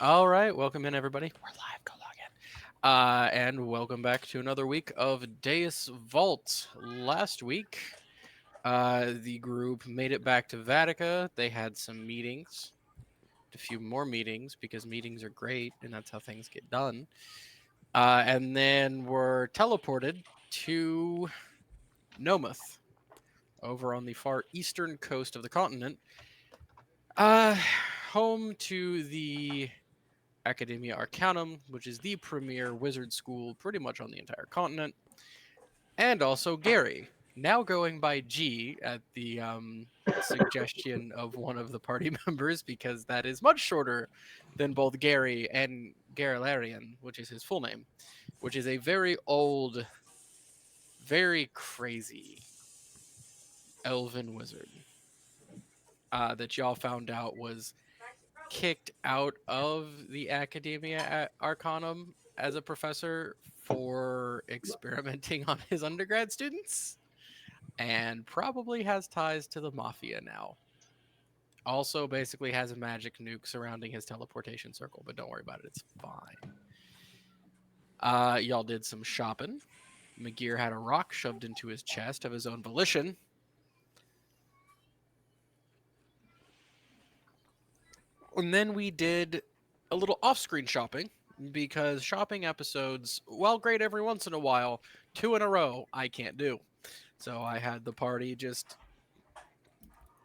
All right, welcome in everybody. We're live. Go log in. And welcome back to another week of Deus Vault. Last week, the group made it back to Vatica. They had some meetings, a few more meetings because meetings are great and that's how things get done. And then were teleported to Nomuth, over on the far eastern coast of the continent, uh, home to the Academia Arcanum, which is the premier wizard school pretty much on the entire continent, and also Gary, now going by G at the suggestion of one of the party members, because that is much shorter than both Gary and Garalarian, which is his full name, which is a very old, very crazy elven wizard that y'all found out was kicked out of the Academia Arcanum as a professor for experimenting on his undergrad students and probably has ties to the mafia now. Also, basically has a magic nuke surrounding his teleportation circle, but don't worry about it, it's fine. Y'all did some shopping. McGear had a rock shoved into his chest of his own volition. And then we did a little off screen shopping because shopping episodes, while great every once in a while, two in a row, I can't do. So I had the party just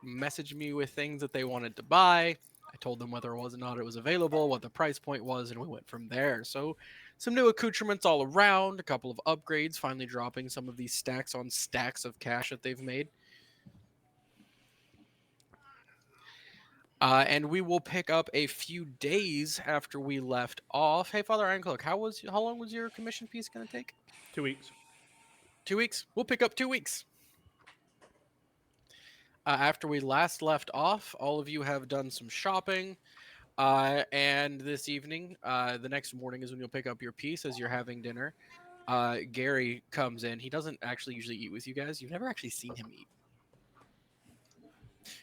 message me with things that they wanted to buy. I told them whether or not it was available, what the price point was, and we went from there. So, some new accoutrements all around, a couple of upgrades, finally dropping some of these stacks on stacks of cash that they've made. And we will pick up a few days after we left off. Hey, Father Ironcloak, how long was your commission piece going to take? 2 weeks. 2 weeks. We'll pick up 2 weeks. After we last left off, all of you have done some shopping. And this evening, the next morning is when you'll pick up your piece as you're having dinner. Gary comes in. He doesn't actually usually eat with you guys. You've never actually seen him eat.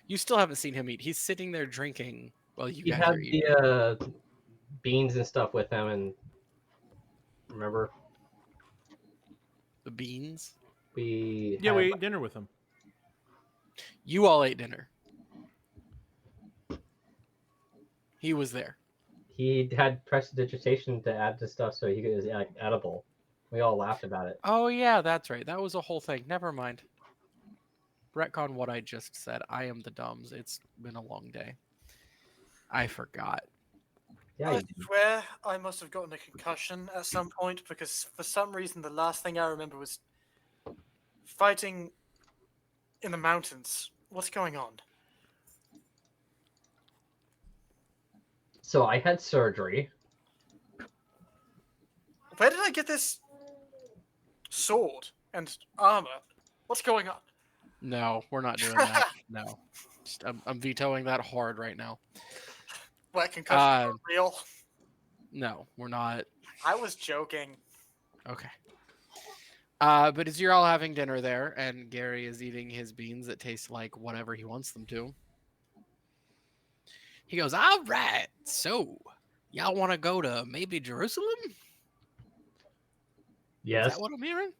You still haven't seen him eat. He's sitting there drinking while you He guys had are eating. the beans and stuff with him, and remember The beans. we Yeah, had, we ate dinner with him. You all ate dinner. He was there. he had prestidigitation to add to stuff so he was like edible. We all laughed about it. Oh yeah, that's right. That was a whole thing. Never mind. Retcon what I just said. I am the dumbs. It's been a long day. I forgot. Yeah, I you did. swear I must have gotten a concussion at some point because for some reason the last thing I remember was fighting in the mountains. What's going on? So I had surgery. Where did I get this sword and armor? What's going on? No, we're not doing that. No. I'm vetoing that hard right now. Where concussions are real? No, we're not. I was joking. Okay. But as you're all having dinner there, and Gary is eating his beans that taste like whatever he wants them to, he goes, "All right, so y'all want to go to maybe Jerusalem? Is Yes. that what I'm hearing?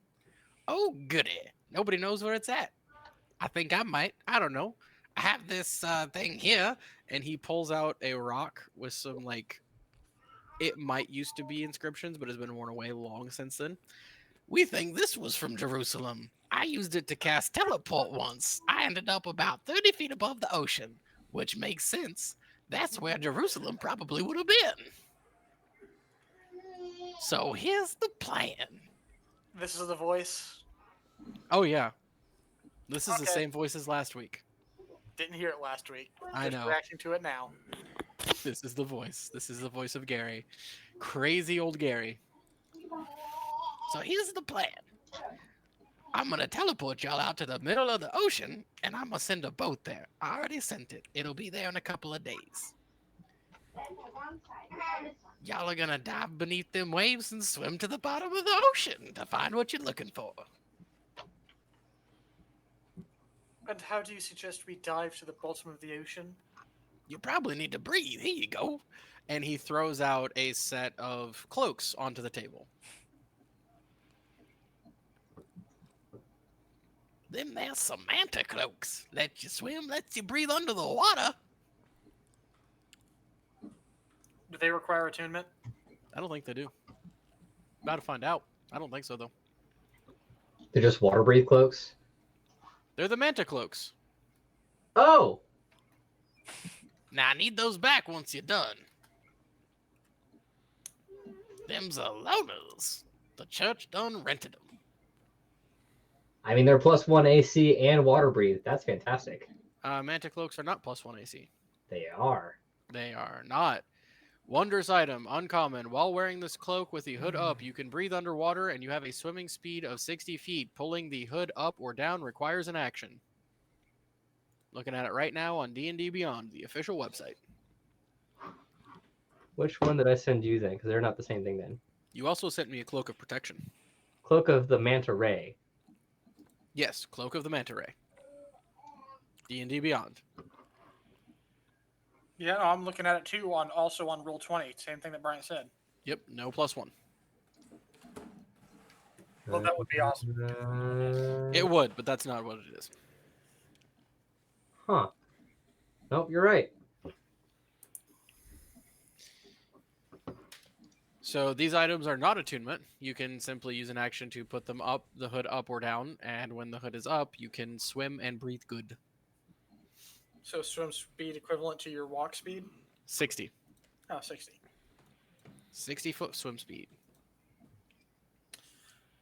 Oh, goody. Nobody knows where it's at. I think I might. I don't know. I have this thing here." And he pulls out a rock with some, like, it might used to be inscriptions, but has been worn away long since then. "We think this was from Jerusalem. I used it to cast teleport once. I ended up about 30 feet above the ocean, which makes sense. That's where Jerusalem probably would have been. So here's the plan." This is the voice. Oh, yeah. This is the Okay. same voice as last week. Didn't hear it last week. I Just know. reacting to it now. This is the voice. This is the voice of Gary. Crazy old Gary. "So here's the plan. I'm going to teleport y'all out to the middle of the ocean, and I'm going to send a boat there. I already sent it. It'll be there in a couple of days. Y'all are going to dive beneath them waves and swim to the bottom of the ocean to find what you're looking for." And how do you suggest we dive to the bottom of the ocean? "You probably need to breathe. Here you go." and he throws out a set of cloaks onto the table. Them there's Samantha cloaks. Let you swim, lets you breathe under the water. Do they require attunement? I don't think they do. About to find out. I don't think so, though. They're just water breathe cloaks. They're the manta cloaks. Oh, Now, I need those back once you're done. Them's a loaders. The church done rented them. I mean they're +1 AC and water breathe. That's fantastic. Manta cloaks are not +1 AC. They are. They are not. Wondrous item, uncommon. While wearing this cloak with the hood up, you can breathe underwater and you have a swimming speed of 60 feet. Pulling the hood up or down requires an action. Looking at it right now on D&D Beyond, the official website. Which one did I send you then? Because they're not the same thing then. You also sent me a cloak of protection. Cloak of the Manta Ray. Yes, cloak of the manta ray. D&D Beyond. Yeah, no, I'm looking at it too. Also on roll 20, same thing that Brian said. Yep, no +1. Well, that would be awesome. It would, but that's not what it is. Huh. Nope, you're right. So these items are not attunement. You can simply use an action to put them up, the hood up or down, and when the hood is up, you can swim and breathe good. So swim speed equivalent to your walk speed? 60. Oh, 60. 60-foot swim speed.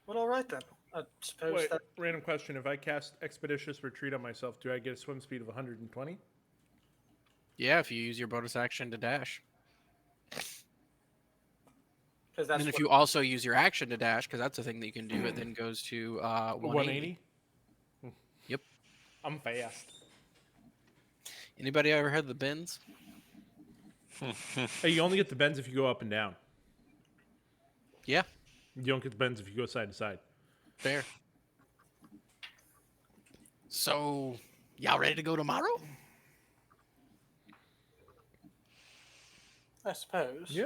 Well, all right then. I suppose Wait, that... random question. If I cast Expeditious Retreat on myself, do I get a swim speed of 120? Yeah, if you use your bonus action to dash. Because that's And if what- you also use your action to dash, because that's a thing that you can do, it then goes to 180. 180? Yep. I'm fast. Anybody ever heard of the bends? Hey, you only get the bends if you go up and down. Yeah, You don't get the bends if you go side to side. fair. So, y'all ready to go tomorrow? I suppose. Yeah.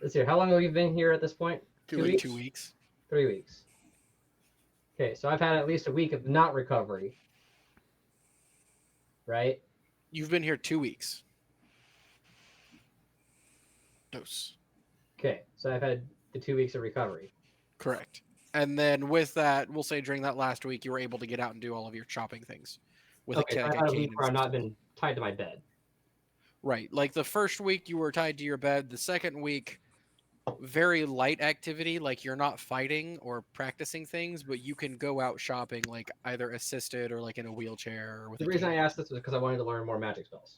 Let's see. How long have you been here at this point? 2 2 weeks. 2 weeks. 3 weeks. Okay, so I've had at least a week of not recovery. Right? You've been here 2 weeks. Dose. Okay, so I've had the 2 weeks of recovery. Correct. And then with that, we'll say during that last week, you were able to get out and do all of your chopping things. With Okay, so a I've had a cane week and where I've stuff. not been tied to my bed. Right. Like the first week, you were tied to your bed. The second week, very light activity. Like you're not fighting or practicing things, but you can go out shopping, like either assisted or like in a wheelchair or with The a reason I cane. asked this was because I wanted to learn more magic spells.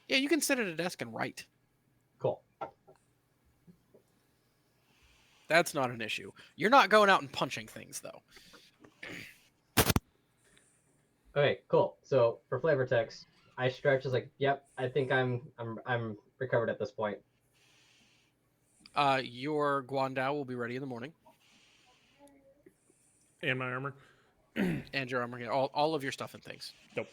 Yeah, you can sit at a desk and write. Cool. That's not an issue. You're not going out and punching things, though. Okay, cool. So for flavor text, I stretch as like, yep, I think I'm recovered at this point. Your Guandao will be ready in the morning, And my armor. and your armor, all of your stuff and things. Nope.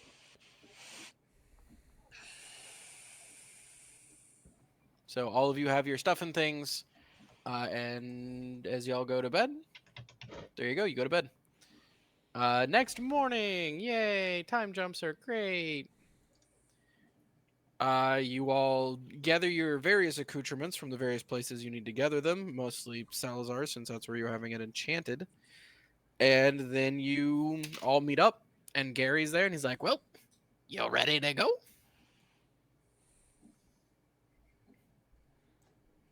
So all of you have your stuff and things, and as y'all go to bed, there you go. You go to bed. Next morning, yay! Time jumps are great. You all gather your various accoutrements from the various places you need to gather them, mostly Salazar, since that's where you're having it enchanted. And then you all meet up, and Gary's there, and he's like, "Well, you ready to go?"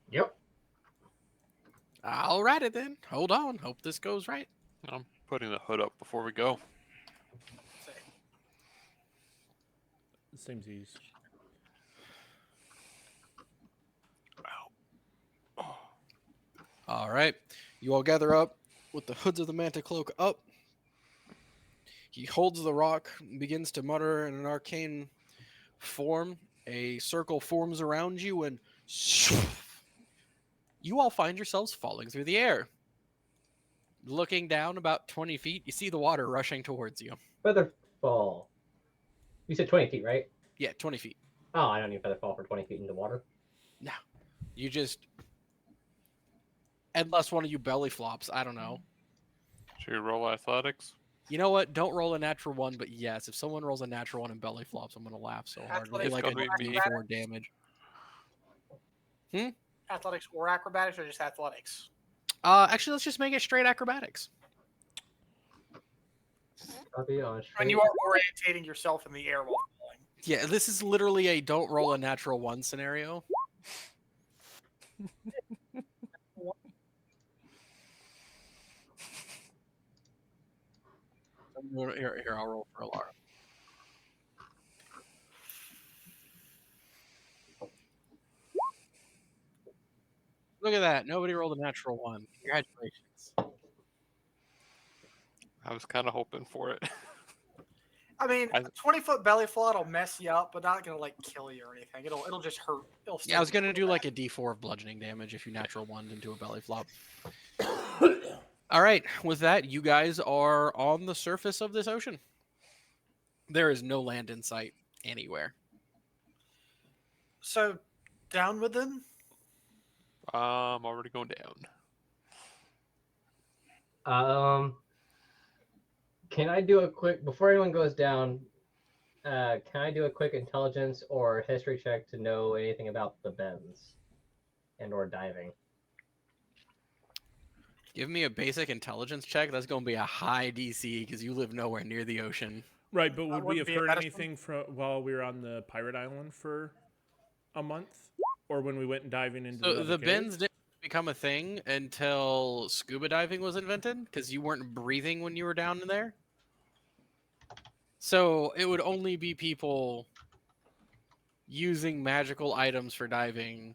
Yep. Alrighty then. Hold on. Hope this goes right. I'm putting the hood up before we go. Same as these. All right. You all gather up with the hoods of the manta cloak up. He holds the rock, begins to mutter in an arcane form. A circle forms around you, and you all find yourselves falling through the air. Looking down about 20 feet, you see the water rushing towards you. Featherfall. You said 20 feet, right? Yeah, 20 feet. Oh, I don't need featherfall for 20 feet into water. No. You just, unless one of you belly flops, I don't know. Should we roll athletics? You know what? Don't roll a natural one, but yes, if someone rolls a natural one and belly flops, I'm gonna laugh so hard. It'll be Athletics like or a me. D4 damage. Athletics or acrobatics, or just athletics? Actually, let's just make it straight acrobatics. Copy on And you are orientating yourself in the air while falling. Yeah, this is literally a don't roll a natural one scenario. Here, I'll roll for Alara. Look at that. Nobody rolled a natural one. Congratulations. I was kind of hoping for it. I mean, I- a 20-foot belly flop will mess you up, but not gonna like kill you or anything. It'll just hurt. It'll Yeah, I was still gonna be do bad. like a D4 of bludgeoning damage if you natural one into a belly flop. All right, with that, you guys are on the surface of this ocean. There is no land in sight anywhere. So, down with them. I'm already going down. Can I do a quick before anyone goes down? Can I do a quick intelligence or history check to know anything about the bends and or diving? Give me a basic intelligence check. That's going to be a high DC because you live nowhere near the ocean. Right, but would we wouldn't have be a heard medicine? anything from while we were on the pirate island for a month, or when we went diving into So the the other bends caves? didn't become a thing until scuba diving was invented because you weren't breathing when you were down in there. So it would only be people using magical items for diving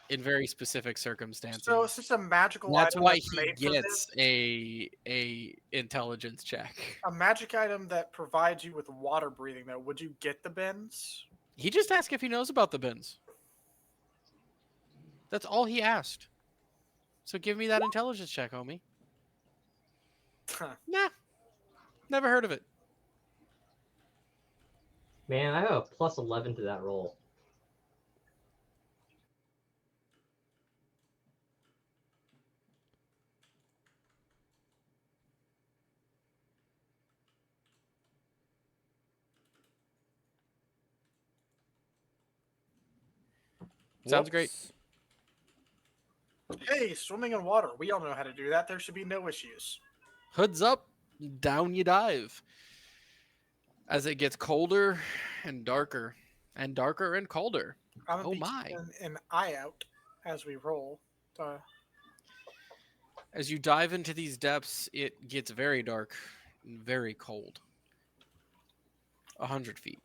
in very specific circumstances. So it's just a magical That's item why that's he made for gets this. a intelligence check. A magic item that provides you with water breathing. Though, would you get the bends? He just asked if he knows about the bins. That's all he asked. So give me that intelligence check, homie. Nah, never heard of it. Man, I have a plus 11 to that roll. Sounds great. Whoops. Hey, swimming in water. We all know how to do that. There should be no issues. Hoods up, down you dive. As it gets colder and darker, and darker and colder. I'm gonna Oh be my. keeping an eye out as we roll. As you dive into these depths, it gets very dark and very cold. 100 feet.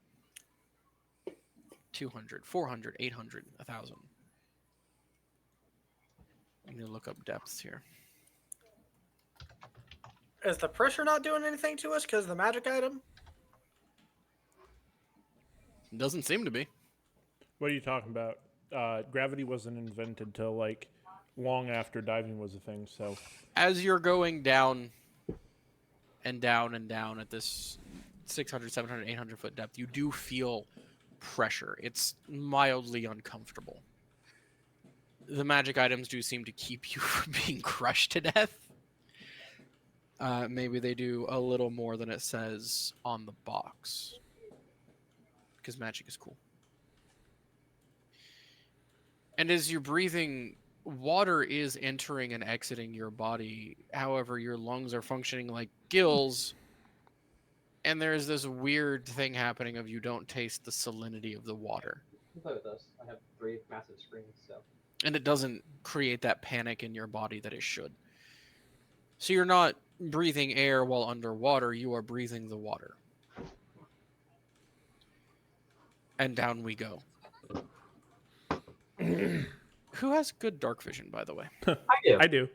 200, 400, 800, 1,000. I'm going to look up depths here. Is the pressure not doing anything to us because of the magic item? Doesn't seem to be. What are you talking about? Gravity wasn't invented till like long after diving was a thing. So As you're going down and down and down at this 600, 700, 800 foot depth, you do feel pressure. It's mildly uncomfortable. The magic items do seem to keep you from being crushed to death. Maybe they do a little more than it says on the box. Because magic is cool. And as you're breathing, water is entering and exiting your body. However, your lungs are functioning like gills. And there's this weird thing happening of you don't taste the salinity of the water. You can play with those. I have 3 massive screens, so. And it doesn't create that panic in your body that it should. So you're not breathing air while underwater, you are breathing the water. And down we go. Who has good dark vision, by the way? I do. I do.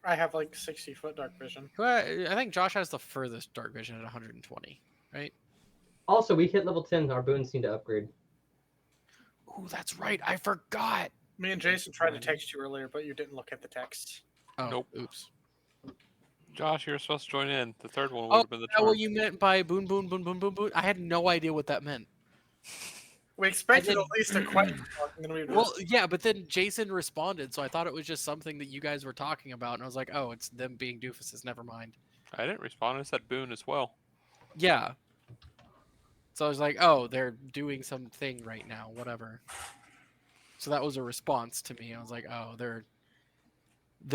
I have like 60-foot dark vision. I think Josh has the furthest dark vision at 120, right? Also, we hit level 10. Our boons seem to upgrade. Ooh, that's right. I forgot. Me and Jason tried to text you earlier, but you didn't look at the text. Oh, Nope. Oops. Josh, you're supposed to join in. The third one would Oh, have been the is that what charm. you meant by boon, boon, boon, boon, boon, boon? I had no idea what that meant. We expected did- at least a question mark, and then we Well, yeah, but then Jason responded, so I thought it was just something that you guys were talking about, and I was like, oh, it's them being doofuses. Never mind. I didn't respond. I said Boone as well. Yeah. So I was like, oh, they're doing something right now, whatever. So that was a response to me. I was like, oh, they're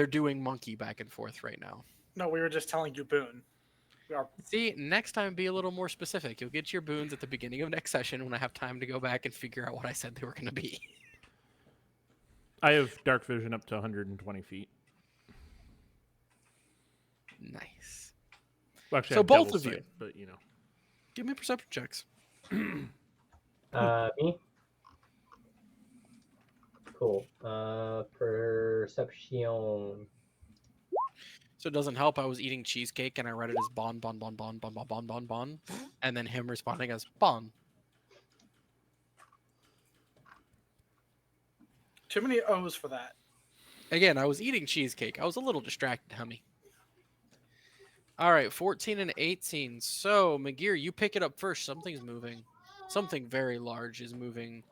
doing monkey back and forth right now. No, we were just telling you Boone. We are See, next time be a little more specific. You'll get your boons at the beginning of next session when I have time to go back and figure out what I said they were going to be. I have dark vision up to 120 feet. Nice. Well, actually, So I have both double of you. sight, but you know. Give me perception checks. Me? Cool. Perception. So it doesn't help. I was eating cheesecake and I read it as bon bon bon bon bon bon bon bon bon, and then him responding as bon. too many O's for that. Again, I was eating cheesecake. I was a little distracted, hummy. All right, 14 and 18. So, McGear, you pick it up first. Something's moving. Something very large is moving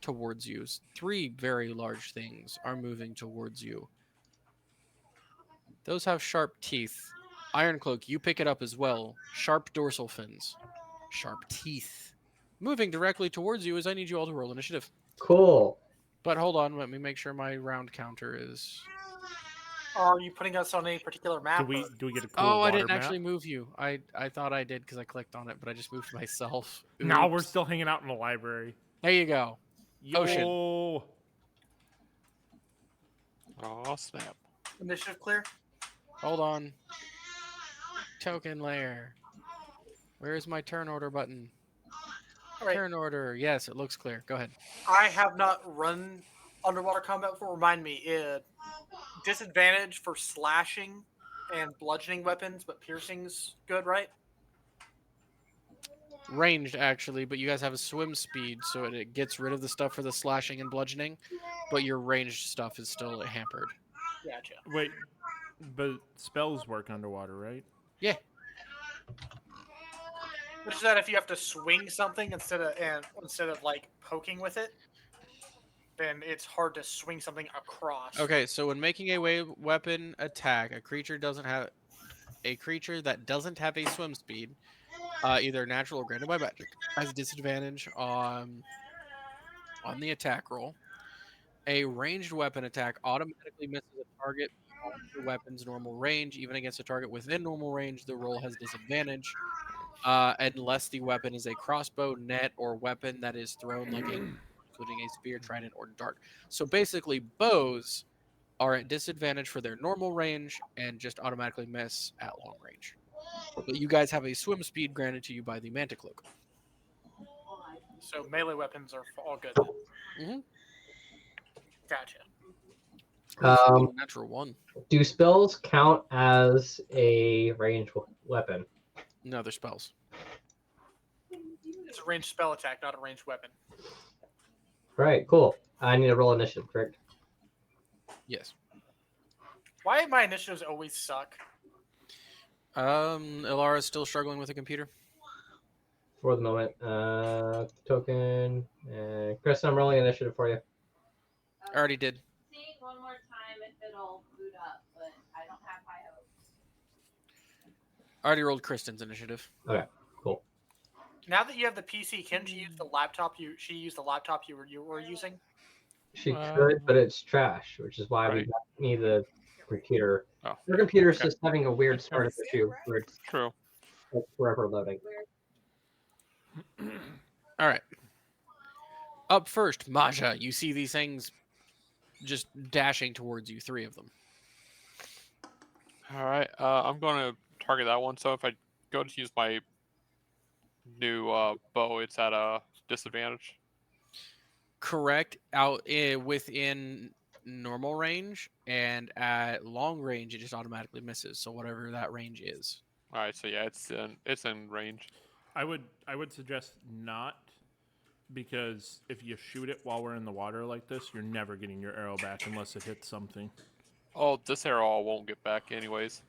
towards you. 3 very large things are moving towards you. Those have sharp teeth. Ironcloak, you pick it up as well. Sharp dorsal fins. Sharp teeth. Moving directly towards you as I need you all to roll initiative. Cool. But hold on, let me make sure my round counter is... Are you putting us on a particular map? Do we or- do we get a cool Oh, I water didn't map? actually move you. I thought I did because I clicked on it, but I just moved myself. No, we're Oops. still hanging out in the library. There you go. Yo. Ocean. Oh, snap. Initiative clear? Hold on. Token layer. Where is my turn order button? All right. Turn order. Yes, it looks clear. Go ahead. I have not run underwater combat before. Remind me, disadvantage for slashing and bludgeoning weapons, but piercing's good, right? Ranged, actually, but you guys have a swim speed, so it gets rid of the stuff for the slashing and bludgeoning, but your ranged stuff is still hampered. Gotcha. Wait, but spells work underwater, right? Yeah. Which is that if you have to swing something instead of like poking with it, then it's hard to swing something across. Okay, so when making a weapon attack, a creature that doesn't have a swim speed, either natural or granted by magic, has disadvantage on the attack roll. A ranged weapon attack automatically misses a target beyond the weapon's normal range. Even against a target within normal range, the roll has disadvantage, unless the weapon is a crossbow, net, or weapon that is thrown like a, including a spear, trident, or dart. So basically, bows are at disadvantage for their normal range and just automatically miss at long range. But you guys have a swim speed granted to you by the Manta Cloak. So melee weapons are all good. Mm-hmm. Gotcha. Natural 1. Do spells count as a ranged weapon? No, they're spells. It's a ranged spell attack, not a ranged weapon. Right, cool. I need to roll initiative, correct? Yes. Why my initiatives always suck? Ilara's still struggling with a computer. For the moment. Token. Chris, I'm rolling initiative for you. I already did. See one more time if it'll boot up, but I don't have high hopes. I already rolled Kristen's initiative. Okay, cool. Now that you have the PC, can't you use the laptop she used the laptop you were using? She could, but it's trash, which is why Right. we need the computer. Oh, Your computer's okay. just having a weird startup issue where it's True. like forever loading. All right. Up first, Maja. You see these things just dashing towards you, 3 of them. All right. I'm going to target that one. So if I go to use my new bow, it's at a disadvantage. Correct. Out within normal range, and at long range, it just automatically misses. So whatever that range is. All right. So yeah, it's in range. I would suggest not, because if you shoot it while we're in the water like this, you're never getting your arrow back unless it hits something. Oh, this arrow I won't get back anyways.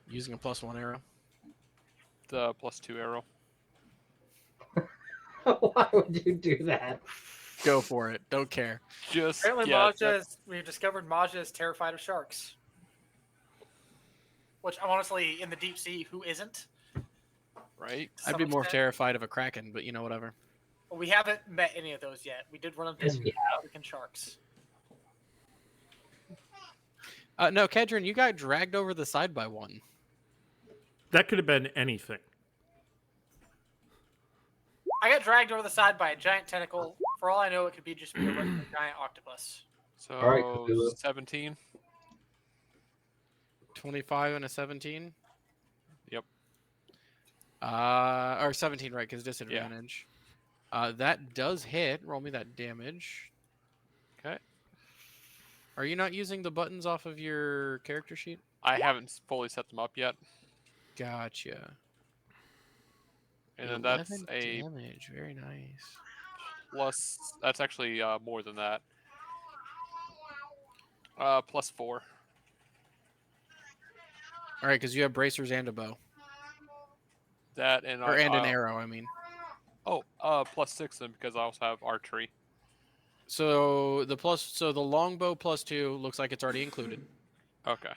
Using a +1 arrow. The +2 arrow. Why would you do that? Go for it. Don't care. Just Apparently, yeah, we've discovered Maja is terrified of sharks. Which, honestly, in the deep sea, who isn't? right. To I'd some be more extent. terrified of a kraken, but whatever. But we haven't met any of those yet. We did run into some freaking sharks. No, Kedron, you got dragged over the side by one. That could have been anything. I got dragged over the side by a giant tentacle. For all I know, it could be just be a regular giant octopus. So All right, Cthulhu. 17. 25 and a 17. Yep. Or 17, right? Because disadvantage. That does hit. Roll me that damage. Okay. Are you not using the buttons off of your character sheet? I haven't fully set them up yet, Gotcha. and then that's 11 a damage. Very nice. plus. That's actually more than that. Plus 4. All right, because you have bracers and a bow, That and or and an arrow. I mean. Oh, plus 6 then because I also have archery. So the longbow +2 looks like it's already included, Okay.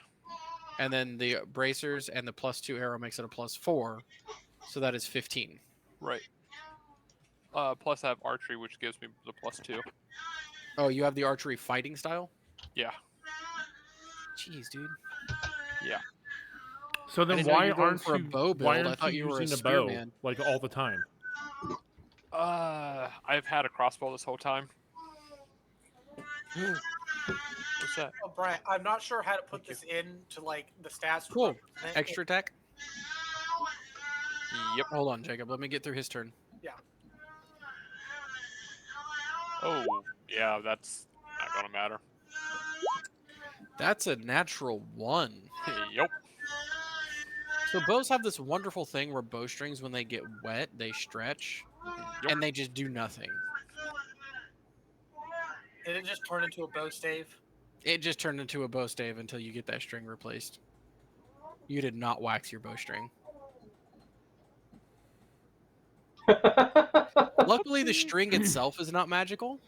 and then the bracers and the +2 arrow makes it a +4, so that is 15. Right. Plus I have archery, which gives me the plus 2. Oh, you have the archery fighting style? Yeah. Jeez, dude. Yeah. So I then didn't know why you were going aren't for a you bow why build. I aren't thought you you were a using a bow spearman. like all the time? I've had a crossbow this whole time. What's that? Oh, Brian, I'm not sure how to put this into like the stats. Cool. Extra attack. Yep. Hold on, Jacob. Let me get through his turn. Oh, yeah, that's not gonna matter. That's a natural 1. Yep. So bows have this wonderful thing where bowstrings, when they get wet, they stretch, Yep. and they just do nothing. Did it just turn into a bow stave? It just turned into a bow stave until you get that string replaced. You did not wax your bowstring. Luckily, the string itself is not magical.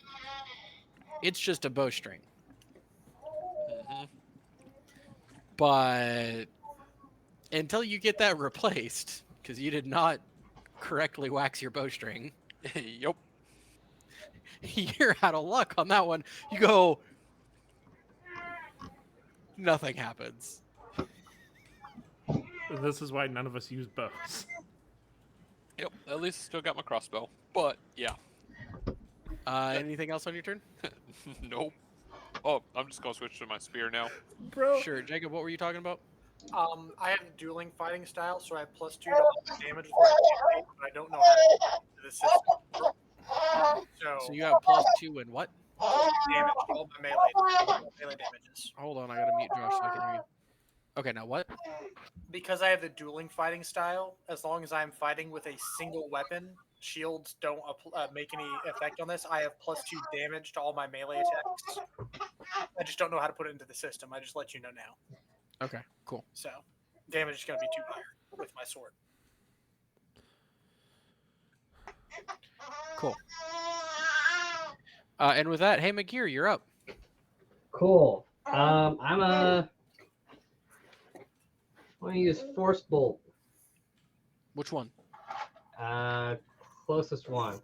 It's just a bowstring. hmm But until you get that replaced, because you did not correctly wax your bowstring, Yep. you're out of luck on that one. You go, nothing happens. This is why none of us use bows. Yep. At least I still got my crossbow. But yeah. Anything else on your turn? Nope. Oh, I'm just gonna switch to my spear now. Bro. Sure. Jacob, what were you talking about? I have dueling fighting style, so I have +2 to all damage with my melee, but I don't know how to do the system. So you have +2 and what? Damage to all my melee damages. Hold on, I gotta mute Josh so I can hear you. Okay, now what? Because I have the dueling fighting style, as long as I'm fighting with a single weapon, shields don't make any effect on this. I have +2 damage to all my melee attacks. I just don't know how to put it into the system. I just let you know now. Okay, cool. So, damage is going to be 2 higher with my sword. Cool. And with that, hey McGear, you're up. Cool. I'm going to use Force Bolt. Which one? Closest one.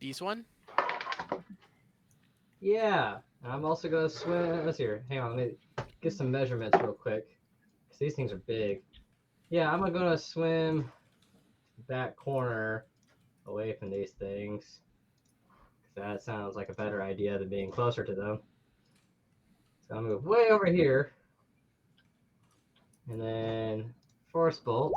This one? Yeah. I'm also going to swim. Let's see here. Hang on. Let me get some measurements real quick. Because these things are big. Yeah, I'm going to swim that corner away from these things. That sounds like a better idea than being closer to them. So I'll move way over here. And then Force Bolt.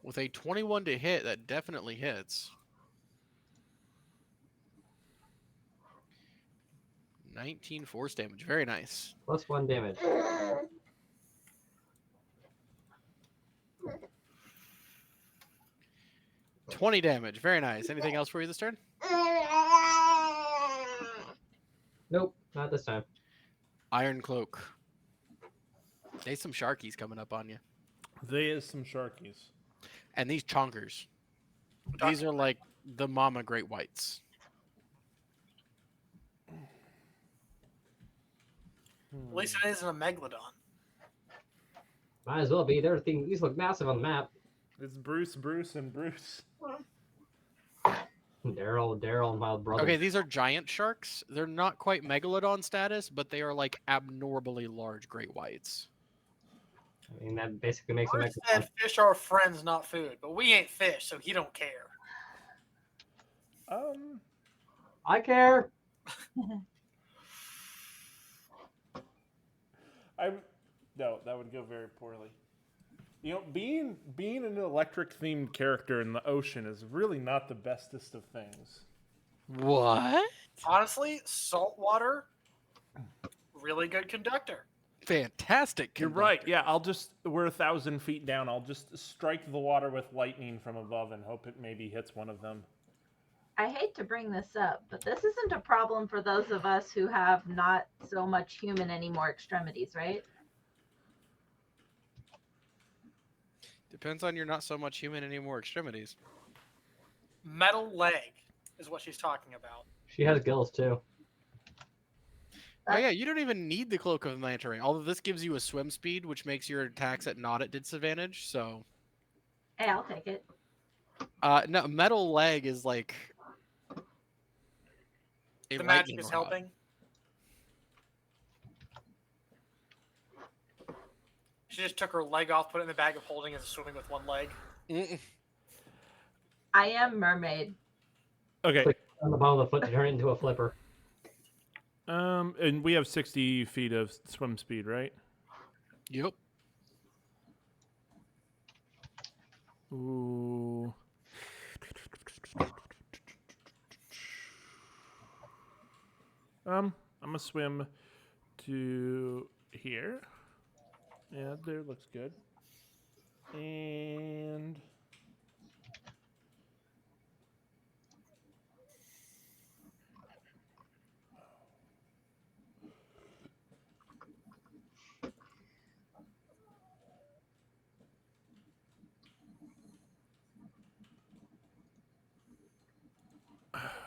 With a 21 to hit, that definitely hits. 19 force damage. Very nice. +1 damage. $20 damage. Very nice. Anything else for you this turn? Nope, not this time. Iron Cloak. There's some sharkies coming up on you. They is some sharkies. And these chonkers. Talk- These are like the mama great whites. At least it isn't a megalodon. Might as well be. These look massive on the map. It's Bruce, and Bruce. Daryl, and my brother. Okay, these are giant sharks. They're not quite megalodon status, but they are like abnormally large great whites. I mean, that basically makes them. Bart said fish are friends, not food, but we ain't fish, so he don't care. I care. No, that would go very poorly. You know, being an electric themed character in the ocean is really not the bestest of things. What? Honestly, salt water, really good conductor. Fantastic. You're right. Yeah, we're 1,000 feet down. I'll just strike the water with lightning from above and hope it maybe hits one of them. I hate to bring this up, but this isn't a problem for those of us who have not so much human anymore extremities, right? Depends on your not so much human anymore extremities. Metal leg is what she's talking about. She has gills too. Oh yeah, you don't even need the cloak of the manta ray. Although this gives you a swim speed, which makes your attacks not at disadvantage. So, Hey, I'll take it. no, metal leg is like a The magic lightning is rod. helping. She just took her leg off, put it in the bag of holding, and is swimming with one leg. Mm-mm. I am mermaid. Okay. Click on the bottom of the foot to turn it into a flipper. And we have 60 feet of swim speed, right? Yep. Ooh. I'm gonna swim to here. Yeah, there looks good. And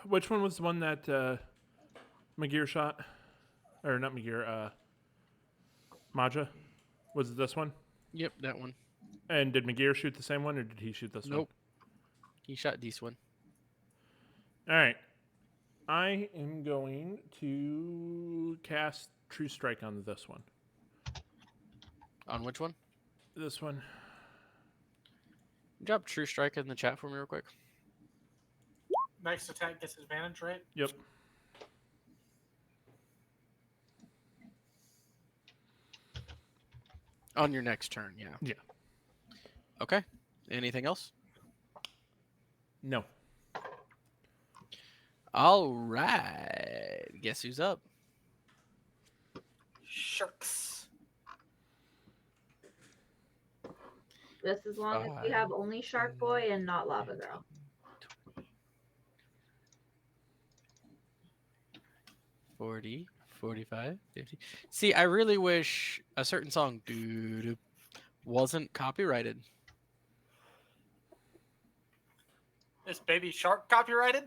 which one was the one that McGear shot? Or not McGear, Maja? Was it this one? Yep, that one. And did McGear shoot the same one, or did he shoot this one? Nope. He shot this one. All right. I am going to cast True Strike on this one. On which one? This one. Drop True Strike in the chat for me real quick. Next attack gets advantage, right? Yep. On your next turn, yeah. Yeah. Okay. Anything else? No. All right. Guess who's up? Sharks. Just as long as we have only Shark Boy and not Lava Girl. 40, 45, 50. See, I really wish a certain song doo-doo, wasn't copyrighted. Is Baby Shark copyrighted?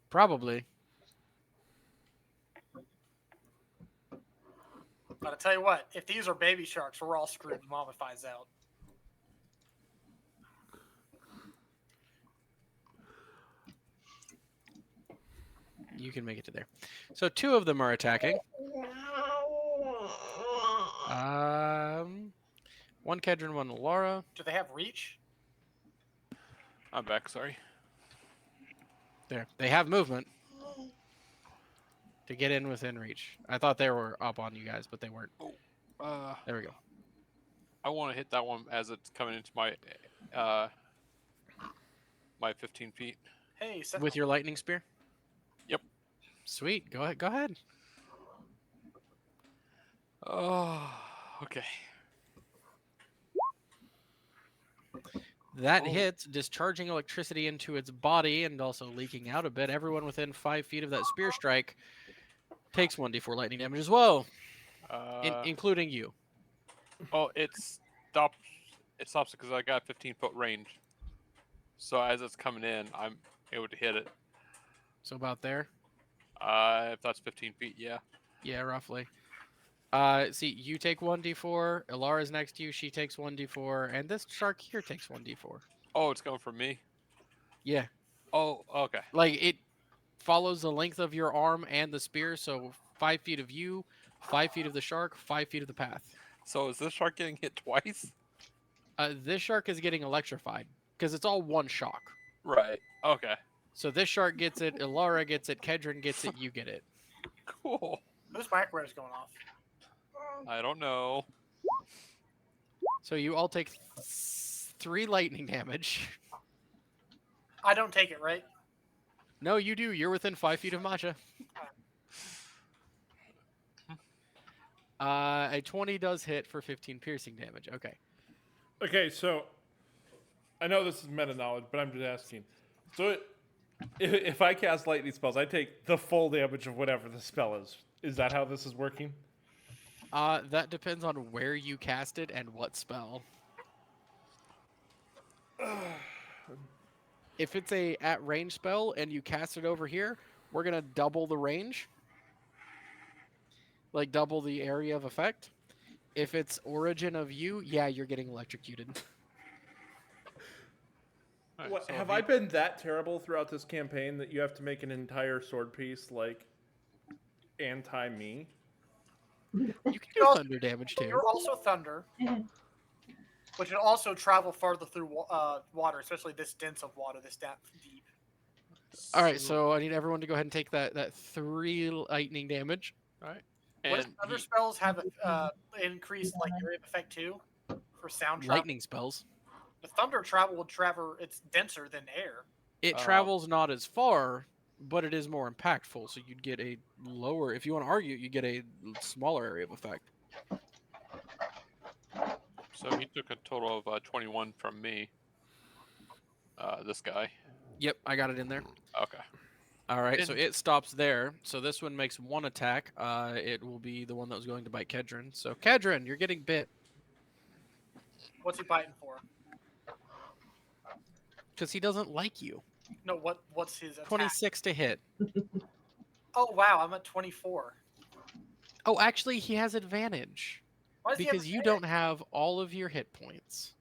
Probably. But I tell you what, if these are baby sharks, we're all screwed. Mama finds out. You can make it to there. So 2 of them are attacking. One Kedron, one Laura. Do they have reach? I'm back. Sorry. There. They have movement to get in within reach. I thought they were up on you guys, but they weren't. There we go. I want to hit that one as it's coming into my my 15 feet. Hey, With your lightning spear? Yep. Sweet. Go ahead. Go ahead. Oh, okay. That hits, discharging electricity into its body and also leaking out a bit. Everyone within 5 feet of that spear strike takes 1d4 lightning damage as well, including you. Oh, it stopped it stops because I got 15-foot range. So as it's coming in, I'm able to hit it. So about there. If that's 15 feet, yeah. Yeah, roughly. See, you take 1d4. Ilara's next to you. She takes 1d4, and this shark here takes 1d4. Oh, it's going for me. Yeah, Oh, okay. like it follows the length of your arm and the spear. So 5 feet of you, 5 feet of the shark, 5 feet of the path. So is this shark getting hit twice? This shark is getting electrified because it's all one shock. Right. Okay. So this shark gets it, Ilara gets it, Kedron gets it, you get it. Cool. Whose microwave's going off? I don't know. So you all take 3 lightning damage. I don't take it, right? No, you do. You're within 5 feet of Matcha. A 20 does hit for 15 piercing damage. Okay. Okay, so I know this is meta knowledge, but I'm just asking. So if I cast lightning spells, I take the full damage of whatever the spell is. Is that how this is working? That depends on where you cast it and what spell. If it's a at range spell and you cast it over here, we're gonna double the range. Like double the area of effect. If it's origin of you, yeah, you're getting electrocuted. Alright, What, so have he- I been that terrible throughout this campaign that you have to make an entire sword piece like anti-me? You can do You're also- thunder damage too. You're also thunder, which will also travel farther through water, especially this dense of water, this deep. All right, so I need everyone to go ahead and take that 3 lightning damage. Alright. What if And thunder he- spells have increased like area of effect too for sound travel? Lightning spells. The thunder travel would travel. It's denser than air. It travels not as far, but it is more impactful. So you'd get a lower. If you want to argue, you get a smaller area of effect. so he took a total of 21 from me. This guy. Yep, I got it in there. Okay. All right, so And- it stops there. So this one makes 1 attack. It will be the one that was going to bite Kedron. So Kedron, you're getting bit What's he biting for? because he doesn't like you. No, what's his attack? 26 to hit. Oh wow, I'm at 24. Oh, actually, he has advantage Why does he have because you advantage? don't have all of your hit points.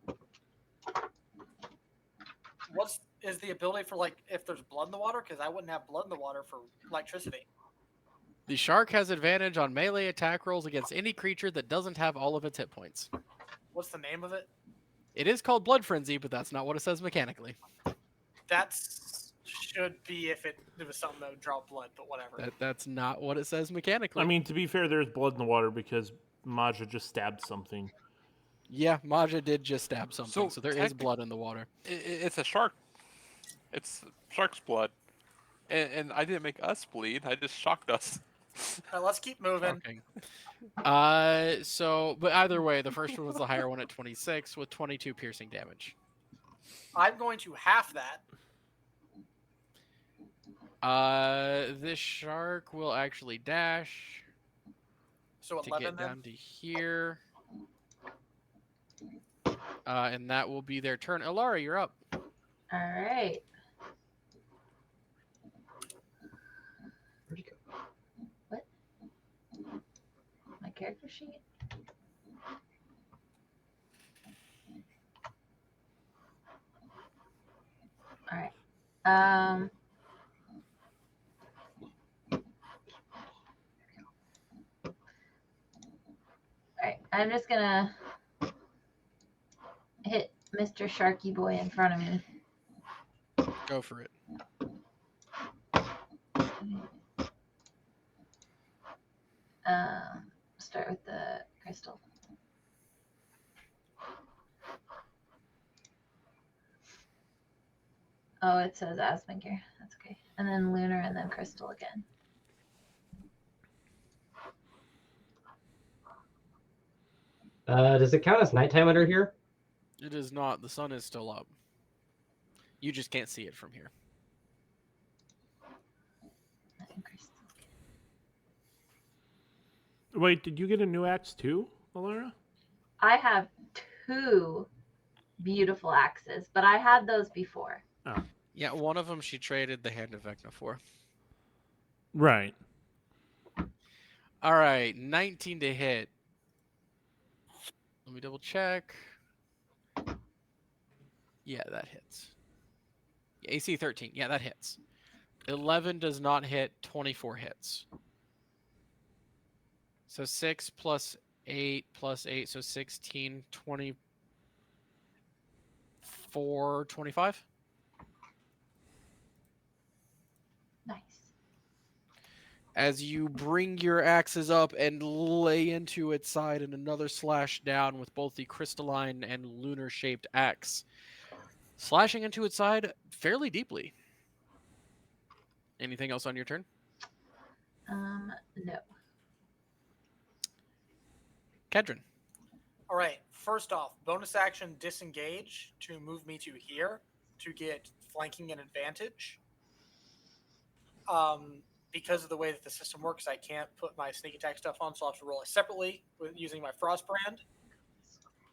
What's is the ability for like if there's blood in the water? Because I wouldn't have blood in the water for electricity. The shark has advantage on melee attack rolls against any creature that doesn't have all of its hit points. What's the name of it? It is called Blood Frenzy, but that's not what it says mechanically. That's should be if it was something that would draw blood, but whatever. That's not what it says mechanically. I mean, to be fair, there's blood in the water because Maja just stabbed something. yeah, Maja did just stab something, So so there is technic- blood in the water. It's a shark. It's shark's blood. And I didn't make us bleed. I just shocked us. Let's keep moving. Okay. But either way, the first one was the higher one at 26 with 22 piercing damage. I'm going to half that. This shark will actually dash So to 11 get then. down to here. And that will be their turn. Ilara, you're up. All right. Where'd you go? What? My character sheet? All right. All right. I'm just gonna hit Mr. Sharky Boy in front of me. Go for it. Start with the crystal. Oh, it says Asminger. That's okay. And then lunar and then crystal again. Does it count as nighttime under here? It is not. The sun is still up. You just can't see it from here. And crystal. Wait, did you get a new axe too, Alara? I have 2 beautiful axes, but I had those before. Yeah, one of them she traded the Hand of Vecna for. Right. All right, 19 to hit. Let me double check. Yeah, that hits. AC 13. Yeah, that hits. 11 does not hit. 24 hits. So 6 plus 8 plus 8. So 16, 24, 25. Nice. As you bring your axes up and lay into its side and another slash down with both the crystalline and lunar shaped axe, slashing into its side fairly deeply. Anything else on your turn? No. Kedron. All right. First off, bonus action disengage to move me to here to get flanking and advantage. Because of the way that the system works, I can't put my sneak attack stuff on, so I'll have to roll it separately with using my frost brand.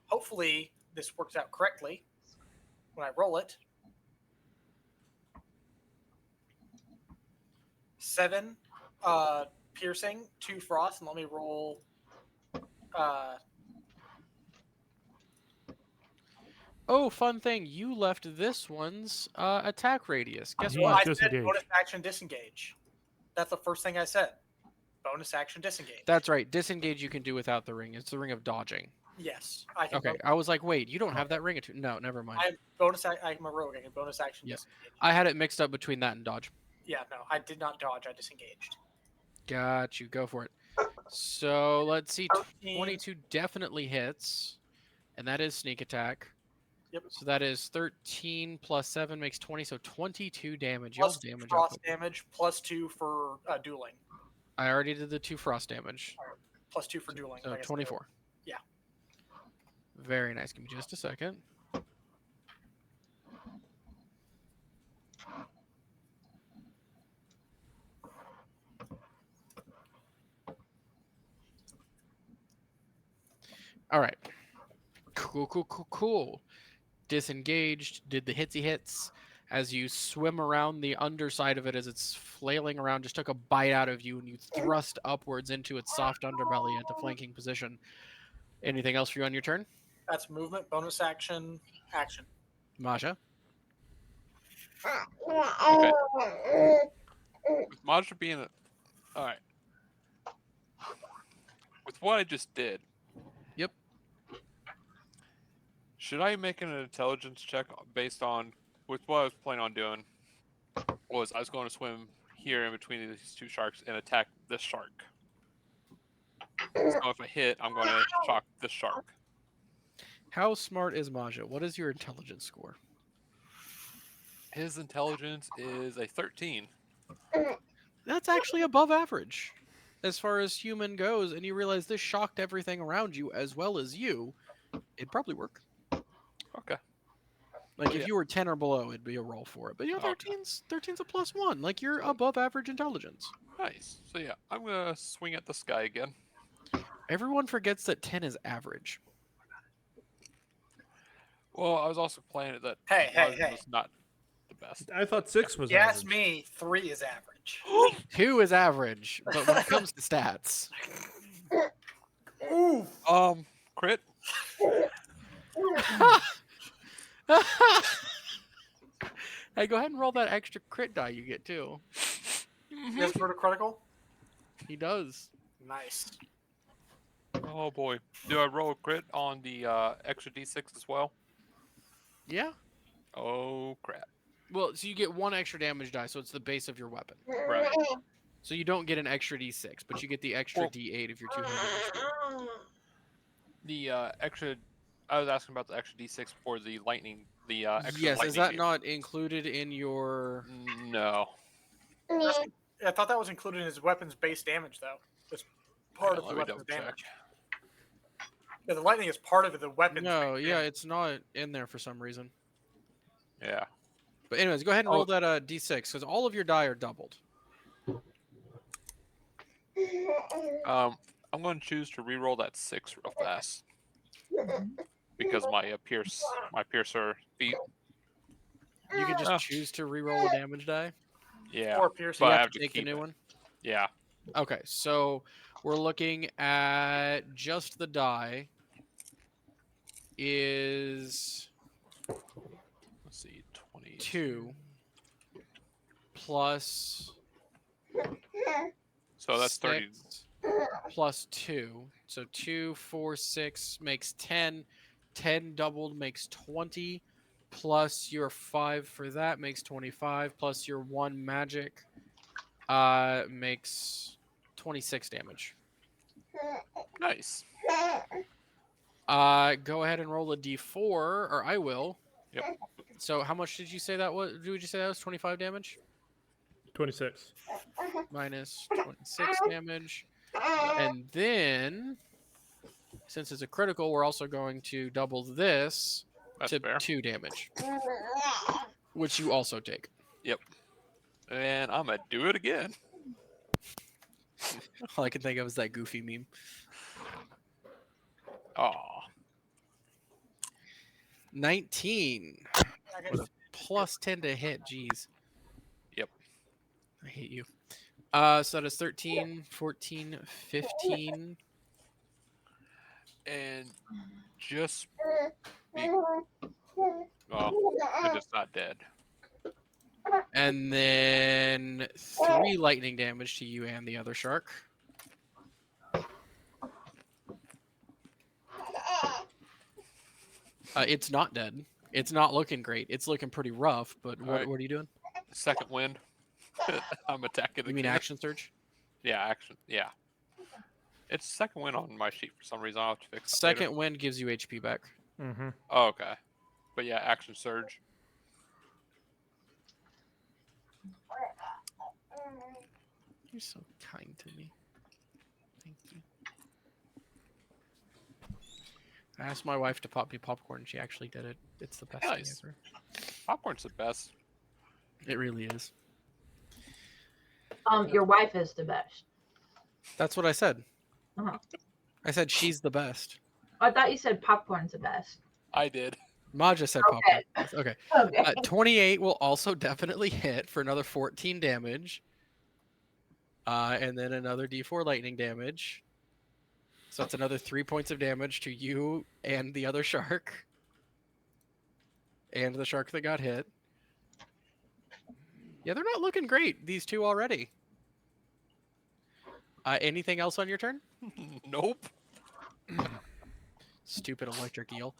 Hopefully, this works out correctly when I roll it. 7 piercing, 2 frost, and let me roll. Oh, fun thing. You left this one's attack radius. Guess Well, what? I said disengage. bonus action disengage. That's the first thing I said. Bonus action disengage. That's right. Disengage you can do without the ring. It's the ring of dodging. Yes, I can. Okay, I was like, wait, you don't have that ring? No, never mind. I'm a rogue. I can bonus action Yep. disengage. I had it mixed up between that and dodge. Yeah, no, I did not dodge. I disengaged. Got you. Go for it. So let's see. 13. 22 definitely hits, and that is sneak attack. Yep. So that is 13 plus 7 makes 20, so 22 damage. Y'all's Plus damage frost output. damage, plus 2 for dueling. I already did the 2 frost damage. Plus 2 for dueling. So like I said. 24. Yeah. Very nice. Give me just a second. All right. Cool. Disengaged, did the hitsy hits. As you swim around the underside of it as it's flailing around, just took a bite out of you and you thrust upwards into its soft underbelly into flanking position. Anything else for you on your turn? That's movement, bonus action, action. Masha? Okay. With Maja being all right. With what I just did. Yep. Should I make an intelligence check based on with what I was planning on doing? Was I was going to swim here in between these 2 sharks and attack this shark. So if I hit, I'm going to shock this shark. How smart is Maja? What is your intelligence score? His intelligence is a 13. That's actually above average as far as human goes, and you realize this shocked everything around you as well as you. It'd probably work. Okay. Like Yeah. if you were 10 or below, it'd be a roll for it. But you know, Okay. 13's a +1. Like you're above average intelligence. Nice. So yeah, I'm gonna swing at the sky again. Everyone forgets that 10 is average. Well, I was also playing it that Hey, Maja was not the best. I thought 6 was Yes, average. me, 3 is average. 2 is average, but when it comes to stats, Ooh. Crit. hey, go ahead and roll that extra crit die you get too. You guys heard a critical? He does. Nice. Oh boy. Do I roll a crit on the extra d6 as well? Yeah. Oh crap. Well, so you get 1 extra damage die, so it's the base of your weapon. Right. So you don't get an extra d6, but you get the extra Well- d8 if you're 200. The extra. I was asking about the extra d6 for the lightning. The extra Yes, lightning is that damage. not included in your? No. I thought that was included in his weapon's base damage, though. It's part of Let the me weapon's double check. damage. Yeah, the lightning is part of the weapon's No, base yeah, damage. it's not in there for some reason. Yeah. But anyways, go ahead and roll that d6 because all of your die are doubled. I'm going to choose to re-roll that 6 real fast. because my piercer feat. You can just Oh. choose to re-roll a damage die. Yeah, Or piercing. but You I have have to to take the keep new it. one. Yeah, Okay, so we're looking at just the die is let's see, 20. 2 plus So that's 30. 6 plus 2. So 2, 4, 6 makes 10. 10 doubled makes 20. Plus your 5 for that makes 25. Plus your 1 magic makes 26 damage. Nice. Go ahead and roll a d4, or I will. Yep. So how much did you say that was? Would you say that was 25 damage? 26. Minus 26 damage. And then, since it's a critical, we're also going to double this That's to fair. 2 damage, which you also take. Yep. And I'm gonna do it again. All I can think of is that goofy meme. Oh, 19 I with guess a plus 10 to hit. Jeez. Yep. I hate you. So that is 13, 14, 15. and just be. Well, it is not dead. And then 3 lightning damage to you and the other shark. It's not dead. It's not looking great. It's looking pretty rough, but what, Alright. what are you doing? Second wind. I'm attacking You mean again. action surge? Yeah, action. Yeah. It's second wind on my sheet for some reason. I'll have to fix that Second later. wind gives you HP back. Mm-hmm. Oh, okay. But yeah, action surge. You're so kind to me. Thank you. I asked my wife to pop me popcorn, and she actually did it. It's the best Nice. thing ever. Popcorn's the best. It really is. Your wife is the best. That's what I said. Uh-huh. I said she's the best. I thought you said popcorn's the best. I did. Maja said Okay. popcorn. Okay. Okay. 28 will also definitely hit for another 14 damage. And then another d4 lightning damage. So that's another 3 points of damage to you and the other shark. And the shark that got hit. Yeah, they're not looking great, these two already. Anything else on your turn? Nope. Stupid electric eel.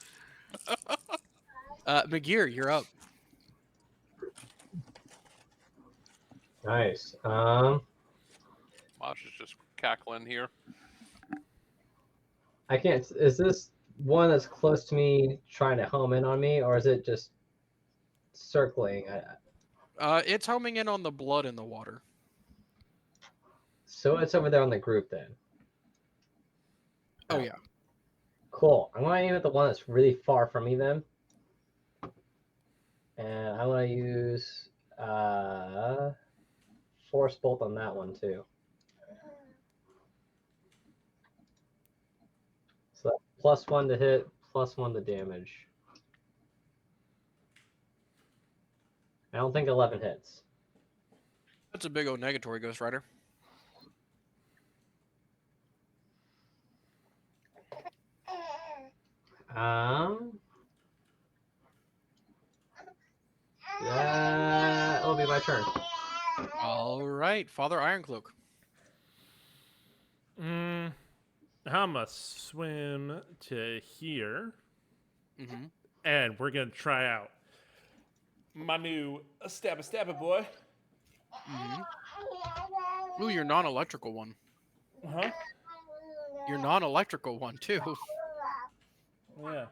McGear, you're up. Nice. Mosh is just cackling here. I can't. Is this one that's close to me trying to home in on me, or is it just circling? It's homing in on the blood in the water. So it's over there on the group then. Oh, yeah. Cool. I'm going to aim at the one that's really far from me then. And I'm going to use Force Bolt on that one too. So that's +1 to hit, +1 to damage. I don't think 11 hits. That's a big old negatory, Ghost Rider. It'll be my turn. All right, Father Ironcloak. I'm gonna swim to here, Mm-hmm. and we're gonna try out my new stabba boy. Mm-hmm. Ooh, your non-electrical one. Huh? Your non-electrical one, too. Yeah.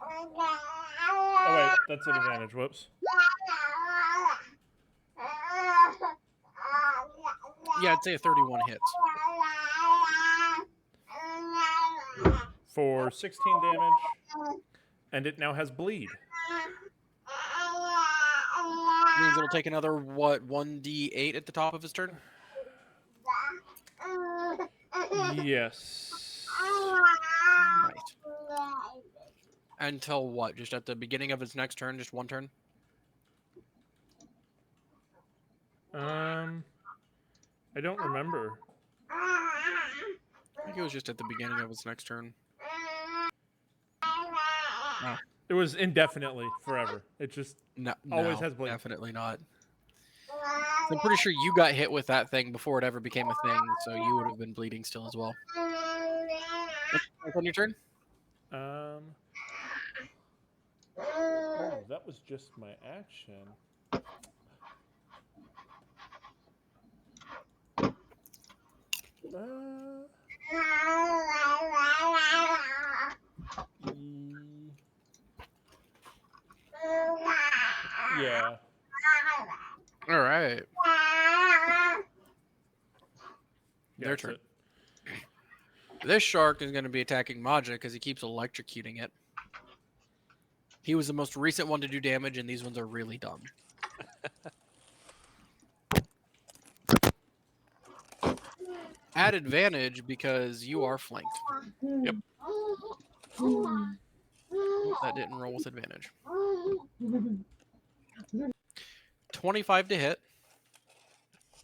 Oh wait, that's an advantage. Whoops. Yeah, I'd say a 31 hits. For 16 damage, and it now has bleed. Means it'll take another, what, 1d8 at the top of his turn? Yes. Until what? Just at the beginning of its next turn? Just one turn? I don't remember. I think it was just at the beginning of its next turn. Oh. It was indefinitely forever. It just No, always no, has blink. definitely not. I'm pretty sure you got hit with that thing before it ever became a thing, so you would have been bleeding still as well. On your turn? Oh, that was just my action. Yeah. All right. Their That's turn. it. This shark is going to be attacking Maja because he keeps electrocuting it. He was the most recent one to do damage, and these ones are really dumb. At advantage because you are flanked. Yep. That didn't roll with advantage. 25 to hit.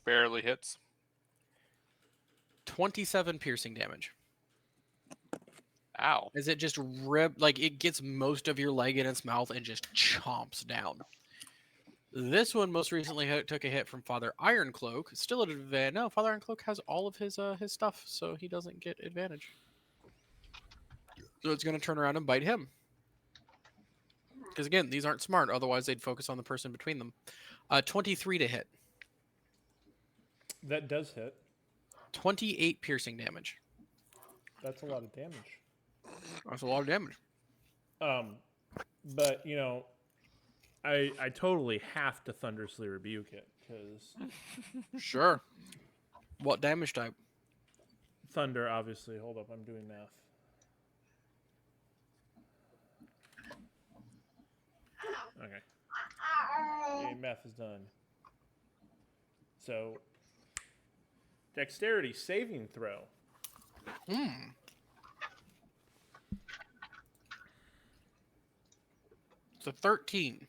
Barely hits. 27 piercing damage. Ow. As it just it gets most of your leg in its mouth and just chomps down. This one most recently took a hit from Father Ironcloak. Still at advantage. No, Father Ironcloak has all of his stuff, so he doesn't get advantage. So it's going to turn around and bite him. Because again, these aren't smart. Otherwise, they'd focus on the person between them. 23 to hit. That does hit. 28 piercing damage. That's a lot of damage. That's a lot of damage. But you know, I totally have to thunderously rebuke it because Sure. What damage type? thunder, obviously. Hold up, I'm doing math. Okay. Okay, math is done. So, dexterity saving throw. It's a 13.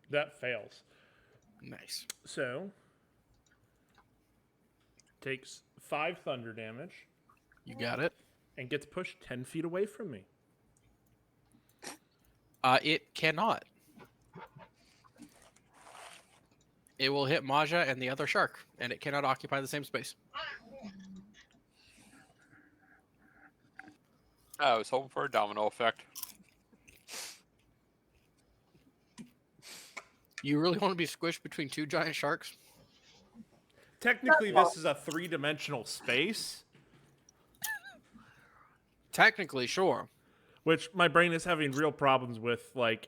That fails. Nice. So, takes 5 thunder damage You got it. and gets pushed 10 feet away from me. It cannot. It will hit Maja and the other shark, and it cannot occupy the same space. I was hoping for a domino effect. You really want to be squished between two giant sharks? Technically, this is a 3-dimensional space, Technically, sure. which my brain is having real problems with, like,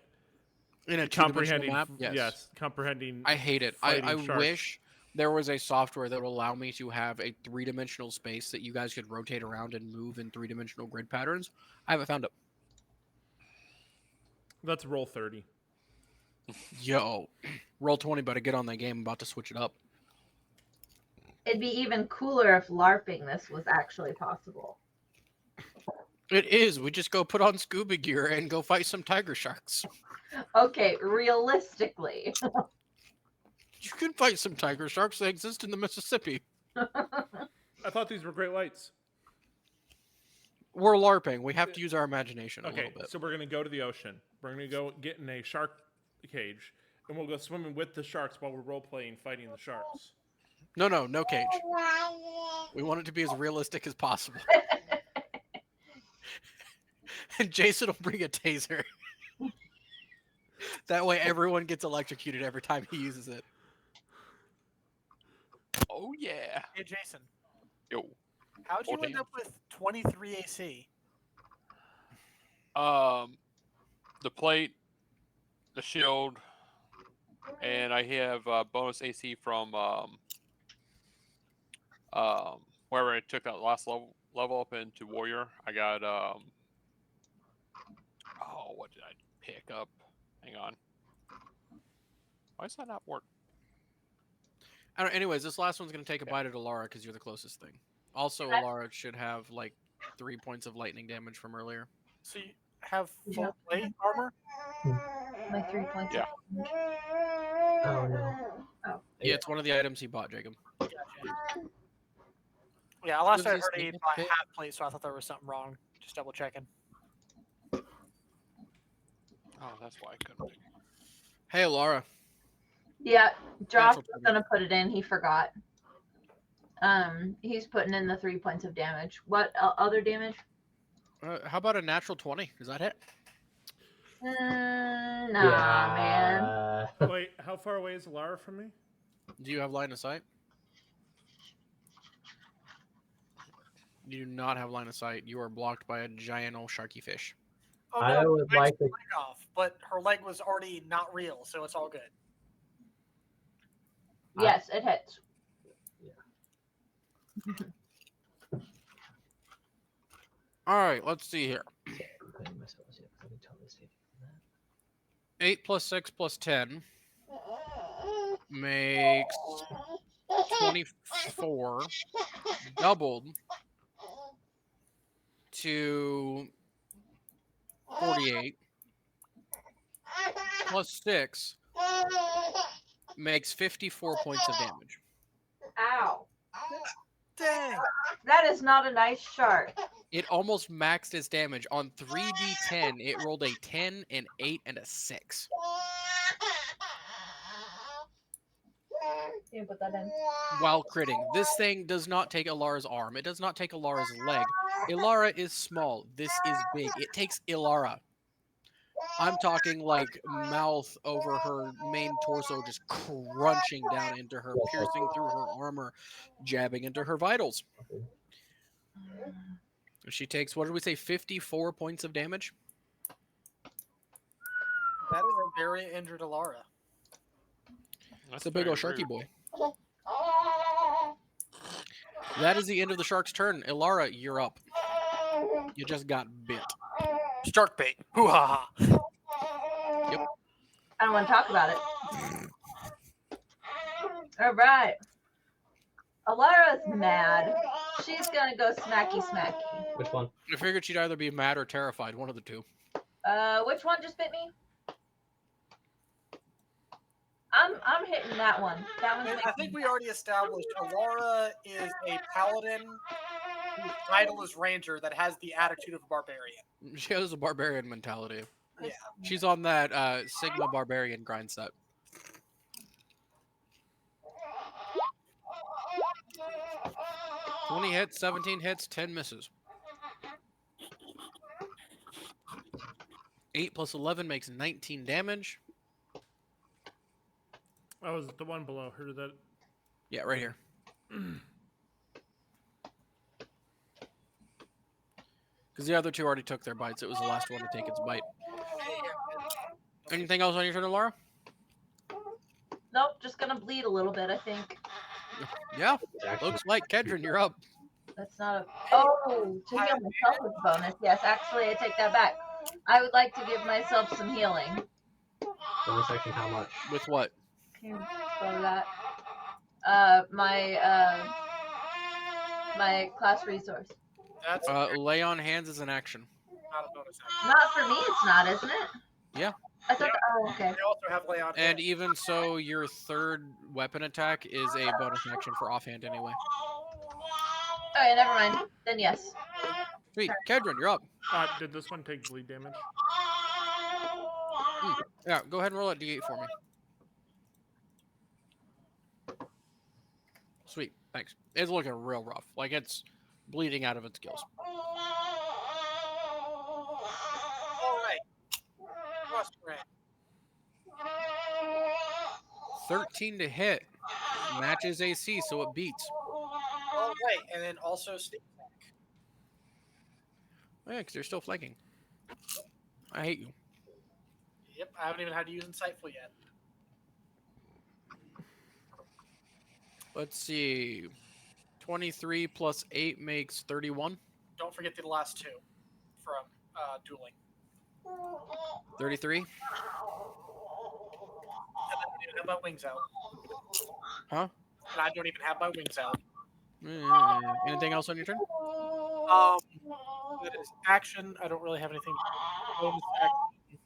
In a comprehending. two-dimensional map? Yes, comprehending. I hate it. fighting I sharks. wish there was a software that would allow me to have a three-dimensional space that you guys could rotate around and move in three-dimensional grid patterns. I haven't found it. Let's roll 30. Yo, roll 20, but I get on that game. I'm about to switch it up. It'd be even cooler if LARPing this was actually possible. It is. We just go put on scuba gear and go fight some tiger sharks. Okay, realistically. You can fight some tiger sharks. They exist in the Mississippi. I thought these were great whites. We're LARPing. We have to use our imagination a Okay, little bit. so we're going to go to the ocean. We're going to go get in a shark cage, and we'll go swimming with the sharks while we're role-playing fighting the sharks. No cage. We want it to be as realistic as possible. And Jason will bring a taser. That way everyone gets electrocuted every time he uses it. Oh yeah. Hey, Jason, Yo. how'd you 14. end up with 23 AC? The plate, the shield, and I have bonus AC from wherever I took that last level up into warrior. I got what did I pick up? Hang on. Why does that not work? Anyways, this last one's going to take a bite at Alara because you're the closest thing. Also, Alara should have like 3 points of lightning damage from earlier. So have full Yeah. plate armor? My 3 points. Yeah. Oh no. Yeah, it's one of the items he bought, Jacob. Gotcha. Yeah, last I Gives heard us he single bought plate. half plate, so I thought there was something wrong. Just double checking. Oh, that's why I couldn't pick. Hey, Laura. Yeah, Josh Natural was 20. gonna put it in. He forgot. He's putting in the 3 points of damage. What other damage? How about a natural 20? Is that it? Nah, man. Yeah. Wait, how far away is Lara from me? Do you have line of sight? You do not have line of sight. You are blocked by a giant old sharky fish. Oh, I no, would I like took to. her leg off, but her leg was already not real, so it's all good. Yes, it hits. All right, let's see here. Okay, I'm putting myself here, 'cause I can totally see that. 8 plus 6 plus 10 makes 24, doubled to 48, plus 6 makes 54 points of damage. Ow. Dang. That is not a nice shark. It almost maxed its damage. On 3d10, it rolled a 10, an 8, and a 6. You can put that in. While critting. This thing does not take Ilara's arm. It does not take Ilara's leg. Ilara is small. This is big. It takes Ilara. I'm talking like mouth over her main torso, just crunching down into her, piercing through her armor, jabbing into her vitals. She takes, what did we say, 54 points of damage? That is a very injured Alara. That's a big old sharky boy. That is the end of the shark's turn. Ilara, you're up. You just got bit. Shark bait. Hoo ha ha. I don't want to talk about it. All right. Alara's mad. She's gonna go smacky smacky. Which one? I figured she'd either be mad or terrified, one of the two. Which one just bit me? I'm hitting that one. That one's And I making think me we already established Alara is a paladin whose title is ranger that has the attitude of a barbarian. She has a barbarian mentality. Yeah. She's on that Sigma barbarian grind set. "20 hits, 17 hits, 10 misses. 8 plus 11 makes 19 damage. Oh, was it the one below? Heard that? Yeah, right here. Because the other two already took their bites. It was the last one to take its bite. Anything else on your turn, Laura? Nope, just gonna bleed a little bit, I think. Yeah, Actually, looks like Kedron, you're up. That's not a. Oh, to heal myself is a bonus. Yes, actually, I take that back. I would like to give myself some healing. bonus action, how much? With what? Can you go to that? My class resource. That's Lay on hands is an action. not a bonus action. Not for me, it's not, isn't it? Yeah. I thought. Oh, okay. They also have lay on And hands. even so, your third weapon attack is a bonus action for offhand anyway. Okay, never mind. Then yes. Sweet. Kedron, you're up. Did this one take bleed damage? Yeah, go ahead and roll that d8 for me. Sweet. Thanks. It's looking real rough. Like it's bleeding out of its gills. All right. Plus rank. 13 to hit. Matches AC, so it beats. All right, and then also sneak attack. Oh, yeah, because you're still flanking. I hate you. Yep, I haven't even had to use insightful yet. Let's see. 23 plus 8 makes 31. Don't forget the last two from dueling. 33. And I don't even have my wings out. Huh? And I don't even have my wings out. Anything else on your turn? That is action. I don't really have anything bonus action.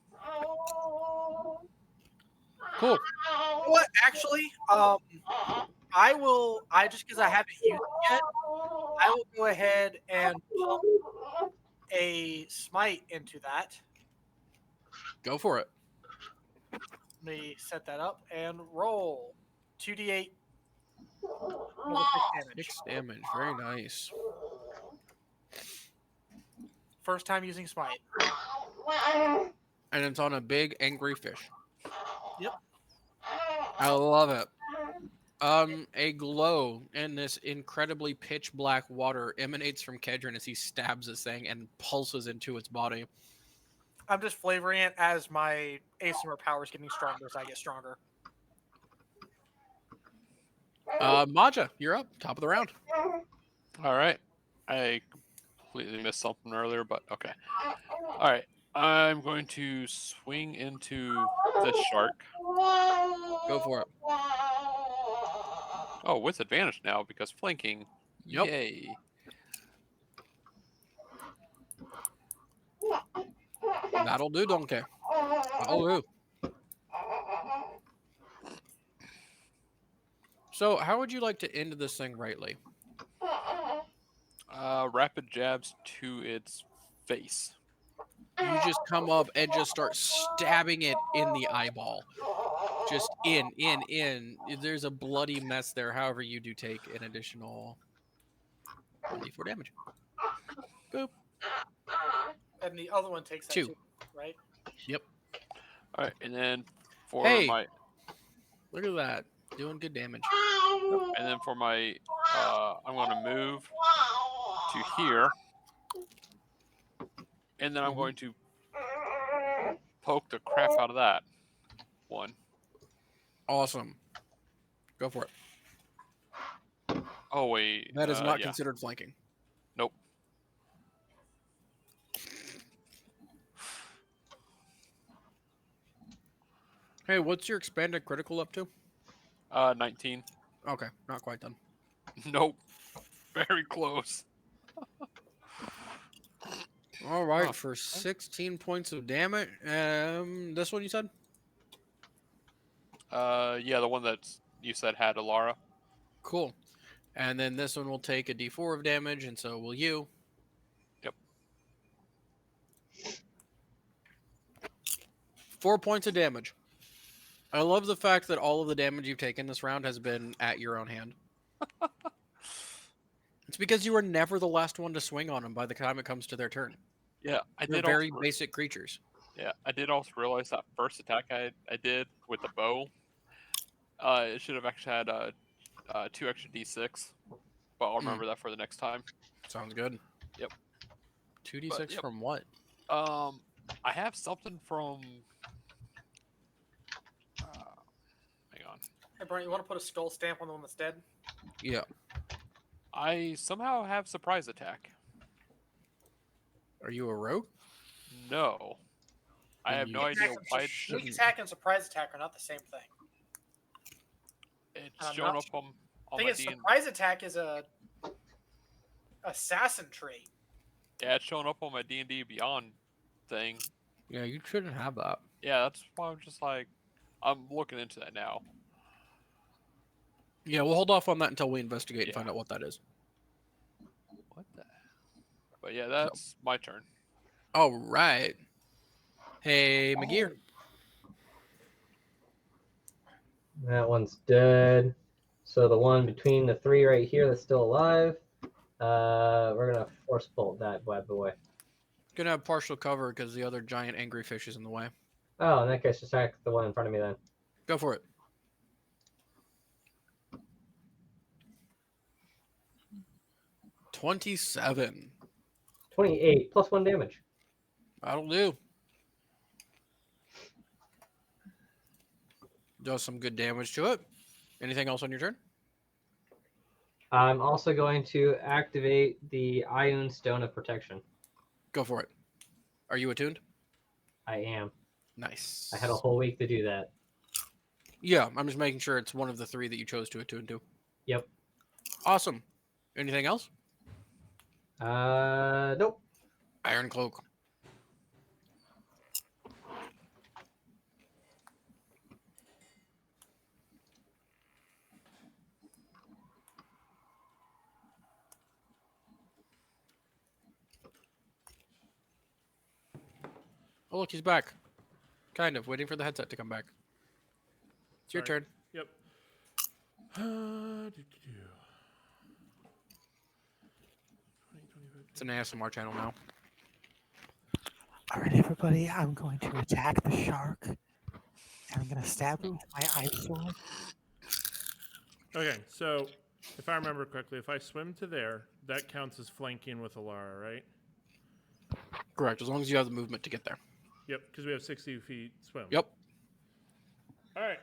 Cool. You know what? Actually, I will. I just because I haven't used it yet, I will go ahead and pump a smite into that. Go for it. Let me set that up and roll 2d8 another 6 damage. 6 damage. Very nice. First time using smite. And it's on a big angry fish. Yep. I love it. A glow in this incredibly pitch black water emanates from Kedron as he stabs this thing and pulses into its body. I'm just flavoring it as my ASMR power is getting stronger as I get stronger. Maja, you're up. Top of the round. All right. I completely missed something earlier, but okay. All right. I'm going to swing into this shark. Go for it. Oh, with advantage now because flanking. Yep. Yay. That'll do, donkey. That'll do. So, how would you like to end this thing rightly? Rapid jabs to its face. You just come up and just start stabbing it in the eyeball. Just in. There's a bloody mess there. However, you do take an additional 1d4 damage. Boop. And the other one takes that 2. too, right? All right, and then for Hey! my Look at that. Doing good damage. and then for my I'm going to move to here, and then I'm going to poke the crap out of that one. Awesome. Go for it. Oh wait, That is not yeah. considered flanking. Nope. Hey, what's your expanded critical up to? 19. Okay, not quite done. Nope. Very close. All right, Oh, for 16 points of damage. This one you said? Yeah, the one that you said had Alara. Cool. And then this one will take a d4 of damage, and so will you. Yep. 4 points of damage. I love the fact that all of the damage you've taken this round has been at your own hand. It's because you were never the last one to swing on them by the time it comes to their turn. Yeah, They're very basic creatures. Yeah, I did also realize that first attack I did with the bow, it should have actually had 2 extra d6, but I'll remember that for the next time. Sounds good. Yep. 2d6 Yep. from what? I have something from. Hang on. Hey, Brent, you want to put a skull stamp on the one that's dead? Yeah. I somehow have surprise attack. Are you a rogue? No. I Then have you no idea why it's, Sneak attack and surprise attack are not the same thing. it's I'm showing not up on I my think it's D&D. surprise attack is a assassin trait. Yeah, it's showing up on my D&D Beyond thing. Yeah, you shouldn't have that. Yeah, that's why I'm just like, I'm looking into that now. Yeah, we'll hold off on that until we investigate and Yeah. find out what that is. What the? But yeah, that's my turn. All right. Hey, McGear. That one's dead. So the one between the 3 right here that's still alive, we're gonna force bolt that bad boy. Gonna have partial cover because the other giant angry fish is in the way. Oh, in that case, just attack the one in front of me then. Go for it. $27. 28 plus 1 damage. That'll do. Does some good damage to it. Anything else on your turn? I'm also going to activate the Ioun Stone of Protection. Go for it. Are you attuned? I am. Nice. I had a whole week to do that. Yeah, I'm just making sure it's one of the 3 that you chose to attune to. Yep. Awesome. Anything else? Nope. Iron Cloak. Oh, look, he's back. Kind of, waiting for the headset to come back. It's your Sorry. turn. Yep. It's an ASMR channel now. All right, everybody, I'm going to attack the shark. I'm going to stab him with my ice sword. Okay, so if I remember correctly, if I swim to there, that counts as flanking with Alara, right? Correct, as long as you have the movement to get there. Yep, because we have 60 feet swim. Yep. All right.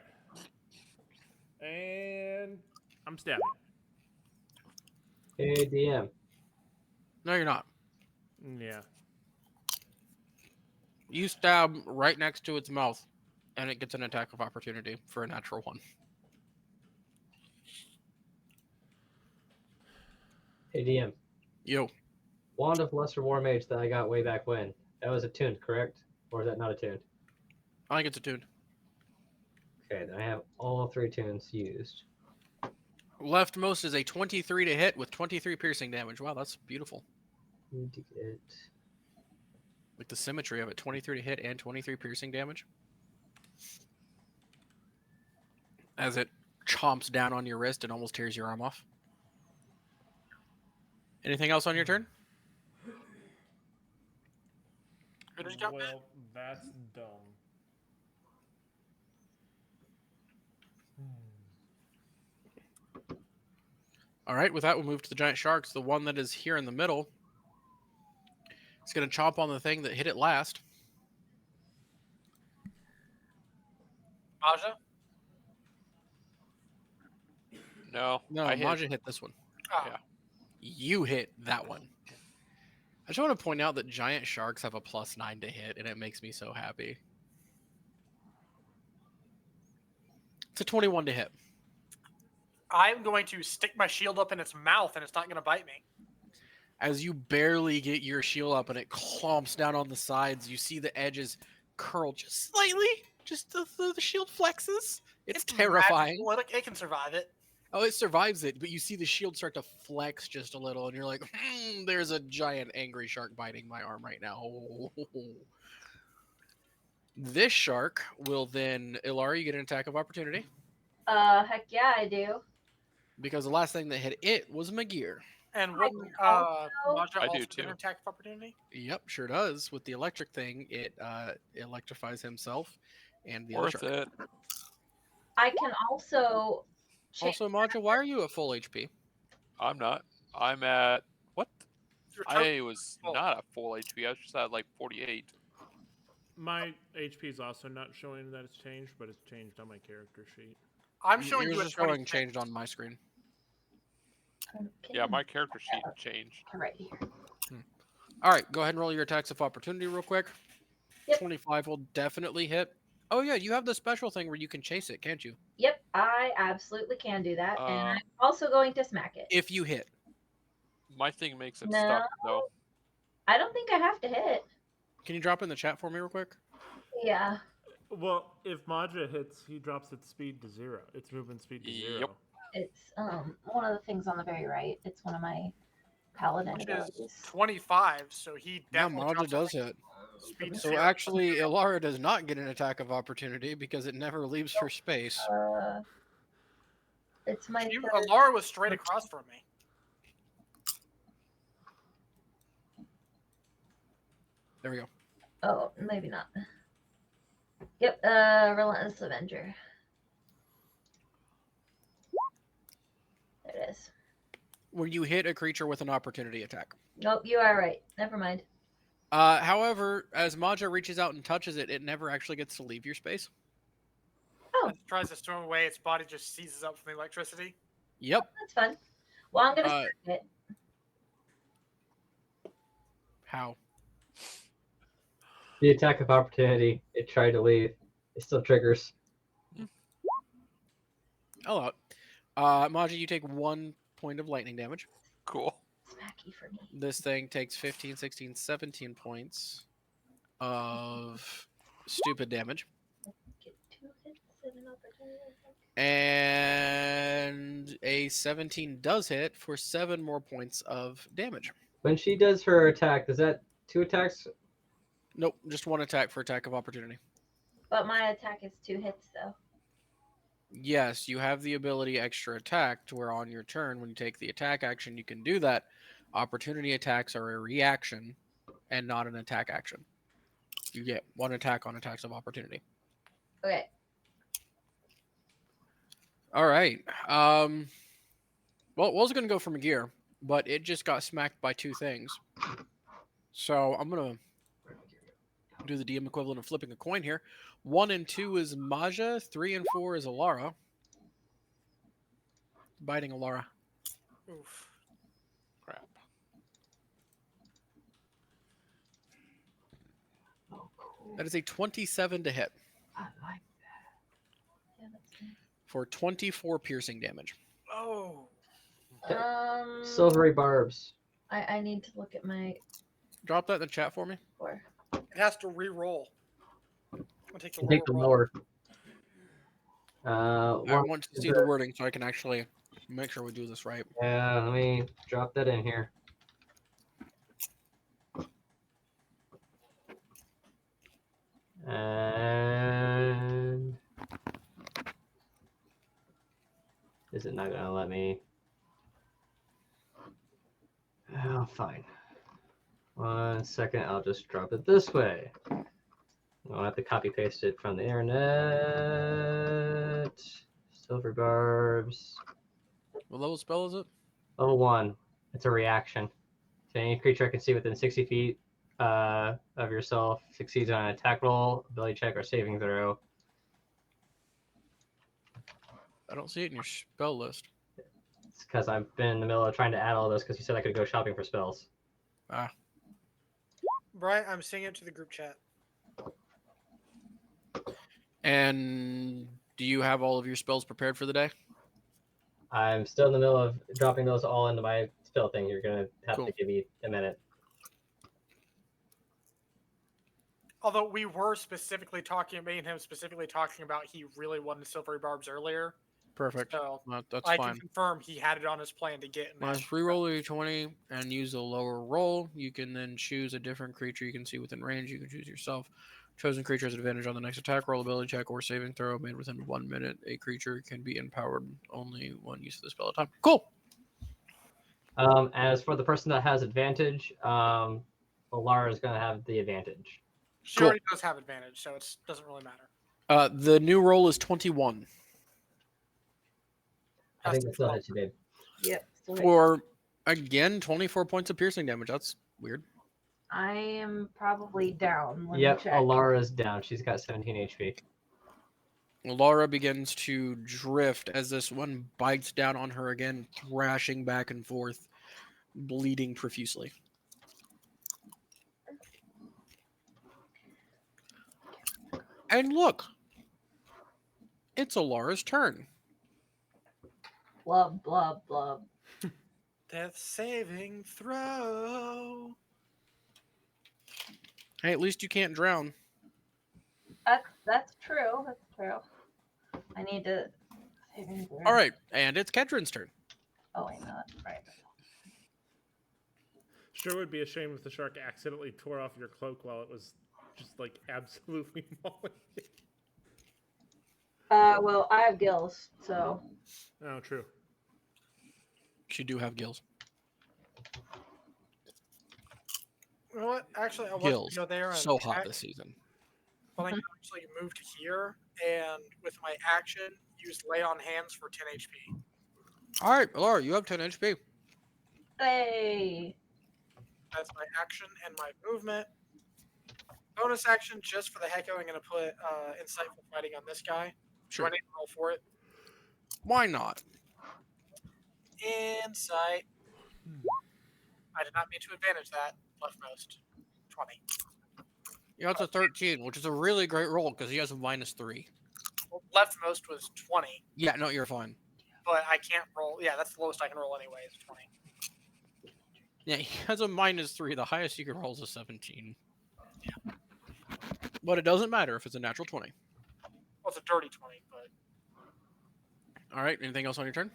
And I'm stabbing. Hey, DM. No, you're not. Yeah. You stab right next to its mouth, and it gets an attack of opportunity for a natural one. Hey, DM. Yo. Wand of Lesser War Mage that I got way back when. That was attuned, correct? Or is that not attuned? I think it's attuned. Okay, then I have all 3 tunes used. Leftmost is a 23 to hit with 23 piercing damage. Wow, that's beautiful. Need to get... Like the symmetry of it, 23 to hit and 23 piercing damage. As it chomps down on your wrist and almost tears your arm off. Anything else on your turn? Critters got bit? Well, that's dumb. All right, with that, we'll move to the giant sharks. The one that is here in the middle is going to chomp on the thing that hit it last. Aja? No, No, I hit. Maja hit this one. Oh. Yeah. You hit that one. I just want to point out that giant sharks have a +9 to hit, and it makes me so happy. It's a 21 to hit. I'm going to stick my shield up in its mouth, and it's not going to bite me. As you barely get your shield up and it clomps down on the sides, you see the edges curl just slightly. Just the shield flexes. It's terrifying. magical, it can survive it. Oh, it survives it, but you see the shield start to flex just a little, and you're like, there's a giant angry shark biting my arm right now. This shark will then, Ilara, you get an attack of opportunity. Heck yeah, I do. Because the last thing that hit it was Magir. And wouldn't also- Maja I do also too. get an attack of opportunity? Yep, sure does. With the electric thing, it electrifies himself and the other Worth shark. it. I can also change. Also, Maja, why are you at full HP? I'm not. I'm at what? Your token- I was Oh. not at full HP. I was just at like 48. My HP is also not showing that it's changed, but it's changed on my character sheet. I'm showing Yours you a is showing 26. changed on my screen. Yeah, my character sheet changed. right here. All right, go ahead and roll your attacks of opportunity real quick. Yep. 25 will definitely hit. Oh yeah, you have the special thing where you can chase it, can't you? Yep, I absolutely can do that, and Uh, I'm also going to smack it. If you hit. My thing makes it No. stuck though. I don't think I have to hit. Can you drop in the chat for me real quick? Yeah. Well, if Maja hits, he drops its speed to 0. Its movement speed to 0. Yep. It's one of the things on the very right. It's one of my paladin Which is abilities. 25, so he Yeah, definitely Maja drops does it. hit. Speed So 0. actually, Ilara does not get an attack of opportunity because it never leaves her space. It's my She- third. Laura was straight across from me. There we go. Oh, maybe not. Yep, Relentless Avenger. There it is. Where you hit a creature with an opportunity attack. Nope, you are right. Never mind. However, as Maja reaches out and touches it, it never actually gets to leave your space. As it tries to storm away, its body just seizes up from the electricity. Yep. That's fun. Well, I'm gonna Uh, smack it. How? The attack of opportunity, it tried to leave. It still triggers. Oh, Maja, you take 1 point of lightning damage. Cool. Smack lucky for me. This thing takes 15, 16, 17 points of stupid damage. Get 2 hits and an opportunity attack. And a 17 does hit for 7 more points of damage. When she does her attack, is that 2 attacks? Nope, just 1 attack for attack of opportunity. But my attack is 2 hits though. Yes, you have the ability extra attack to where on your turn, when you take the attack action, you can do that. Opportunity attacks are a reaction and not an attack action. You get 1 attack on attacks of opportunity. Okay. All right. Well, it was going to go for McGear, but it just got smacked by 2 things. So I'm going to do the DM equivalent of flipping a coin here. 1 and 2 is Maja. 3 and 4 is Alara. Biting Alara. Oof. Crap. Oh, cool. That is a 27 to hit I like Yeah, that's nice. for 24 piercing damage. Oh. silvery barbs. I need to look at my Drop that in the chat for me. score. It has to re-roll. I'll take the I lower think the roll. lower. I want to see the wording so I can actually make sure we do this right. Yeah, let me drop that in here. And is it not gonna let me? Oh, fine. 1 second, I'll just drop it this way. I'll have to copy paste it from the internet. Silver barbs. What level spell is it? Level 1. It's a reaction. So any creature I can see within 60 feet of yourself succeeds on an attack roll, ability check, or saving throw. I don't see it in your spell list. It's because I've been in the middle of trying to add all this because you said I could go shopping for spells. Right, I'm sending it to the group chat. And do you have all of your spells prepared for the day? I'm still in the middle of dropping those all into my spell thing. You're going to have Cool. to give me a minute. Although we were specifically talking, me and him specifically talking about he really wanted silvery barbs earlier. Perfect. So That's I fine. can confirm he had it on his plan to get in that. Minus reroll a 20 and use a lower roll. You can then choose a different creature you can see within range. You can choose yourself. Chosen creature has advantage on the next attack roll, ability check, or saving throw made within 1 minute. A creature can be empowered only one use of the spell at a time. Cool. As for the person that has advantage, Alara is going to have the advantage. She Cool. already does have advantage, so it doesn't really matter. The new roll is 21 I think that's still hits you, babe. Yep. Still hit. for, again, 24 points of piercing damage. That's weird. I am probably down. Let me Yep, check. Alara's down. She's got 17 HP. Laura begins to drift as this one bites down on her again, thrashing back and forth, bleeding profusely. And look, it's Alara's turn. Blub, blub, blub. Death saving throw. Hey, at least you can't drown. That's true. That's true. I need to. All right, and it's Kedron's turn. Oh, wait, no, that's right. Sure would be a shame if the shark accidentally tore off your cloak while it was just like absolutely mauling you. Well, I have gills, so. Oh, true. You do have gills. You know what? Actually, I want Gills. to go there and So hot check, this season. but I can actually move to here and with my action use lay on hands for 10 HP. All right, Laura, you have 10 HP. Hey. That's my action and my movement. Bonus action, just for the heck of it, I'm going to put Insightful Fighting on this guy. Sure. Do I need to roll for it? Why not? Insight. I did not mean to advantage that. Leftmost. 20. Yeah, that's a 13, which is a really great roll because he has a -3. Well, leftmost was 20, Yeah, no, you're fine. but I can't roll. Yeah, that's the lowest I can roll anyway, is 20. Yeah, he has a -3. The highest you can roll is a 17. But it doesn't matter if it's a natural 20. Well, it's a dirty 20, but All right. Anything else on your turn?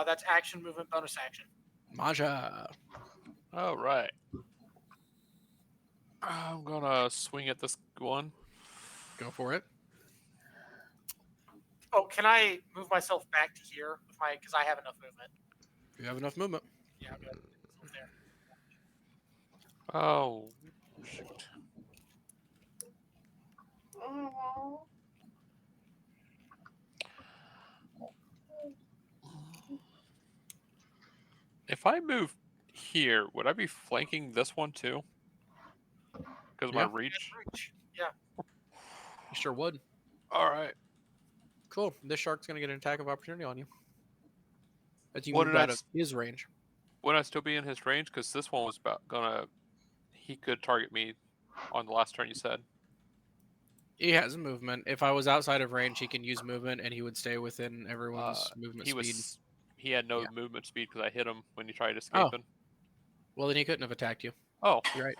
that's action, movement, bonus action. Maja. All right. I'm gonna swing at this one. Go for it. Oh, can I move myself back to here with my? Because I have enough movement. You have enough movement. Yeah, I'll go there. Oh, shoot. If I move here, would I be flanking this one too? Because of my Yeah. reach? Yeah. You sure would. All right. Cool. This shark's going to get an attack of opportunity on you. As you What move did I out of s- his range. Would I still be in his range? Because this one was about gonna. He could target me on the last turn you said. He has movement. If I was outside of range, he can use movement and he would stay within Uh, everyone's movement he speed. was. He had no Yeah. movement speed because I hit him when he tried Oh. escaping. Well, then he couldn't have attacked you. Oh, You're right.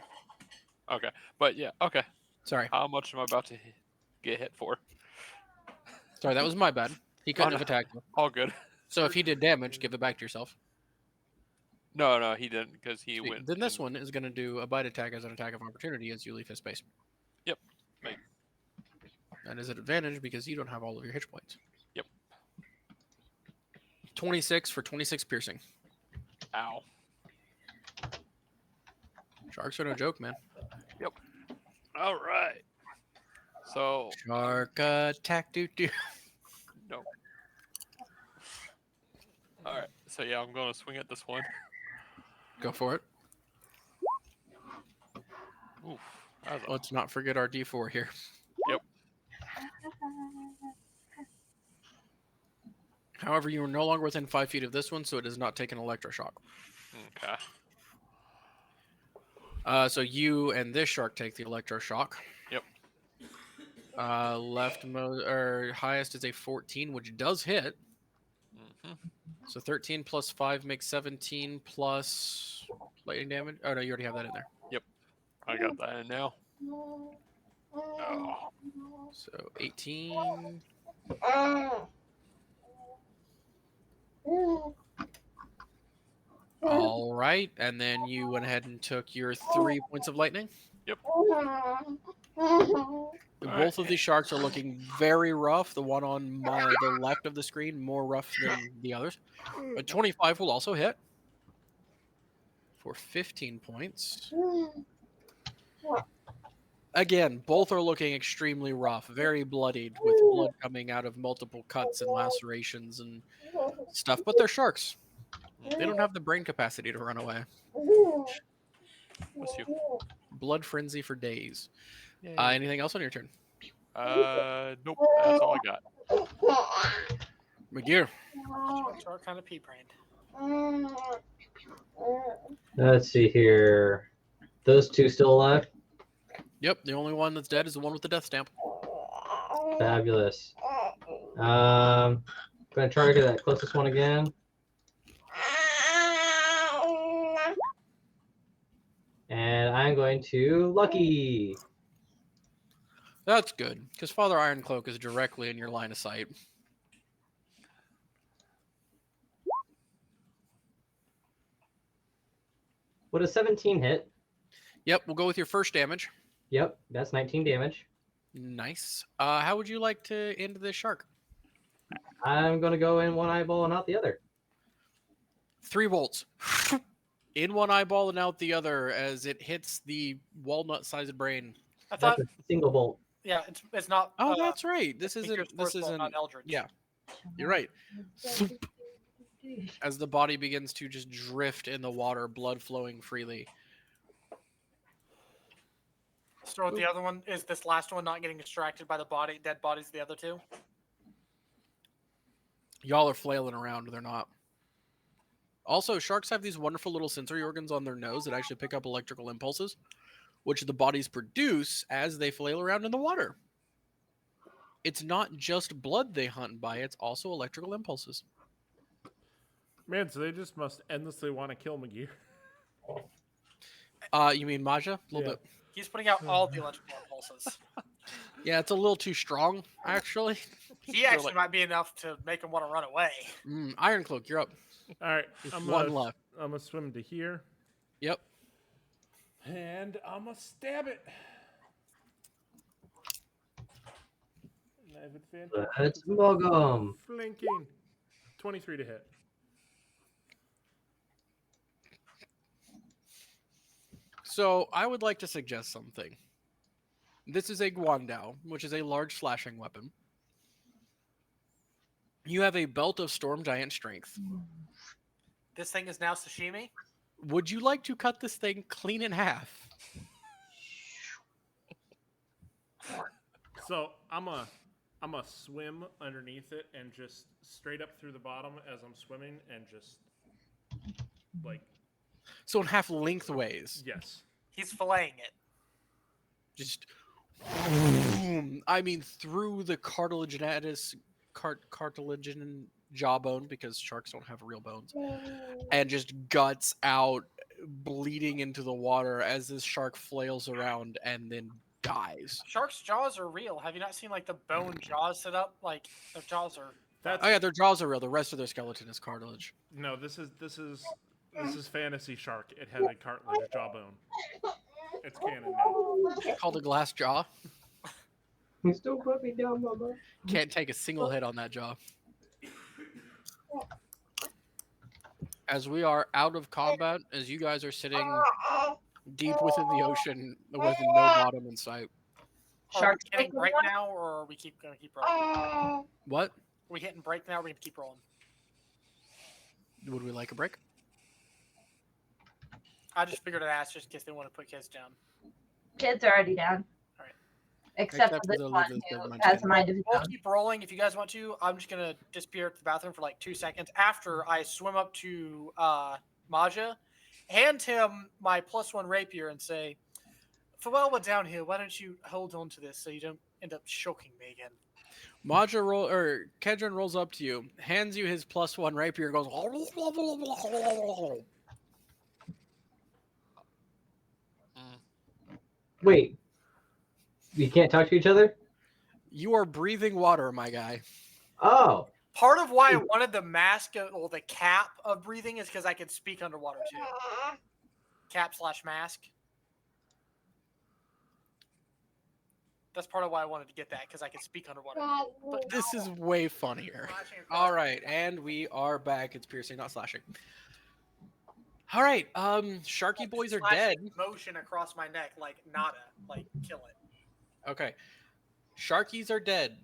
okay. But yeah, okay. Sorry. How much am I about to get hit for? Sorry, that was my bad. He couldn't no. have attacked you. All good. So if he did damage, give it back to yourself. No, he didn't because he Sweet. went. Then this in- one is going to do a bite attack as an attack of opportunity as you leave his space. Yep. Right. That is an advantage because you don't have all of your hit points. Yep. 26 for 26 piercing. Ow. Sharks are no joke, man. All right. So Shark attack, doo doo. no. All right. So yeah, I'm gonna swing at this one. Go for it. Oof. That was a- Let's not forget our D4 here. Yep. However, you are no longer within 5 feet of this one, so it does not take an electroshock. Okay. So you and this shark take the electroshock. Yep. Highest is a 14, which does hit. hmm So 13 plus 5 makes 17 plus lightning damage. Oh no, you already have that in there. I got that in now. Oh. So 18. All right, and then you went ahead and took your 3 points of lightning. Yep. Both of these sharks are looking very rough. The one on the left of the screen more rough than the others. But 25 will also hit for 15 points. Again, both are looking extremely rough, very bloodied, with blood coming out of multiple cuts and lacerations and stuff. But they're sharks. They don't have the brain capacity to run away. Bless you. Blood frenzy for days. Yay. Anything else on your turn? Nope. That's all I got. McGear. Sharks are kind of pea brained. Let's see here. Those two still alive? Yep, the only one that's dead is the one with the death stamp. Fabulous. Gonna target that closest one again. And I'm going to Lucky. That's good, because Father Ironcloak is directly in your line of sight. Would a 17 hit? Yep, we'll go with your first damage. Yep, that's 19 damage. Nice. How would you like to end this shark? I'm going to go in one eyeball and out the other. 3 volts. In one eyeball and out the other as it hits the walnut-sized brain. I thought, That's a single bolt. yeah, it's not. Oh, that's right. This Speaker's isn't. This Force Bolt, isn't. not Eldritch. Yeah, you're right. As the body begins to just drift in the water, blood flowing freely. So the other one is this last one not getting distracted by the dead bodies of the other two. Y'all are flailing around. They're not. Also, sharks have these wonderful little sensory organs on their nose that actually pick up electrical impulses, which the bodies produce as they flail around in the water. It's not just blood they hunt by, it's also electrical impulses. Man, so they just must endlessly want to kill McGee. You mean Maja? A little Yeah. bit. He's putting out all the electrical impulses. Yeah, it's a little too strong, actually. He actually might be enough to make him want to run away. Iron Cloak, you're up. All right, There's I'm one gonna left. I'm gonna swim to here, Yep. and I'm gonna stab it. And I have advantage. Let's 'cause I'm mug 'em. Flanking. 23 to hit. So I would like to suggest something. This is a Guandao, which is a large slashing weapon. You have a belt of storm giant strength. This thing is now sashimi. Would you like to cut this thing clean in half? So I'm a swim underneath it and just straight up through the bottom as I'm swimming and just like So in half lengthways. yes. He's filleting it. Just I mean through the cartilaginous cartilaginous jawbone, because sharks don't have real bones, and just guts out, bleeding into the water as this shark flails around and then dies. Sharks' jaws are real. Have you not seen like the bone jaws set up? Like their jaws are. That's Oh yeah, their jaws are real. The rest of their skeleton is cartilage. no. This is fantasy shark. It has a cartilage jawbone. It's canon now. Called a glass jaw. You still put me down, mama. Can't take a single hit on that jaw. As we are out of combat, as you guys are sitting deep within the ocean with no bottom in sight. Are Sharks we hitting take break one? now, or are we gonna keep rolling? What? Are we hitting break now? Or are we gonna keep rolling? Would we like a break? I just figured I'd ask just in case they want to put kids down. Kids are already down. Alright. Except Except for for this the one others that who mentioned. has mind of his We'll own. keep rolling if you guys want to. I'm just gonna disappear to the bathroom for like 2 seconds after I swim up to Maja, hand him my +1 rapier, and say, "For while we're down here, why don't you hold on to this so you don't end up choking me again?" Maja Kedron rolls up to you, hands you his +1 rapier, and goes. Wait. You can't talk to each other? You are breathing water, my guy. Oh. Part of why I wanted the mask, or the cap of breathing, is because I could speak underwater too. Cap/mask. That's part of why I wanted to get that, because I could speak underwater. But This is way funnier. slashing across All right, and we are back. It's piercing, not slashing. All right, Sharky boys are dead. slashing motion across my neck, like nada, like kill it. Okay, Sharkies are dead.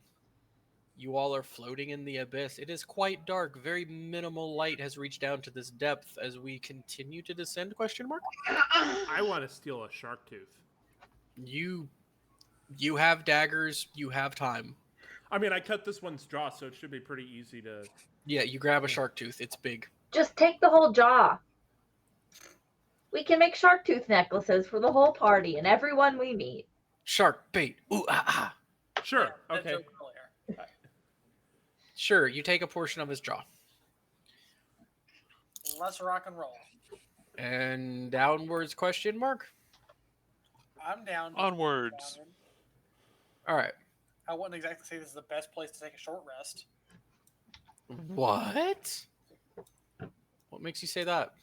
You all are floating in the abyss. It is quite dark. Very minimal light has reached down to this depth as we continue to descend, question mark? I want to steal a shark tooth. You have daggers, you have time. I mean, I cut this one's jaw, so it should be pretty easy to. Yeah, you grab a shark tooth. It's big. Just take the whole jaw. We can make shark tooth necklaces for the whole party and everyone we meet. Shark bait. Ooh, ah, ah. Sure. That Okay. joke earlier. Sure, you take a portion of his jaw. Let's rock and roll. And downwards, question mark? I'm down. Onwards. All right. I wouldn't exactly say this is the best place to take a short rest. What? What makes you say that?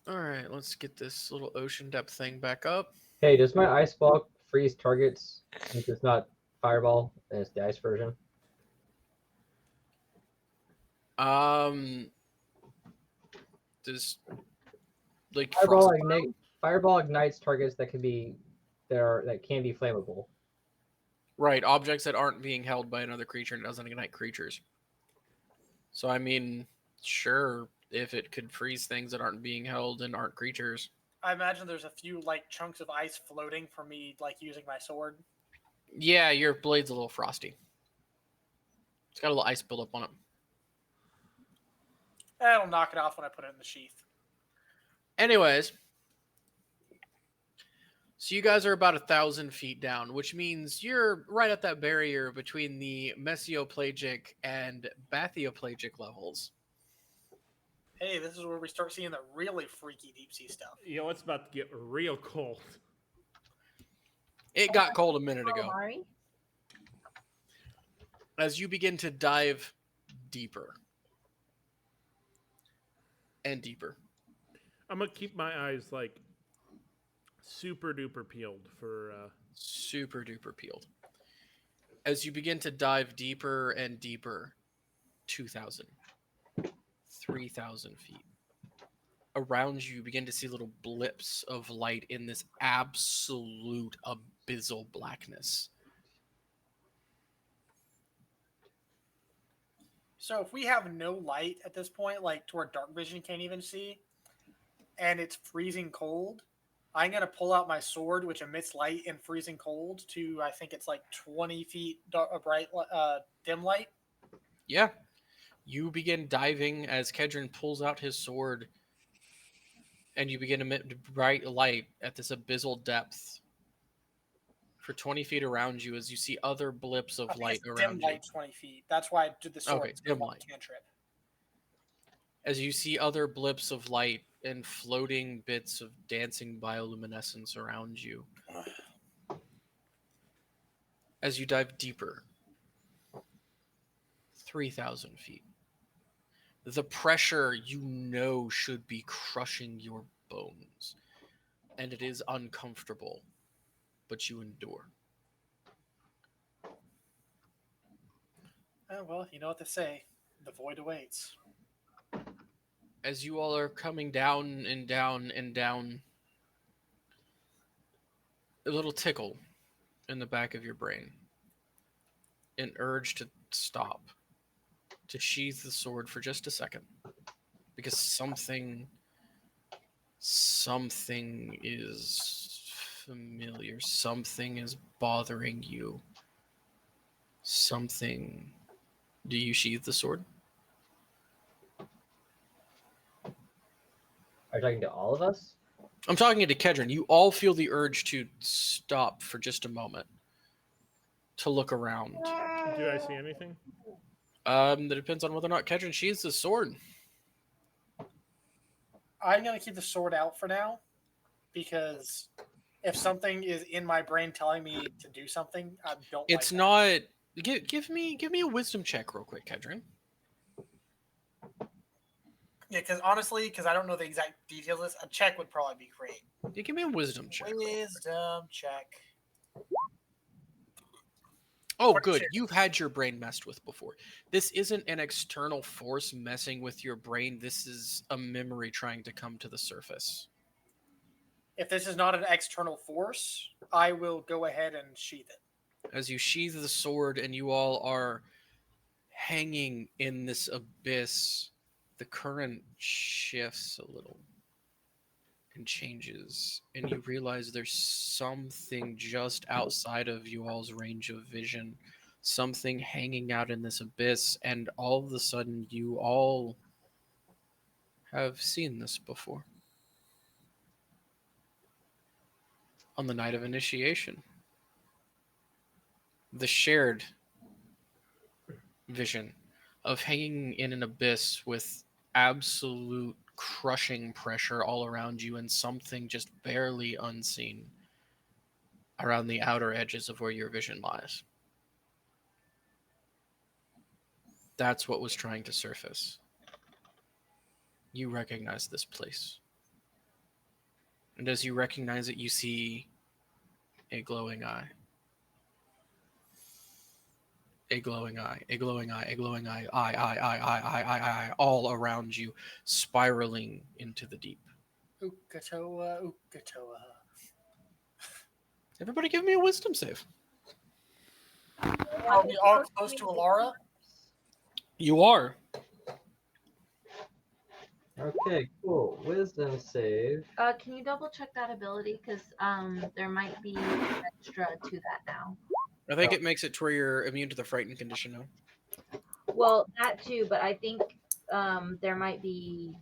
All right, let's get this little ocean depth thing back up. Hey, does my ice ball freeze targets since it's not fireball and it's the ice version? Does like Fireball, frost- fireball ignites targets that can be flammable. right, objects that aren't being held by another creature and doesn't ignite creatures. So I mean, sure, if it could freeze things that aren't being held and aren't creatures. I imagine there's a few like chunks of ice floating from me, like using my sword. Yeah, your blade's a little frosty. It's got a little ice buildup on it. That'll knock it off when I put it in the sheath. Anyways, so you guys are about 1,000 feet down, which means you're right at that barrier between the mesiopelagic and bathyopelagic levels. Hey, this is where we start seeing the really freaky deep sea stuff. Yo, it's about to get real cold. It got cold a minute Oh, ago. Mari? As you begin to dive deeper and deeper, I'm gonna keep my eyes like super duper peeled for. super duper peeled. As you begin to dive deeper and deeper, 2,000, 3,000 feet. Around you, begin to see little blips of light in this absolute abyssal blackness. So if we have no light at this point, like to where dark vision can't even see, and it's freezing cold, I'm gonna pull out my sword, which emits light and freezing cold to I think it's like 20 feet bright dim light. Yeah. You begin diving as Kedron pulls out his sword, and you begin to emit bright light at this abyssal depth for 20 feet around you as you see other blips I of think light it's dim around you. light 20 feet. That's why I did the sword. Okay, It's dim one light. cantrip. As you see other blips of light and floating bits of dancing bioluminescence around you. As you dive deeper, 3,000 feet. The pressure you know should be crushing your bones, and it is uncomfortable, but you endure. Oh, well, you know what they say. The void awaits. As you all are coming down and down and down, a little tickle in the back of your brain, an urge to stop, to sheath the sword for just a second, because something is familiar, something is bothering you, something. Do you sheath the sword? Are you talking to all of us? I'm talking to Kedron. You all feel the urge to stop for just a moment, to look around. Do I see anything? That depends on whether or not Kedron sheathes the sword. I'm gonna keep the sword out for now because if something is in my brain telling me to do something, I don't. It's like not. Give me a wisdom check real quick, Kedron. Yeah, because honestly, because I don't know the exact details of this, a check would probably be great. Yeah, give me a wisdom check. Wisdom check. Oh, 22. good. You've had your brain messed with before. This isn't an external force messing with your brain. This is a memory trying to come to the surface. If this is not an external force, I will go ahead and sheath it. As you sheathe the sword and you all are hanging in this abyss, the current shifts a little and changes, and you realize there's something just outside of you all's range of vision, something hanging out in this abyss, and all of a sudden you all have seen this before. On the night of initiation, the shared vision of hanging in an abyss with absolute crushing pressure all around you and something just barely unseen around the outer edges of where your vision lies. That's what was trying to surface. You recognize this place. And as you recognize it, you see a glowing eye. A glowing eye, a glowing eye, a glowing eye, eye, all around you, spiraling into the deep. Ukatoa, Ukatoa. Everybody give me a wisdom save. Are we all close to Alara? You are. Okay, cool. Wisdom save. Can you double check that ability? Because there might be extra to that now. I think it makes it to where you're immune to the frightened condition now. Well, that too, but I think there might be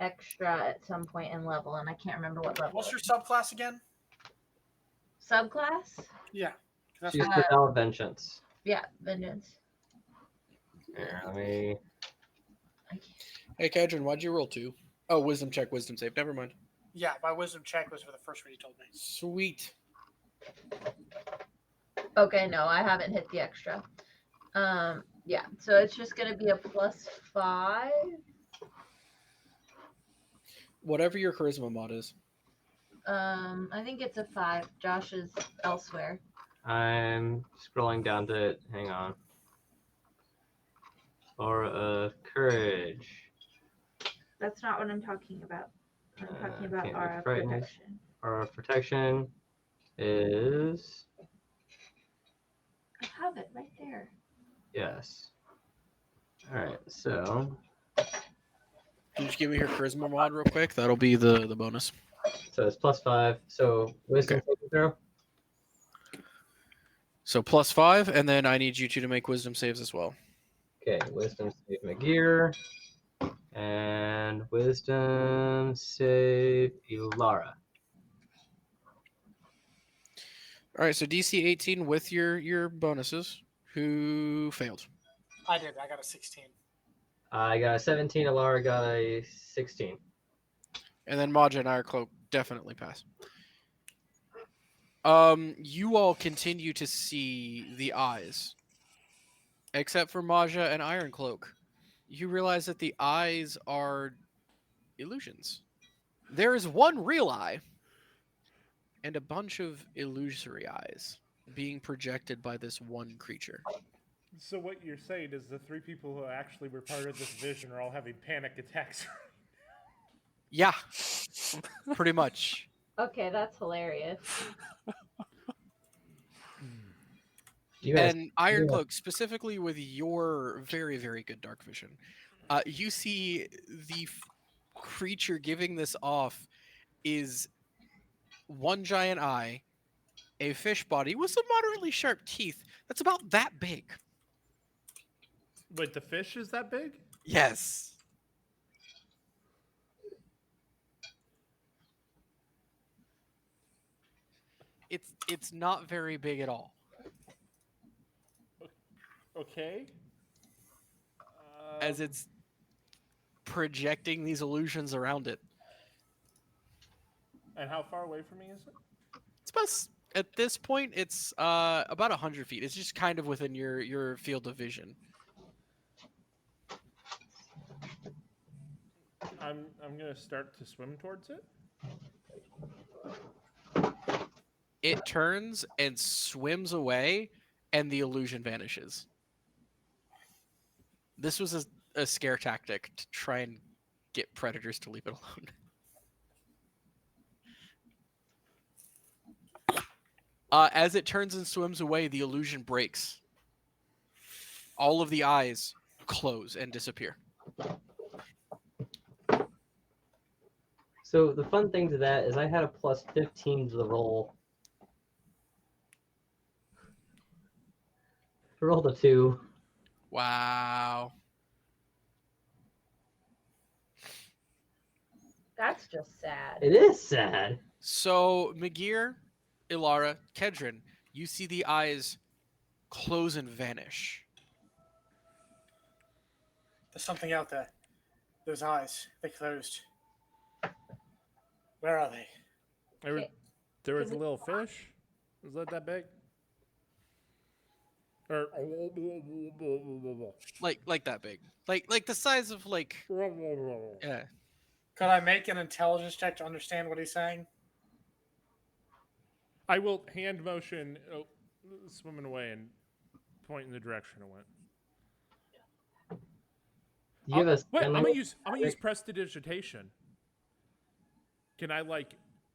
extra at some point in level, and I can't remember what level. What's your subclass again? Subclass? Yeah. That's She's Uh, developed vengeance. Yeah, vengeance. Yeah, let me. Hey, Kadrin, why'd you roll 2? Oh, wisdom check, wisdom save. Never mind. Yeah, my wisdom check was for the first one you told me. Sweet. Okay, no, I haven't hit the extra. Yeah, so it's just gonna be a +5. Whatever your charisma mod is. I think it's a 5. Josh is elsewhere. I'm scrolling down to it. Hang on. Aura of Courage. That's not what I'm talking about. I'm talking about can't be aura of frightened. protection. Aura of Protection is... I have it right there. Yes. Alright, so... Can you just give me your charisma mod real quick? That'll be the bonus. So it's +5. So wisdom saving throw. So +5, and then I need you two to make wisdom saves as well. Okay, wisdom save McGear. And wisdom save Ilara. All right, so DC 18 with your bonuses. Who failed? I did. I got a 16. I got a 17, Ilara got a 16. And then Maja and Ironcloak definitely pass. You all continue to see the eyes, except for Maja and Ironcloak. You realize that the eyes are illusions. There is one real eye, and a bunch of illusory eyes being projected by this one creature. So what you're saying is the 3 people who actually were part of this vision are all having panic attacks. Yeah, pretty much. Okay, that's hilarious. You guys, And Ironcloak, specifically with your very, very good dark vision, you see the creature giving this off is one giant eye, a fish body with some moderately sharp teeth that's about that big. Wait, the fish is that big? Yes. It's not very big at all. Okay. As it's projecting these illusions around it. And how far away from me is it? It's about, at this point, it's about 100 feet. It's just kind of within your field of vision. I'm gonna start to swim towards it. It turns and swims away, and the illusion vanishes. This was a scare tactic to try and get predators to leave it alone. As it turns and swims away, the illusion breaks. All of the eyes close and disappear. so the fun thing to that is I had a +15 to the roll. I rolled a 2. Wow. That's just sad. It is sad. So, McGear, Ilara, Kedron, you see the eyes close and vanish. There's something out there. Those eyes, they closed. Where are they? There was a little fish. Was that big? Or Like that big. Like the size of yeah. Could I make an intelligence check to understand what he's saying? I will hand motion, swimming away and point in the direction it went. Do you have a Wait, sign I'm language? gonna use prestidigitation. Can I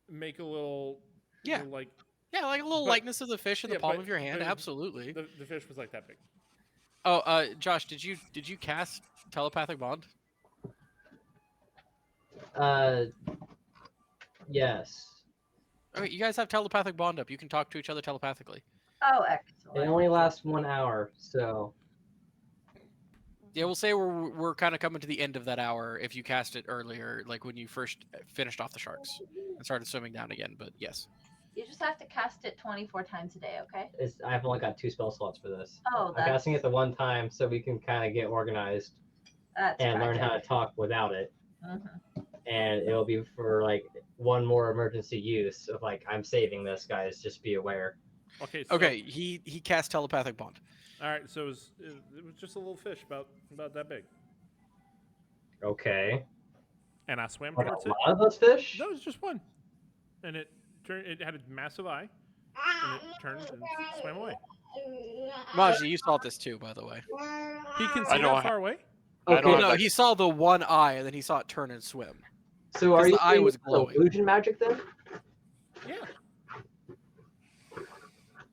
make a little? Yeah. Little, Yeah, like a little But- likeness of the fish in the yeah, palm but- of your hand. but Absolutely. the fish was like that big. Oh, Josh, did you cast telepathic bond? Yes. Okay, you guys have telepathic bond up. You can talk to each other telepathically. Oh, It excellent. only lasts 1 hour, so Yeah, we'll say we're kind of coming to the end of that hour if you cast it earlier, like when you first finished off the sharks and started swimming down again. But yes. You just have to cast it 24 times a day, okay? I've only got 2 spell slots for this. Oh, I'm that's casting it the one time so we can kind of get organized. That's and learn how to tragic. talk without it. Mhm. And it'll be for like one more emergency use of like I'm saving this, guys. Just be aware. Okay. So, Okay, he cast telepathic bond. All right. So it was just a little fish about that big, Okay. and I swam Like towards a it. lot of those fish. No, it was just one, and it turned. It had a massive eye, and it turned and swam away. Maji, you saw this too, by the way. He can I see don't that far away. I don't Okay. have No, that- he saw the one eye and then he saw it turn and swim. So are 'Cause you the eye saying was it's glowing. illusion magic then? Yeah.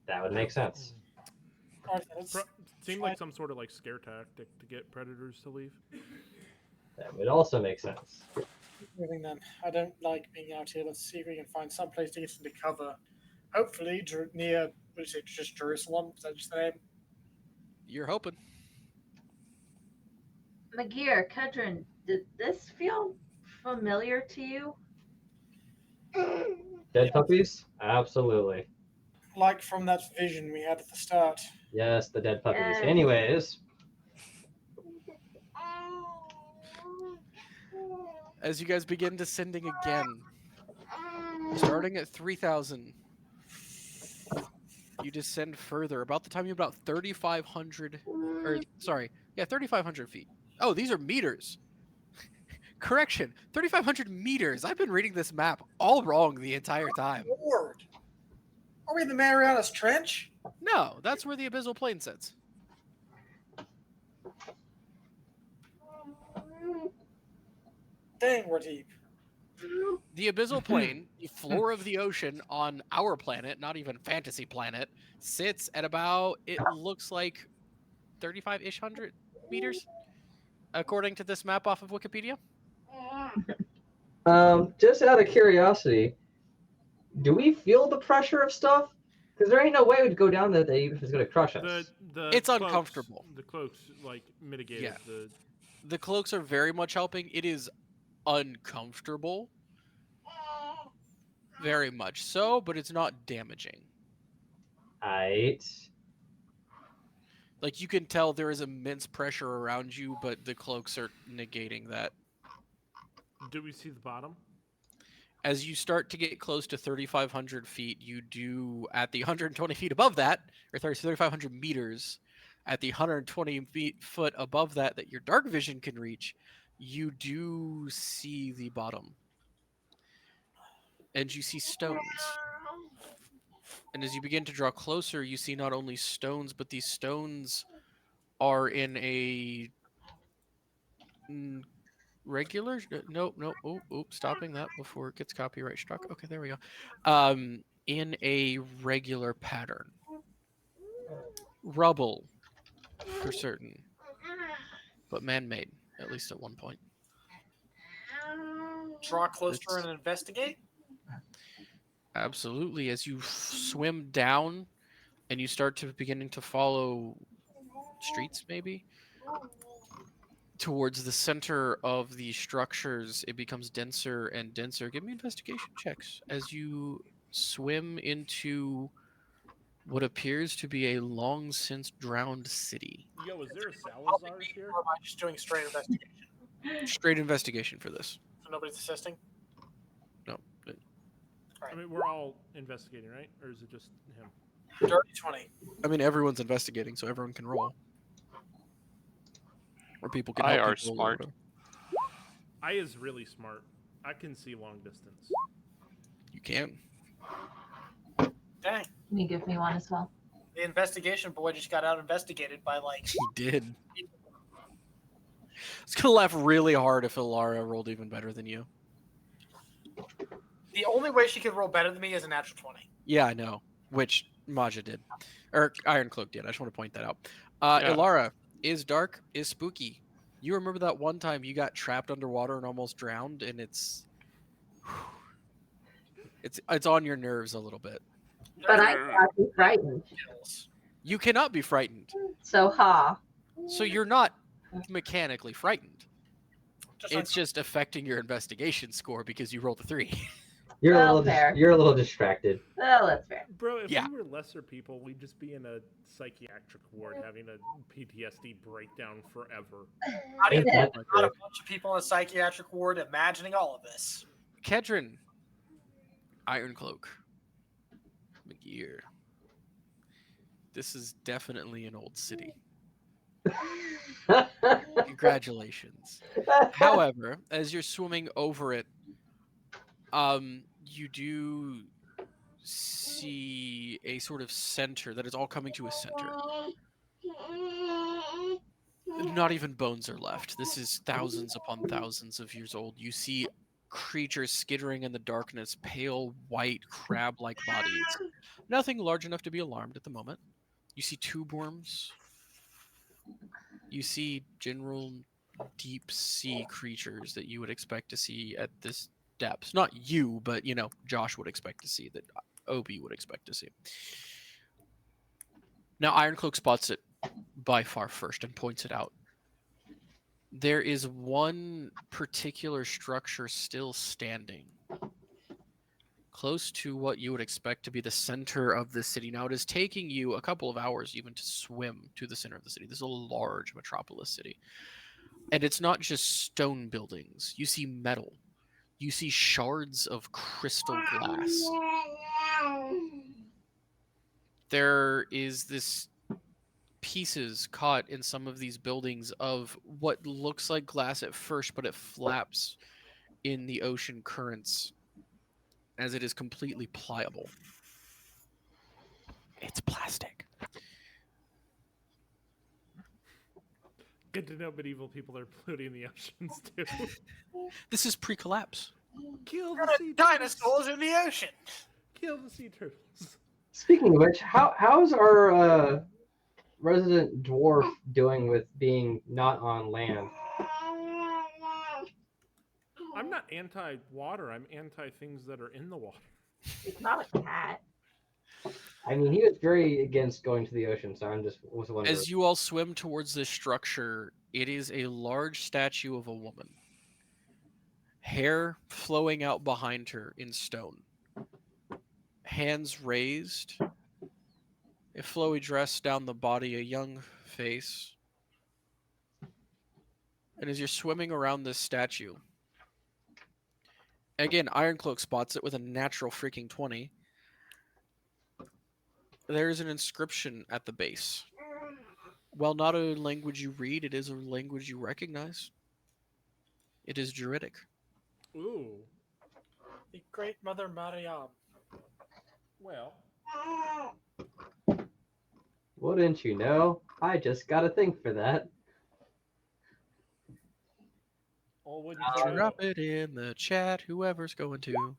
That would make sense. Alright, let's Seemed like some sort of like scare tactic to get predators to leave. That would also make sense. moving then. I don't like being out here. Let's see if we can find some place to get into cover. Hopefully near, what do you say, just Jerusalem? Is that just the name? You're hoping. Magir, Kedron, did this feel familiar to you? Dead puppies? Absolutely. Like from that vision we had at the start. Yes, the dead puppies. Yes. Anyways, As you guys begin descending again, starting at 3,000, you descend further. About the time you're about 3,500, or sorry, yeah, 3,500 feet. Oh, these are meters. Correction, 3,500 meters. I've been reading this map all wrong the entire time. Lord! Are we in the Marianas Trench? No, that's where the abyssal plane sits. Dang, we're deep. The abyssal plane, the floor of the ocean on our planet, not even fantasy planet, sits at about, it looks like 35-ish hundred meters, according to this map off of Wikipedia. just out of curiosity, do we feel the pressure of stuff? Because there ain't no way we'd go down there that even if it's gonna crush us. It's cloaks- uncomfortable. The cloaks like mitigated Yeah. the. The cloaks are very much helping. It is uncomfortable. Very much so, but it's not damaging. Aight. Like, you can tell there is immense pressure around you, but the cloaks are negating that. Do we see the bottom? As you start to get close to 3,500 feet, you do, at the 120 feet above that, or 3,500 meters, at the 120 foot above that your dark vision can reach, you do see the bottom. And you see stones. And as you begin to draw closer, you see not only stones, but these stones are in a regular. No. Oh, stopping that before it gets copyright struck. Okay, there we go. In a regular pattern. Rubble, for certain, but man-made, at least at one point. Draw closer and investigate? Absolutely. As you swim down and you start to beginning to follow streets, maybe, towards the center of the structures, it becomes denser and denser. Give me investigation checks as you swim into what appears to be a long since drowned city. Yo, is there a Salazar here? Or am I just doing straight investigation? Straight investigation for this. So nobody's assisting? No. I mean, we're all investigating, right? Or is it just him? Dirty 20. I mean, everyone's investigating, so everyone can roll. Or people can I help are people or smart. whatever. I is really smart. I can see long distance. You can. Dang. Can you give me one as well? The investigation boy just got out investigated by like. He did. I was gonna laugh really hard if Ilara rolled even better than you. The only way she could roll better than me is a natural 20. Yeah, I know. Which Maja did. Or Iron Cloak did. I just want to point that out. Yeah. Ilara is dark, is spooky. You remember that one time you got trapped underwater and almost drowned, and it's on your nerves a little bit. But I got be frightened. You cannot be frightened. So ha. So you're not mechanically frightened. Just It's just affecting your investigation score because you rolled a 3. You're Well, a little fair. you're a little distracted. Well, that's fair. Bro, if Yeah. we were lesser people, we'd just be in a psychiatric ward having a PTSD breakdown forever. Not even That's not a true. bunch of people in a psychiatric ward imagining all of this. Kedron, Ironcloak, McGear. This is definitely an old city. Congratulations. However, as you're swimming over it, you do see a sort of center that is all coming to a center. Not even bones are left. This is thousands upon thousands of years old. You see creatures skittering in the darkness, pale white crab-like bodies. Nothing large enough to be alarmed at the moment. You see tube worms. You see general deep sea creatures that you would expect to see at this depth. Not you, but Josh would expect to see, that Obi would expect to see. Now Ironcloak spots it by far first and points it out. There is one particular structure still standing, close to what you would expect to be the center of the city. Now, it is taking you a couple of hours even to swim to the center of the city. This is a large metropolis city. And it's not just stone buildings. You see metal. You see shards of crystal glass. There is this pieces caught in some of these buildings of what looks like glass at first, but it flaps in the ocean currents as it is completely pliable. It's plastic. Good to know medieval people are polluting the oceans too. This is pre-collapse. Kill the There are sea turtles. dinosaurs in the ocean. Kill the sea turtles. Speaking of which, how's our resident dwarf doing with being not on land? I'm not anti-water. I'm anti things that are in the water. It's not a cat. I mean, he was very against going to the ocean, so was wondering. As you all swim towards this structure, it is a large statue of a woman. Hair flowing out behind her in stone. Hands raised. A flowy dress down the body, a young face. And as you're swimming around this statue, again, Ironcloak spots it with a natural freaking 20. There's an inscription at the base. While not a language you read, it is a language you recognize. It is Druidic. Ooh. The Great Mother Mariam. Well. Wouldn't you know? I just got a thing for that. Oh, wouldn't you know? Drop it in the chat, whoever's going to.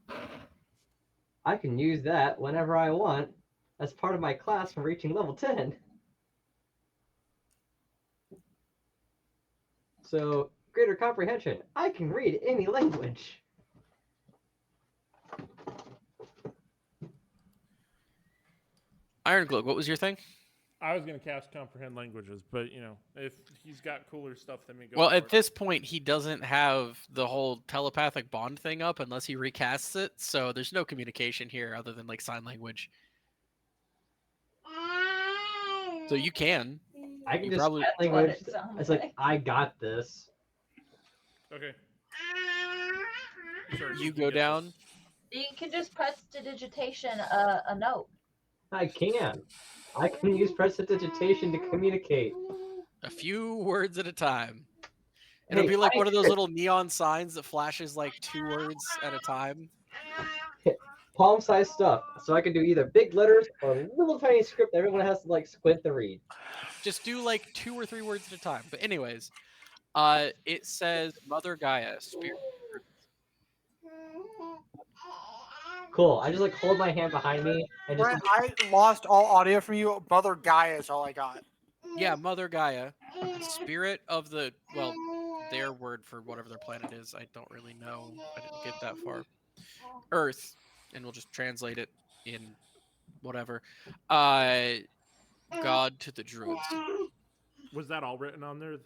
I can use that whenever I want as part of my class for reaching level 10. So, greater comprehension. I can read any language. Ironcloak, what was your thing? I was gonna cast comprehend languages, but if he's got cooler stuff than me, go. Well, for at it. this point, he doesn't have the whole telepathic bond thing up unless he recasts it, so there's no communication here other than, like, sign language. So you can. I can You just probably- sign What language. it sounds It's like, I got this. Okay. Sure, You can go get down. this. You can just press digitation a note. I can. I can use prestidigitation to communicate. A few words at a time. It'll Hey, be like I- one of those little neon signs that flashes like 2 words at a time. Palm-sized stuff, so I can do either big letters or little tiny script that everyone has to like squint to read. Just do like 2 or 3 words at a time. But anyways, it says Mother Gaia, Spirit. Cool. I just like hold my hand behind me and just Brent, I lost all audio from you. Mother Gaia is all I got. Yeah, Mother Gaia, spirit of the, well, their word for whatever their planet is. I don't really know. I didn't get that far. Earth, and we'll just translate it in whatever. God to the druids. Was that all written on there?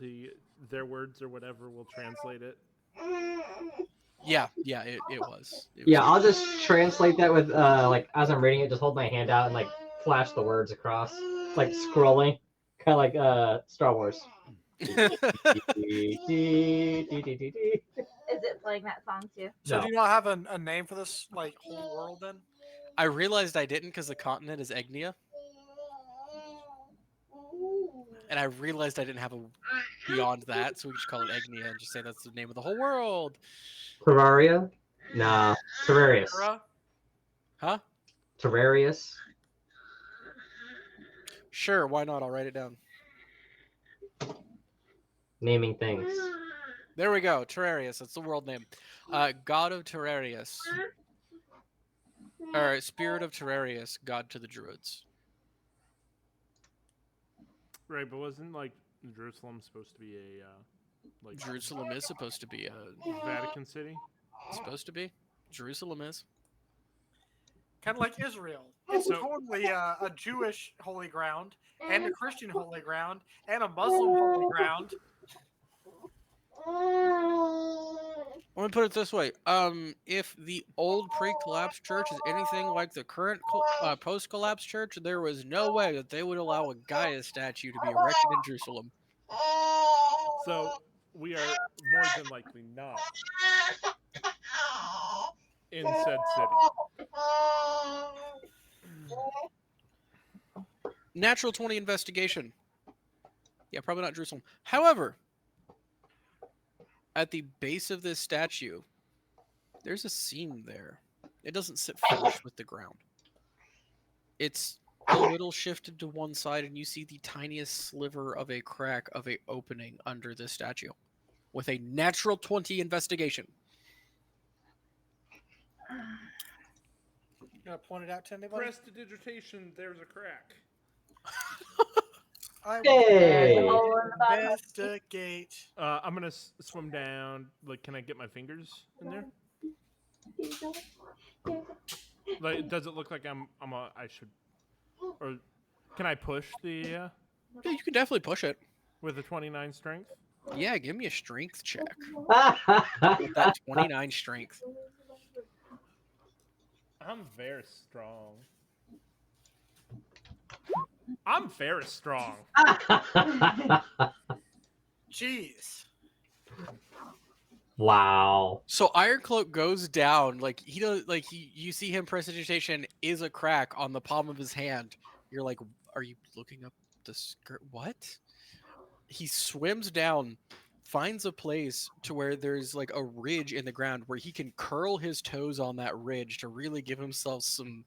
Their words or whatever will translate it. Yeah, it was. It Yeah, was. I'll just translate that with like as I'm reading it, just hold my hand out and like flash the words across, like scrolling, kind of like Star Wars. Is it playing that song too? So No. do you not have a name for this like whole world then? I realized I didn't because the continent is Egnia, and I realized I didn't have a beyond that, so we just call it Egnia and just say that's the name of the whole world. Terraria? Nah, Terrarius. Bruh? Huh? Terrarius. Sure, why not? I'll write it down. Naming things. There we go. Terrarius. That's the world name. God of Terrarius. Or Spirit of Terrarius, God to the Druids. Right, but wasn't like Jerusalem supposed to be a like Jerusalem is supposed to be Vatican City? supposed to be. Jerusalem is. Kind of like Israel. It's So- totally a Jewish holy ground, and a Christian holy ground, and a Muslim holy ground. Let me put it this way. If the old pre-collapse church is anything like the current post-collapse church, there was no way that they would allow a Gaia statue to be erected in Jerusalem. So we are more than likely not in said city. Natural 20 investigation. Yeah, probably not Jerusalem. However, at the base of this statue, there's a seam there. It doesn't sit flush with the ground. It's a little shifted to one side, and you see the tiniest sliver of a crack of a opening under this statue. With a natural 20 investigation. You gonna point it out to anybody? Prestidigitation, there's a crack. I Hey! will Hole in the bottom. investigate. I'm gonna swim down. Like, can I get my fingers in there? Like, does it look like I should, or can I push the Yeah, you can definitely push it. with a 29 strength? Yeah, give me a strength check. That That 29 strength. I'm very strong. I'm very strong. Jeez. Wow. So Ironcloak goes down, like he does, like you see him prestidigitation is a crack on the palm of his hand. You're like, are you looking up the skirt? What? He swims down, finds a place to where there's like a ridge in the ground where he can curl his toes on that ridge to really give himself some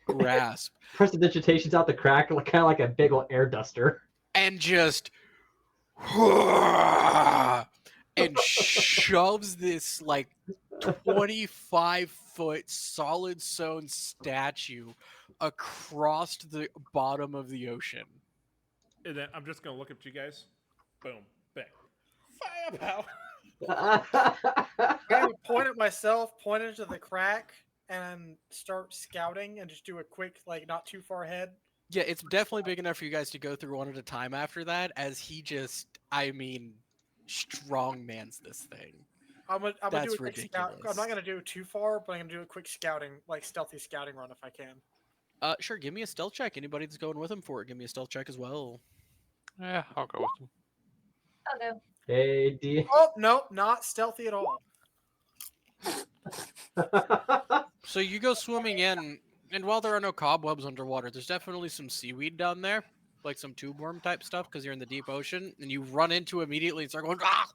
grasp, Prestidigitation's out the crack, kind of like a big old air duster. and just and shoves this like 25-foot solid stone statue across the bottom of the ocean. And then I'm just gonna look at you guys. Boom, bang, firepower. I would point at myself, point it to the crack, and start scouting and just do a quick, like, not too far ahead. Yeah, it's definitely big enough for you guys to go through one at a time after that, as he just, I mean, strongmans this thing. I'm gonna do That's a quick scout. I'm ridiculous. not gonna do it too far, but I'm gonna do a quick scouting, like stealthy scouting run if I can. Sure, give me a stealth check. Anybody that's going with him for it, give me a stealth check as well. Yeah, I'll go with him. I'll go. Hey, D. Oh no, not stealthy at all. So you go swimming in, and while there are no cobwebs underwater, there's definitely some seaweed down there, like some tube worm type stuff, because you're in the deep ocean, and you run into immediately and start going, God,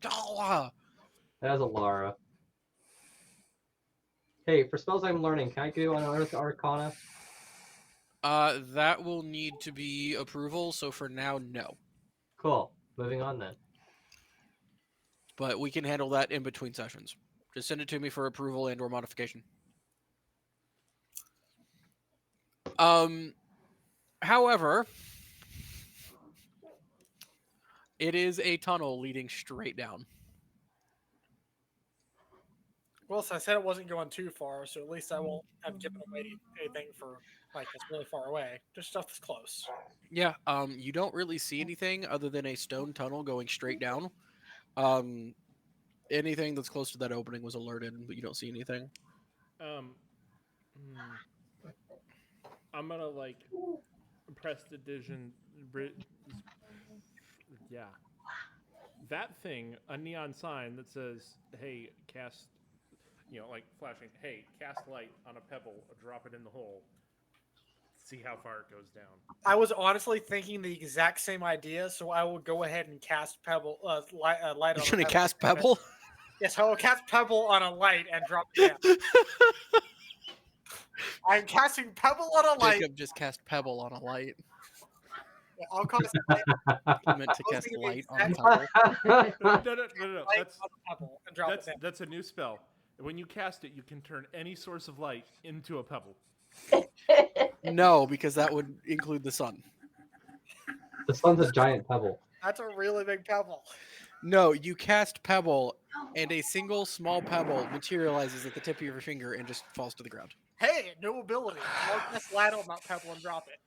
ah. That was a Lara. Hey, for spells I'm learning, can I do Unearth Arcana? That will need to be approval, so for now, no. Cool. Moving on then. But we can handle that in between sessions. Just send it to me for approval and or modification. However, it is a tunnel leading straight down. Well, so I said it wasn't going too far, so at least I won't have given away anything for like it's really far away. Just stuff that's close. Yeah, you don't really see anything other than a stone tunnel going straight down. anything that's close to that opening was alerted, but you don't see anything. Um, I'm gonna like prestidigitation. Yeah, that thing, a neon sign that says, "Hey, cast," like flashing, "Hey, cast light on a pebble, drop it in the hole, see how far it goes down." I was honestly thinking the exact same idea, so I will go ahead and cast Pebble light You're on a gonna pebble. cast Pebble? Yes, I will cast Pebble on a light and drop it down. I'm casting Pebble on a light. Jacob just cast Pebble on a light. Yeah, I'll cast light. He meant to I was cast thinking the light on a exact pebble. No. light on a pebble and drop it down. That's a new spell. When you cast it, you can turn any source of light into a pebble. No, because that would include the sun. The sun's a giant pebble. That's a really big pebble. No, you cast Pebble, and a single small pebble materializes at the tip of your finger and just falls to the ground. Hey, new ability. I'll cast light on that pebble and drop it.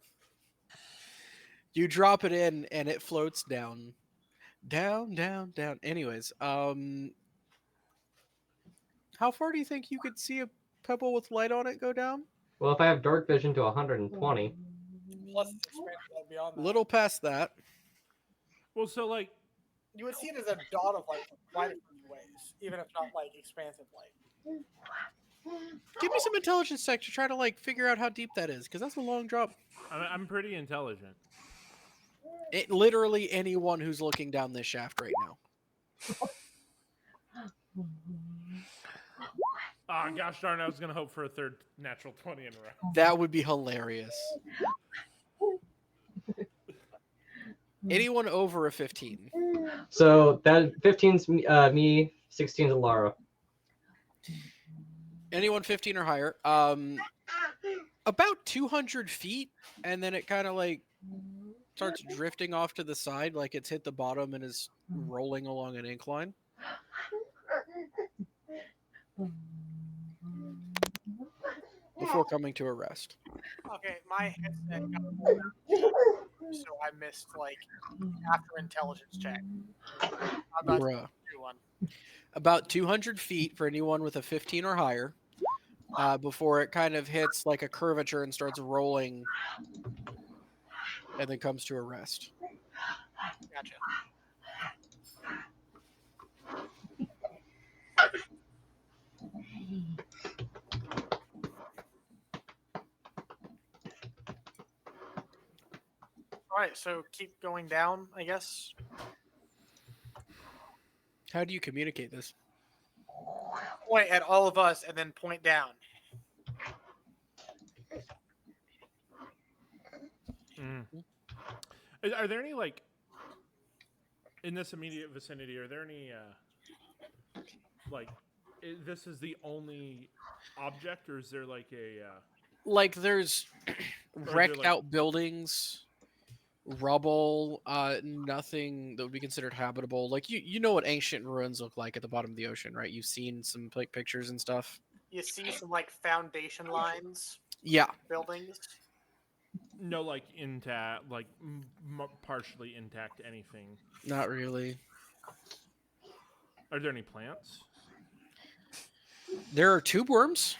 You drop it in, and it floats down. Down, down, down. Anyways, how far do you think you could see a pebble with light on it go down? Well, if I have dark vision to 120, Plus, it's expanded light beyond that. Little past that. Well, so like, You would see it as a dot of light from quite a few ways, even if not like expansive light. Give me some intelligence check to try to like figure out how deep that is, because that's a long drop. I'm pretty intelligent. Literally anyone who's looking down this shaft right now. Ah, gosh darn! I was gonna hope for a third natural 20 in a row. That would be hilarious. Anyone over a 15. so that 15's me, 16's Lara. Anyone 15 or higher. About 200 feet, and then it kind of like starts drifting off to the side, like it's hit the bottom and is rolling along an incline. Before coming to a rest. Okay, my headset got so I missed like after intelligence check. I'm about to Bruh. do one. About 200 feet for anyone with a 15 or higher, before it kind of hits like a curvature and starts rolling and then comes to a rest. Gotcha. All right, so keep going down, I guess. How do you communicate this? Point at all of us and then point down. Are there any like in this immediate vicinity? Are there any like this is the only object, or is there like a Like there's wrecked like- out buildings, rubble, nothing that would be considered habitable. Like you know what ancient ruins look like at the bottom of the ocean, right? You've seen some like pictures and stuff. You see some like foundation lines, Yeah. buildings. no like intact, like partially intact anything? Not really. Are there any plants? There are tube worms.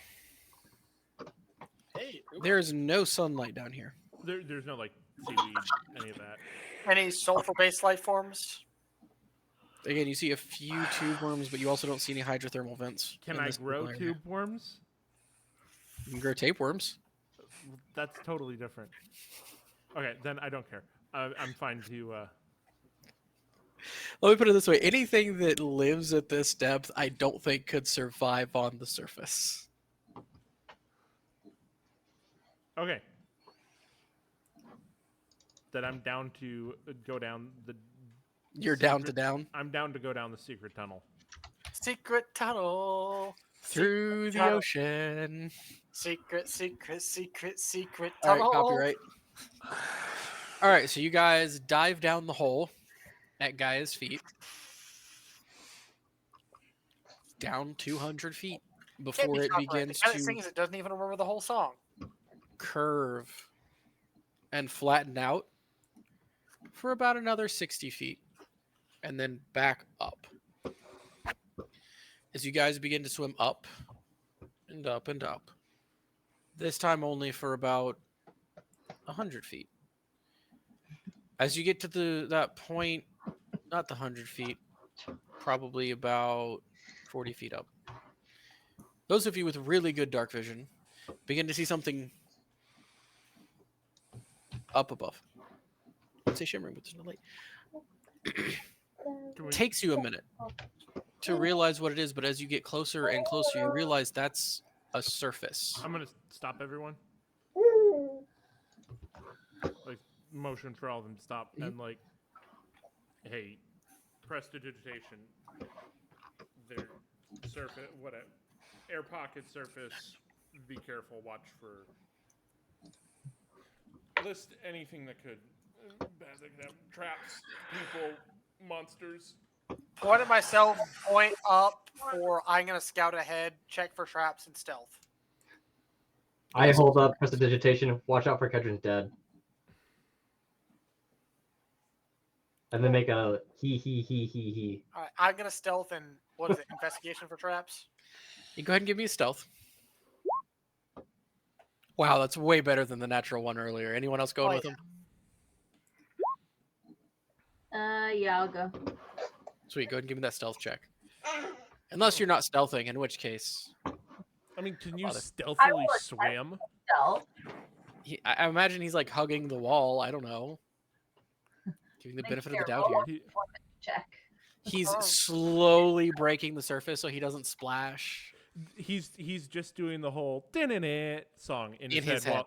Hey, There's no sunlight down here. There's no like seaweed, any of that. any sulfur-based life forms? Again, you see a few tube worms, but you also don't see any hydrothermal vents. Can in I this grow area. tube worms? You can grow tapeworms. That's totally different. Okay, then I don't care. I'm fine to. Let me put it this way: anything that lives at this depth, I don't think could survive on the surface. Okay. That I'm down to go down the. You're down to down I'm down to go down the secret tunnel. Secret tunnel. through the tunnel. ocean. Secret All right, tunnel. copyright. All right, so you guys dive down the hole at Gaia's feet, down 200 feet Can't before be it copyrighted. begins The guy that to sings it doesn't even remember the whole song. curve and flatten out for about another 60 feet and then back up. as you guys begin to swim up and up and up. This time only for about 100 feet. As you get to that point, not the 100 feet, probably about 40 feet up. Those of you with really good dark vision begin to see something up above. I'd say shimmering, but there's no light. Takes you a minute to realize what it is, but as you get closer and closer, you realize that's a surface. I'm gonna stop everyone. Like motion for all of them to stop and like, hey, prestidigitation. Their surface, whatever, air pocket surface. Be careful. Watch for. List anything that could. Bad that could have traps, people, monsters. Point at myself, point up, or I'm gonna scout ahead, check for traps and stealth. I hold up prestidigitation. Watch out for Kedron's dead. And then make a he. All right, I'm gonna stealth and what is it? Investigation for traps. You go ahead and give me a stealth. Wow, that's way better than the natural one earlier. Anyone else going with him? Yeah, I'll go. Sweet, go ahead and give me that stealth check. Unless you're not stealthing, in which case. I mean, can you I stealthily will swim? Stealth. I imagine he's like hugging the wall. I don't know. Giving the benefit of the doubt here. Check. He's slowly breaking the surface so he doesn't splash. He's just doing the whole song in his head.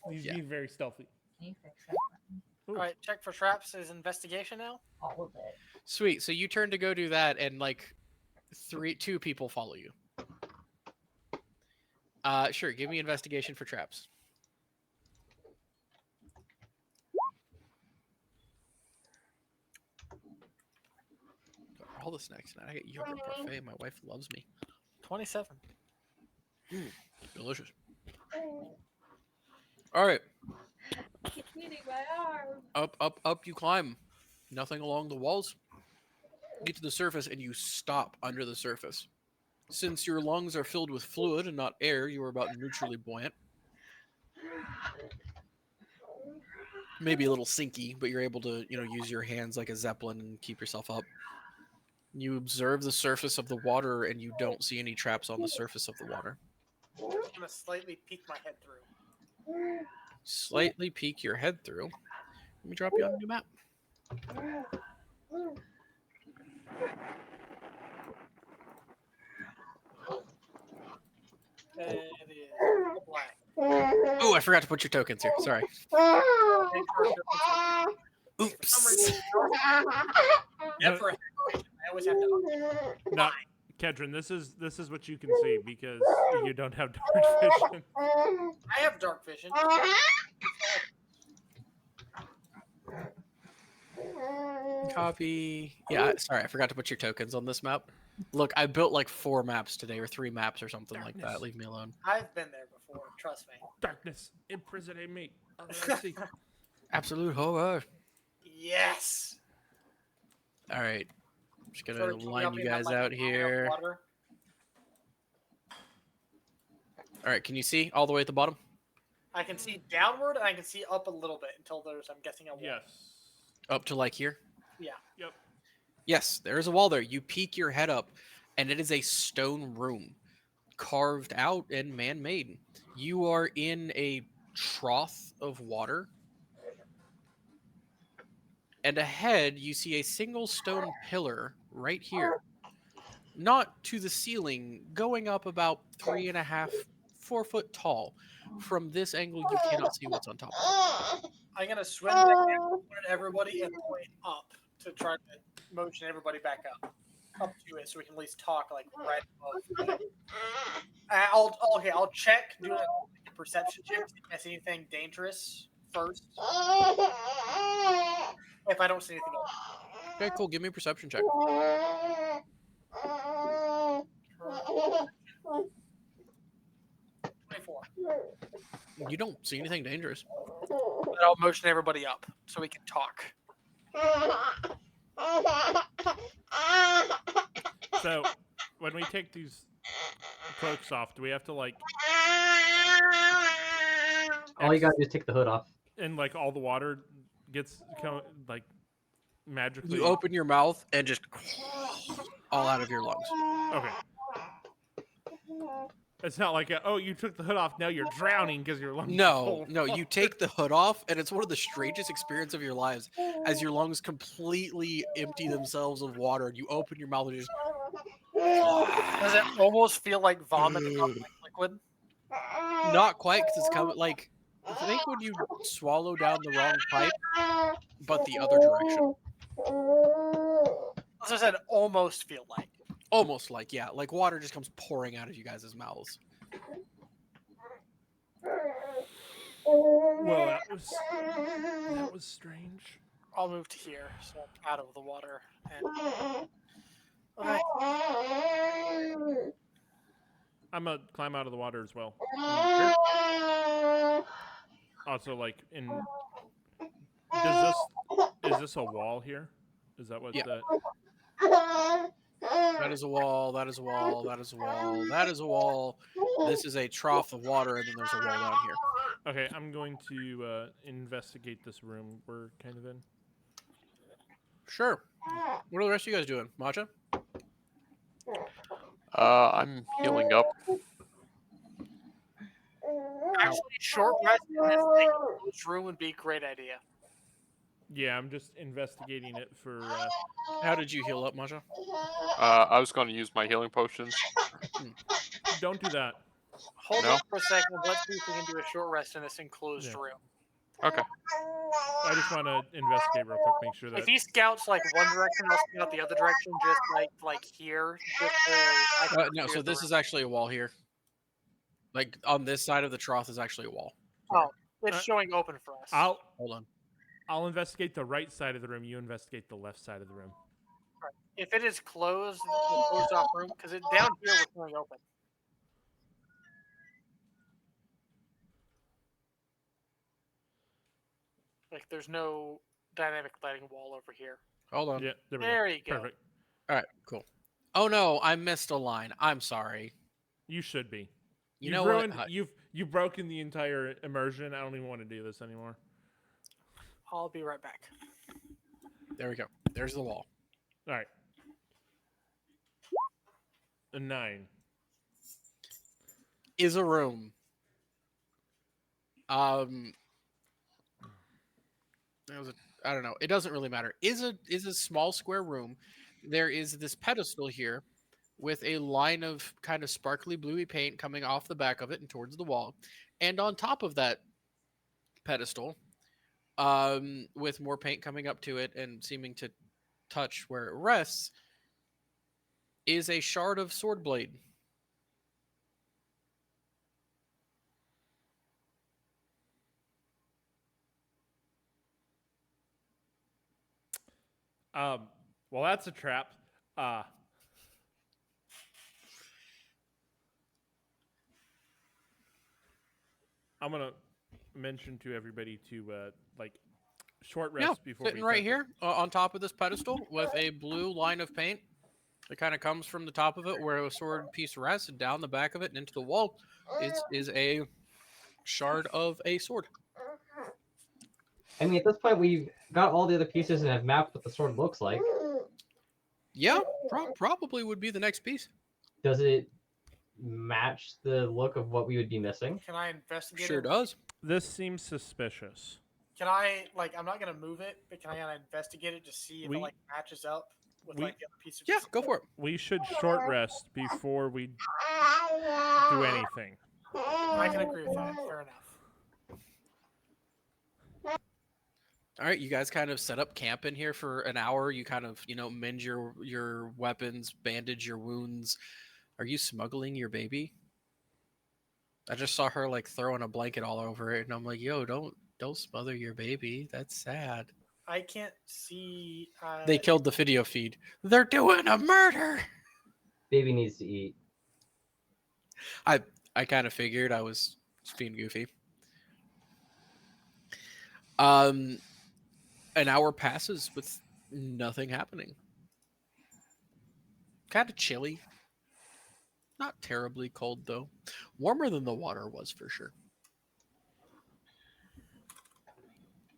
He's being very stealthy. Can you fix that? All right, check for traps is investigation now. All of it. Sweet. So you turn to go do that, and like two people follow you. Sure. Give me investigation for traps. All the snacks tonight. I get yogurt parfait. My wife loves me. 27. Delicious. All right. Keep eating my arm. Up you climb. Nothing along the walls. Get to the surface and you stop under the surface. Since your lungs are filled with fluid and not air, you are about neutrally buoyant. Maybe a little sinky, but you're able to, use your hands like a zeppelin and keep yourself up. You observe the surface of the water and you don't see any traps on the surface of the water. I'm gonna slightly peek my head through. Slightly peek your head through. Let me drop you on a new map. It is black. Oh, I forgot to put your tokens here. Sorry. Oops. Never. I always have to. No, Kedron, this is what you can see because you don't have dark vision. I have dark vision. Copy. Yeah, sorry, I forgot to put your tokens on this map. Look, I built like 4 maps today, or 3 maps or something like that. Leave me alone. I've been there before. Trust me. Darkness, imprison me. Absolute horror. Yes. All right. I'm just gonna Sort of line you guys like out here. Water. All right, can you see all the way at the bottom? I can see downward and I can see up a little bit until there's, I'm guessing, a wall. Yes. Up to like here? Yeah. Yep. Yes, there is a wall there. You peek your head up, and it is a stone room, carved out and man-made. You are in a trough of water, and ahead you see a single stone pillar right here, not to the ceiling, going up about 3.5, 4 foot tall. From this angle, you cannot see what's on top of it. I'm gonna swim back down at everybody and point up to try to motion everybody back up to it so we can at least talk like right above. I'll check, do a perception check, see if I see anything dangerous first. If I don't see anything else. Okay, cool. Give me a perception check. 24. You don't see anything dangerous. But I'll motion everybody up so we can talk. So, when we take these cloaks off, do we have to like All you gotta do is take the hood off. and like all the water gets like magically? You open your mouth and just all out of your lungs. Okay. It's not like you took the hood off, now you're drowning because your lungs are No, full of no, you water. take the hood off, and it's one of the strangest experiences of your lives as your lungs completely empty themselves of water, and you open your mouth and just. Does it almost feel like vomit like liquid? Not quite, because it's coming like. I think when you swallow down the wrong pipe, but the other direction. As I said, almost feel like. Almost like, yeah, like water just comes pouring out of you guys' mouths. Well, that was strange. I'll move to here, so I'm out of the water. And... Okay. I'm gonna climb out of the water as well. Also, like is this a wall here? Is that what? Yeah. That is a wall. That is a wall. That is a wall. That is a wall. This is a trough of water, and then there's a wall down here. Okay, I'm going to investigate this room we're kind of in. Sure. What are the rest of you guys doing, Matcha? I'm healing up. Actually, short rest in this thing closed room would be a great idea. Yeah, I'm just investigating it for. How did you heal up, Matcha? I was going to use my healing potions. Don't do that. Hold No? on for a second. Let's see if we can do a short rest in this enclosed room. Okay. I just want to investigate real quick, make sure that. If he scouts like one direction, I'll scout the other direction, just like here. Just so I can No, clear so the this room. is actually a wall here. Like on this side of the trough is actually a wall. Oh, it's showing open for us. Hold on. I'll investigate the right side of the room. You investigate the left side of the room. If it is closed, the closed off room, because it down here was showing open. Like there's no dynamic lighting wall over here. Hold on. Yeah, there we There go. you go. Perfect. All right, cool. Oh no, I missed a line. I'm sorry. You should be. You know what? You've broken the entire immersion. I don't even want to do this anymore. I'll be right back. There we go. There's the wall. All right. A 9. Is a room. I don't know. It doesn't really matter. Is a small square room. There is this pedestal here with a line of kind of sparkly bluey paint coming off the back of it and towards the wall. And on top of that pedestal, with more paint coming up to it and seeming to touch where it rests, is a shard of sword blade. Well, that's a trap. I'm gonna mention to everybody to like short rest before sitting we right touch here on top of this pedestal with a blue line of paint. It kind of comes from the top of it where a sword piece rests, and down the back of it and into the wall is a shard of a sword. I mean, at this point, we've got all the other pieces and have mapped what the sword looks like. Yeah, probably would be the next piece. Does it match the look of what we would be missing? Can I investigate Sure it? does. it. This seems suspicious. Can I, I'm not going to move it, but can I investigate it to see if it, matches up with, the other piece of Yeah, go for it. We should short rest before we do anything. I can agree with that. Fair enough. All right, you guys kind of set up camp in here for an hour. You kind of, mend your weapons, bandage your wounds. Are you smuggling your baby? I just saw her throwing a blanket all over it, and I'm like, yo, don't smother your baby. That's sad. I can't see. They killed the video feed. They're doing a murder. Baby needs to eat. I kind of figured. I was being goofy. An hour passes with nothing happening. Kind of chilly. not terribly cold though. Warmer than the water was for sure.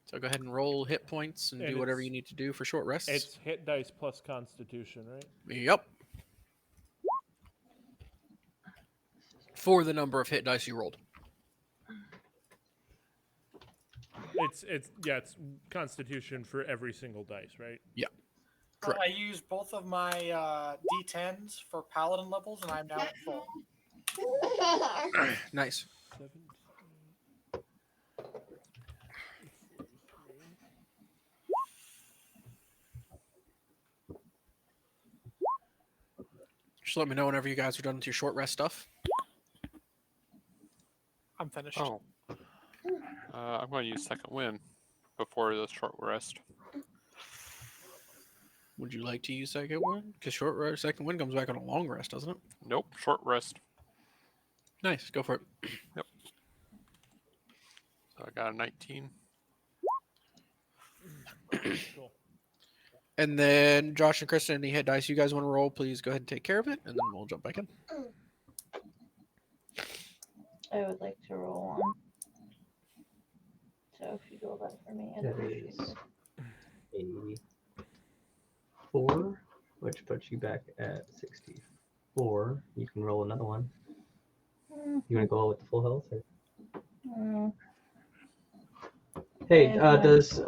So go ahead and roll hit points and And do whatever it's- you need to do for short rests. It's hit dice plus Constitution, right? Yep. For the number of hit dice you rolled. It's Constitution for every single dice, right? Correct. I used both of my D10s for paladin levels, and I'm now at full. Nice. 17, 43. Just let me know whenever you guys are done with your short rest stuff. I'm finished. Oh. I'm going to use second wind before the short rest. Would you like to use second one? Because second one comes back on a long rest, doesn't it? Nope, short rest. Nice. Go for it. So I got a 19. Cool. And then Josh and Kristen, any hit dice you guys want to roll, please go ahead and take care of it, and then we'll jump back in. I would like to roll one. So if you go that for me, I'd That appreciate is it. 84, which puts you back at 64. You can roll another one. Mm, You want to go with the full health? Or? mm. Hey, Yeah. does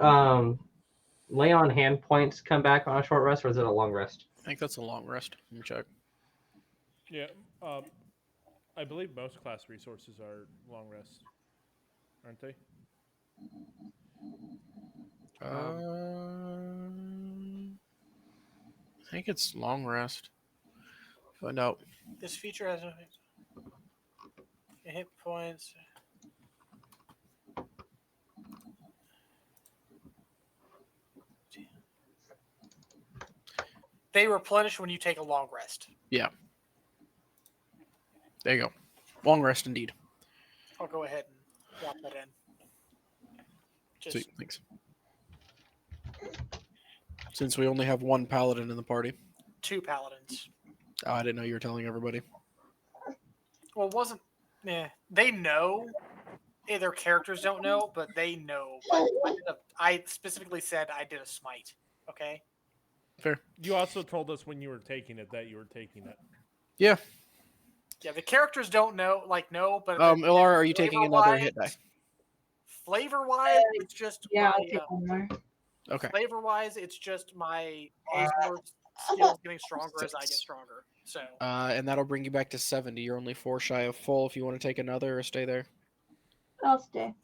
lay on hand points come back on a short rest, or is it a long rest? I think that's a long rest. Let me check. Yeah, I believe most class resources are long rest, aren't they? I think it's long rest. Find out. This feature has no hit points. They replenish when you take a long rest. There you go. Long rest indeed. I'll go ahead and drop that in. Just Sweet. Thanks. Since we only have one paladin in the party. 2 paladins. Oh, I didn't know you were telling everybody. Well, it wasn't. Yeah, they know. Their characters don't know, but they know. I specifically said I did a smite. Okay. Fair. You also told us when you were taking it that you were taking it. Yeah. Yeah, the characters don't know, but Ilara, are you taking another hit die? Flavor-wise, it's just Yeah, I'll my, take one more. Okay. flavor-wise, it's just my Azor skills getting stronger as I get 6. stronger. So And that'll bring you back to 70. You're only 4 shy of full if you want to take another or stay there. I'll stay.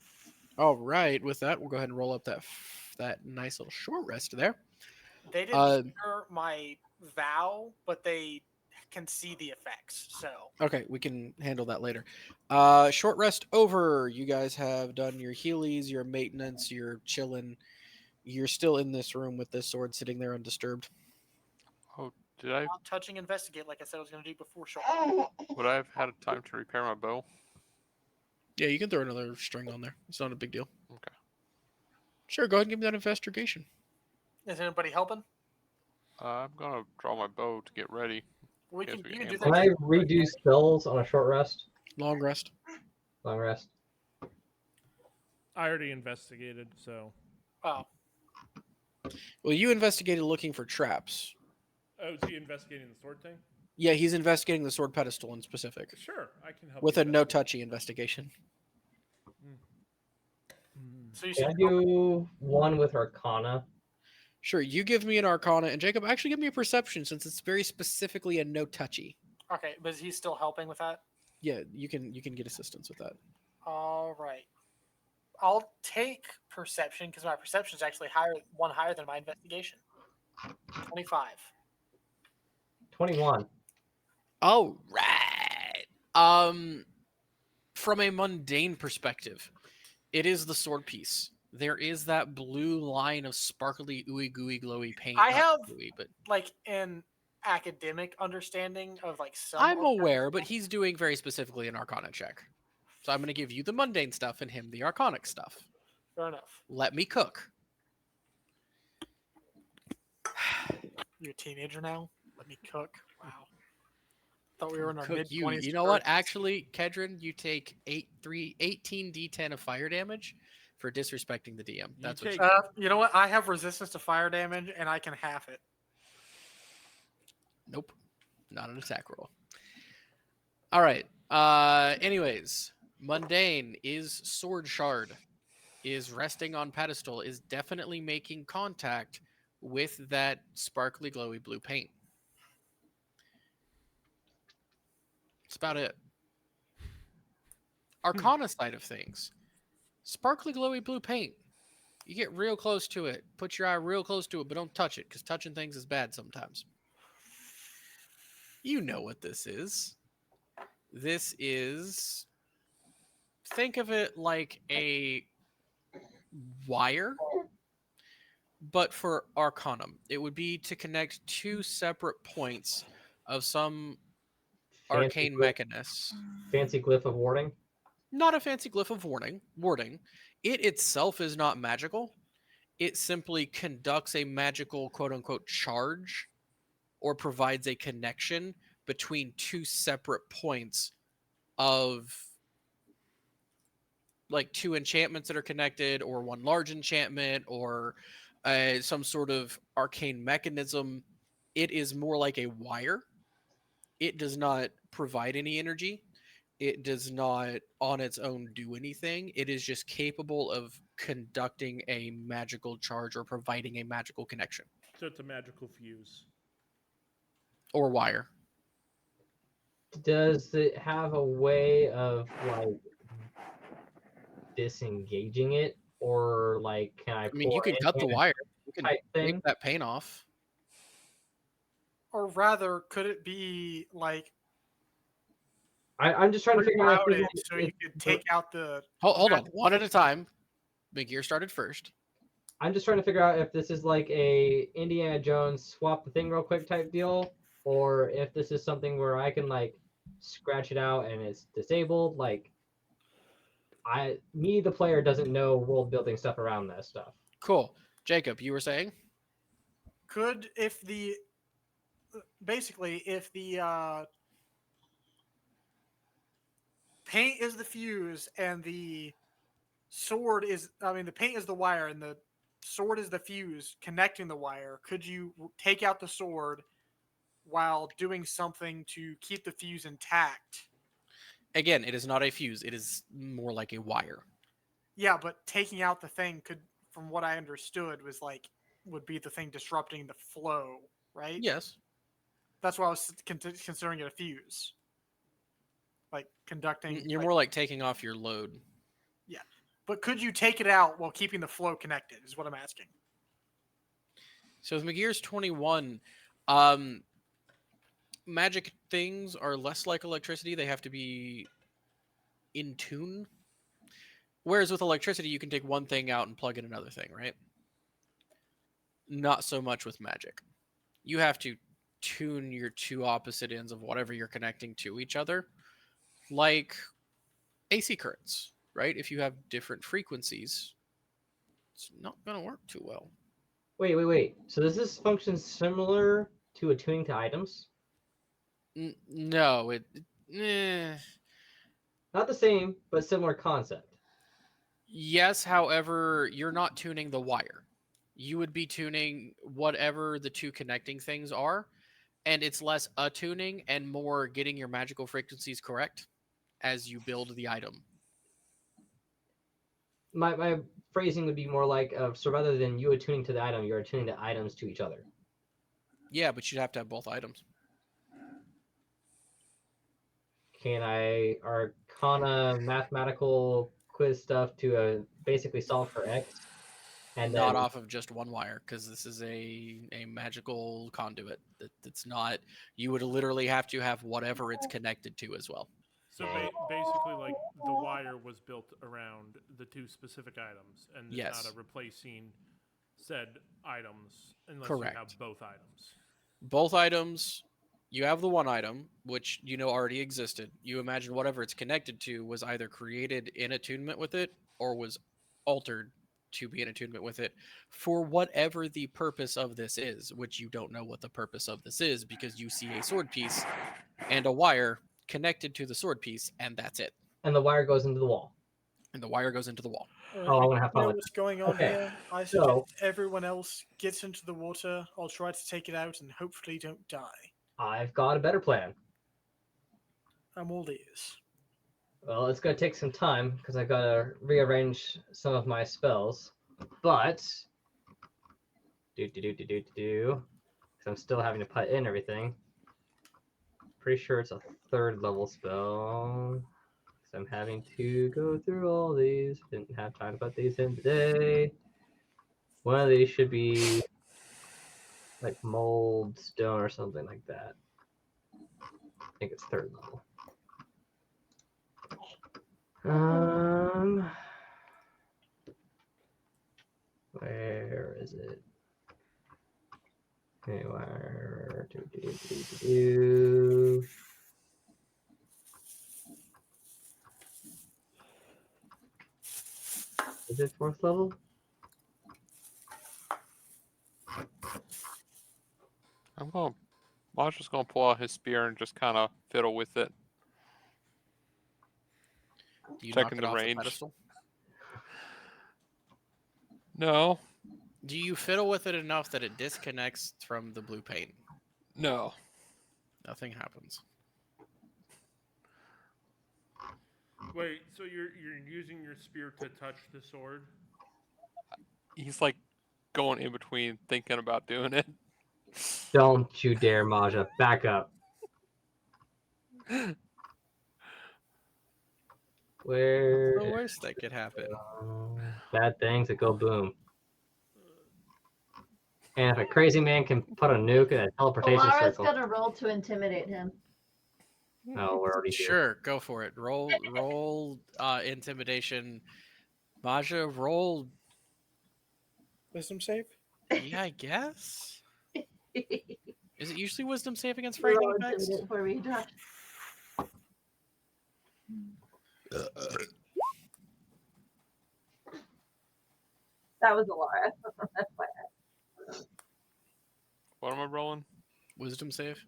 All right. With that, we'll go ahead and roll up that nice little short rest there. they didn't hear my vow, but they can see the effects. So Okay, we can handle that later. Short rest over. You guys have done your healies, your maintenance, you're chilling. You're still in this room with this sword sitting there undisturbed. Oh, did I? not touching investigate like I said I was going to do before. Short. Would I have had time to repair my bow? Yeah, you can throw another string on there. It's not a big deal. Okay. Sure, go ahead and give me that investigation. Is anybody helping? I'm gonna draw my bow to get ready. We Guess can. we You can can do Can that. I redo spells on a short rest? Long rest. Long rest. I already investigated, so. Oh, Well, you investigated looking for traps. Oh, is he investigating the sword thing? Yeah, he's investigating the sword pedestal in specific. Sure, I can help. With you a no investigate. touchy investigation. so you Can said I do one with Arcana? Sure, you give me an arcana, and Jacob, actually give me a perception since it's very specifically a no touchy. okay, but is he still helping with that? Yeah, you can get assistance with that. All right. I'll take perception because my perception is actually higher than my investigation. 25. 21. All right. From a mundane perspective, it is the sword piece. There is that blue line of sparkly, ooey gooey, glowy paint. I Not have gooey, but like an academic understanding of like some. I'm aware, but he's doing very specifically an arcana check. So I'm going to give you the mundane stuff and him the arcanic stuff. Fair enough. Let me cook. You're a teenager now. Let me cook. Wow. thought we were in our Cook mid you. 20s. You know what? Actually, Kedron, you take 18 d10 of fire damage for disrespecting the DM. That's what. take- You know what? I have resistance to fire damage, and I can half it. Nope, not an attack roll. All right. Anyways, mundane is sword shard, is resting on pedestal, is definitely making contact with that sparkly, glowy blue paint. That's about it. Arcana side of things, sparkly, glowy blue paint. You get real close to it, put your eye real close to it, but don't touch it because touching things is bad sometimes. You know what this is. This is, think of it like a wire, but for Arcanum. It would be to connect two separate points of some arcane mechanism. Fancy glyph of warding. Not a fancy glyph of warding. It itself is not magical. It simply conducts a magical quote unquote charge or provides a connection between two separate points of like two enchantments that are connected, or one large enchantment, or some sort of arcane mechanism. It is more like a wire. It does not provide any energy. It does not on its own do anything. It is just capable of conducting a magical charge or providing a magical connection. So it's a magical fuse. Or wire. Does it have a way of like disengaging it, or like can I I mean, you pour can cut the in wire. You can type take thing? that paint off. Or rather, could it be like I'm just trying to figure out if rerouted this is, so you could take out the? Hold on, one at a time. McGear started first. I'm just trying to figure out if this is like a Indiana Jones swap the thing real quick type deal, or if this is something where I can like scratch it out and it's disabled. Like the player doesn't know world building stuff around that stuff. Cool. Jacob, you were saying? Could if the basically if the paint is the fuse and the sword is the paint is the wire and the sword is the fuse connecting the wire, could you take out the sword while doing something to keep the fuse intact? Again, it is not a fuse. It is more like a wire. Yeah, but taking out the thing could, from what I understood, was like would be the thing disrupting the flow, right? Yes. That's why I was considering it a fuse, like conducting. You're like, more like taking off your load. yeah, but could you take it out while keeping the flow connected? Is what I'm asking. So with McGear's 21, magic things are less like electricity. They have to be in tune. Whereas with electricity, you can take one thing out and plug in another thing, right? Not so much with magic. You have to tune your two opposite ends of whatever you're connecting to each other, like AC currents, right? If you have different frequencies, it's not going to work too well. Wait. So does this function similar to attuning to items? No, eh. Not the same, but similar concept. Yes, however, you're not tuning the wire. You would be tuning whatever the two connecting things are, and it's less attuning and more getting your magical frequencies correct as you build the item. My phrasing would be more like so rather than you attuning to the item, you're attuning the items to each other. Yeah, but you'd have to have both items. Can I Arcana mathematical quiz stuff to basically solve for X? And Not then off of just one wire, because this is a magical conduit. That's not. You would literally have to have whatever it's connected to as well. So basically, like the wire was built around the two specific items, and it's Yes. not a replacing said items unless Correct. you have both items. Both items, you have the one item, which you know already existed. You imagine whatever it's connected to was either created in attunement with it or was altered to be in attunement with it for whatever the purpose of this is, which you don't know what the purpose of this is because you see a sword piece and a wire connected to the sword piece, and that's it. And the wire goes into the wall. And the wire goes into the wall. Oh, I want to have You fun know with what's going on Okay, here? I so- suggest everyone else gets into the water. I'll try to take it out and hopefully don't die. I've got a better plan. I'm all ears. Well, it's going to take some time because I've got to rearrange some of my spells. But, because I'm still having to put in everything. Pretty sure it's a 3rd level spell. So I'm having to go through all these. Didn't have time to put these in today. One of these should be like mold stone or something like that. I think it's 3rd level. Where is it? Anywhere. Is it 4th level? Maja's gonna pull out his spear and just kind of fiddle with it. Do you Checking knock it the off the range. pedestal? No, Do you fiddle with it enough that it disconnects from the blue paint? no. Nothing happens. Wait, so you're using your spear to touch the sword? He's like going in between, thinking about doing it. Don't you dare, Maja. Back up. Where? The worst that could happen. Bad things that go boom. And if a crazy man can put a nuke in a teleportation Alara's circle. gonna roll to intimidate him. No, we're already here. Sure, go for it. Roll intimidation. Maja, roll. Wisdom save? Yeah, I guess. Is it usually wisdom save against Roll frightening effects? intimidate for me, Josh. That was Alara. That's why. What am I rolling? Wisdom save.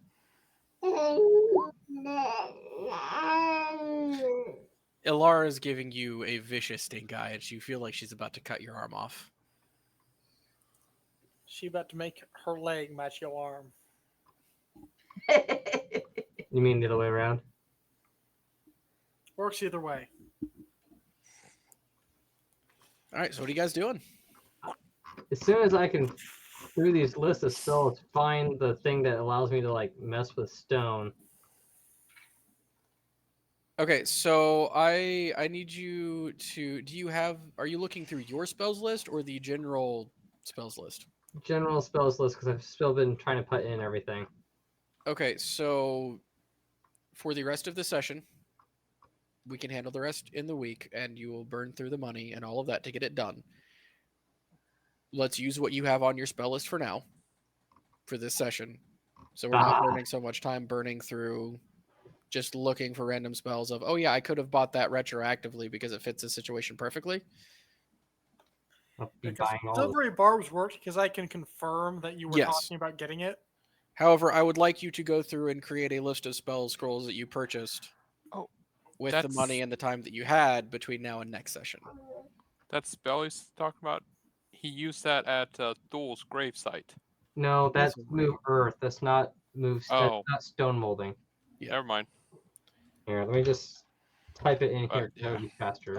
Ilara is giving you a vicious stink eye, and you feel like she's about to cut your arm off. She about to make her leg match your arm. You mean the other way around? Works either way. All right, so what are you guys doing? As soon as I can, through these lists of spells, find the thing that allows me to like mess with stone. Okay, so I need you to. Are you looking through your spells list or the general spells list? General spells list because I've still been trying to put in everything. Okay, so for the rest of the session, we can handle the rest in the week, and you will burn through the money and all of that to get it done. Let's use what you have on your spell list for now, for this session, so we're not burning so much time burning through just looking for random spells of, oh yeah, I could have bought that retroactively because it fits the situation perfectly. I'll be Because buying all. Silvery Barbs worked because I can confirm that you were Yes. talking about getting it. However, I would like you to go through and create a list of spell scrolls that you purchased with the that's- money and the time that you had between now and next session. That spell he's talking about, he used that at Thul's gravesite. No, that's That's move earth. That's not move. Oh. That's not stone molding. Yeah. Never mind. Here, let me just type it in here. Yeah. That would be faster.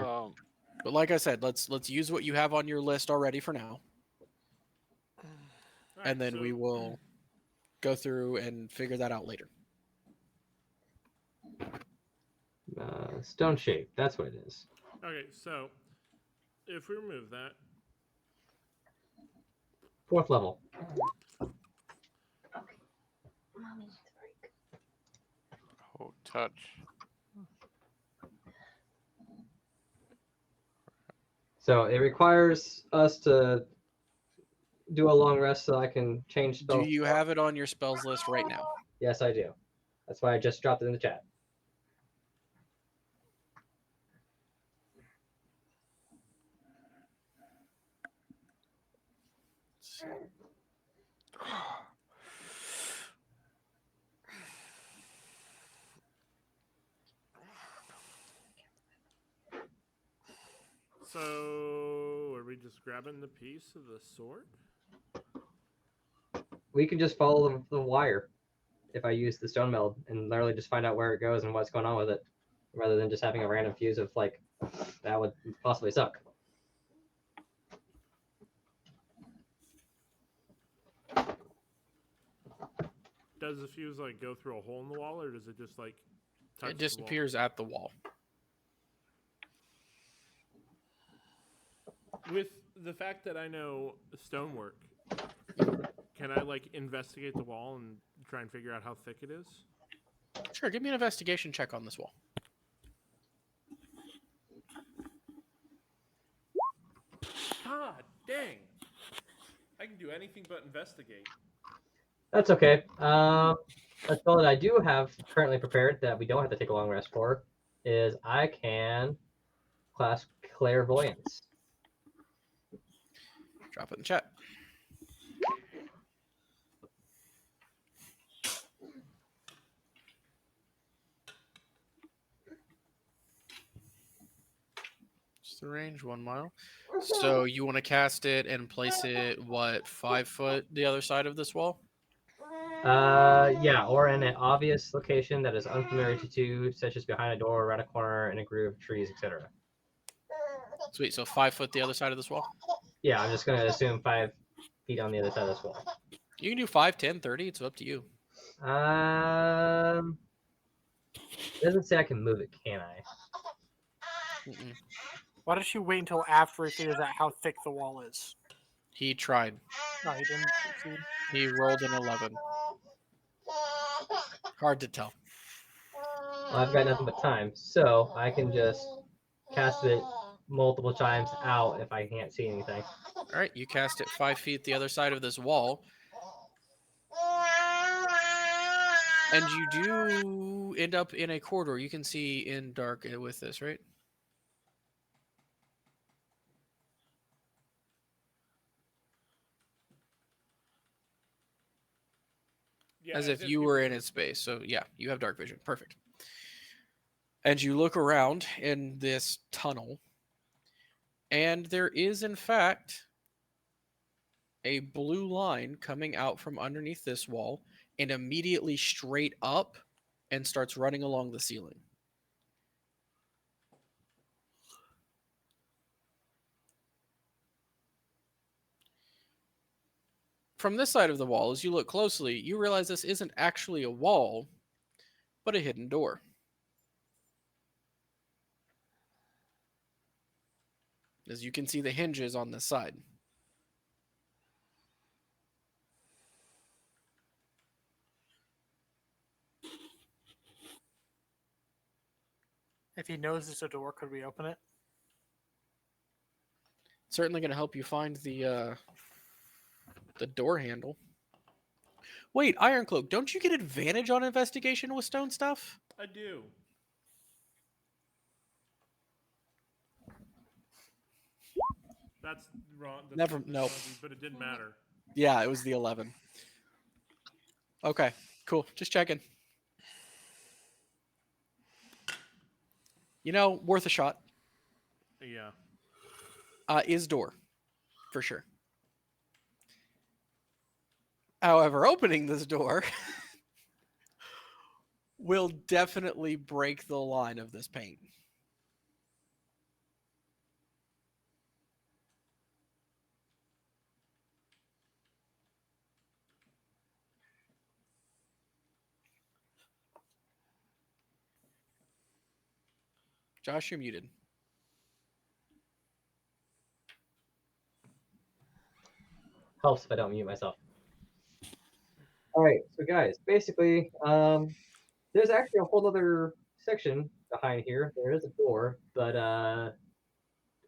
But like I said, let's use what you have on your list already for now, and then we will go through and figure that out later. Stone shape. That's what it is. Okay, so if we remove that, 4th level. Mommy's break. Oh, touch. So it requires us to do a long rest so I can change Do spells. you have it on your spells list right now? Yes, I do. That's why I just dropped it in the chat. So, are we just grabbing the piece of the sword? We can just follow the wire if I use the stone meld and literally just find out where it goes and what's going on with it, rather than just having a random fuse of like that would possibly suck. Does the fuse like go through a hole in the wall, or does it just like touch It the wall? disappears at the wall. With the fact that I know stonework, can I like investigate the wall and try and figure out how thick it is? Sure, give me an investigation check on this wall. God dang! I can do anything but investigate. That's okay. A spell that I do have currently prepared that we don't have to take a long rest for is I can class clairvoyance. Drop it in the chat. What's the range? 1 mile. So you want to cast it and place it, what, 5 foot the other side of this wall? Yeah, or in an obvious location that is unfamiliar to you, such as behind a door, around a corner, in a groove of trees, etc. Sweet. So 5 foot the other side of this wall? Yeah, I'm just going to assume 5 feet on the other side of this wall. You can do 5, 10, 30. It's up to you. It doesn't say I can move it, can I? Mm-mm. Why does she wait until after he figures out how thick the wall is? He tried. No, he didn't succeed. He rolled an 11. Hard to tell. Well, I've got nothing but time, so I can just cast it multiple times out if I can't see anything. All right, you cast it 5 feet the other side of this wall. And you do end up in a corridor. You can see in dark with this, right? Yeah, As if you were in its space. So yeah, you have dark vision. Perfect. And you look around in this tunnel, and there is, in fact, a blue line coming out from underneath this wall and immediately straight up and starts running along the ceiling. From this side of the wall, as you look closely, you realize this isn't actually a wall, but a hidden door. As you can see the hinges on this side. If he knows it's a door, could we open it? Certainly going to help you find the door handle. Wait, Ironcloak, don't you get advantage on investigation with stone stuff? I do. That's wrong. That's Never. what Nope. but it didn't matter. Yeah, it was the 11. Okay, cool. Just checking. You know, worth a shot. Yeah. Is door, for sure. However, opening this door will definitely break the line of this paint. Josh, you're muted. Helps if I don't mute myself. All right, so guys, basically, there's actually a whole other section behind here. There is a door, but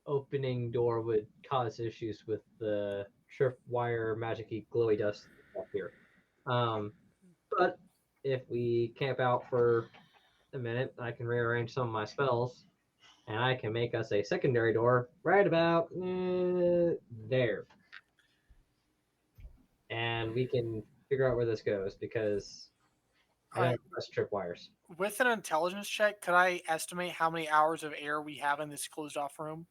opening door would cause issues with the tripwire, magic-y, glowy dust up here. But if we camp out for a minute, I can rearrange some of my spells, and I can make us a secondary door right about there. and we can figure out where this goes because I don't Alright. trust tripwires. With an intelligence check, could I estimate how many hours of air we have in this closed off room?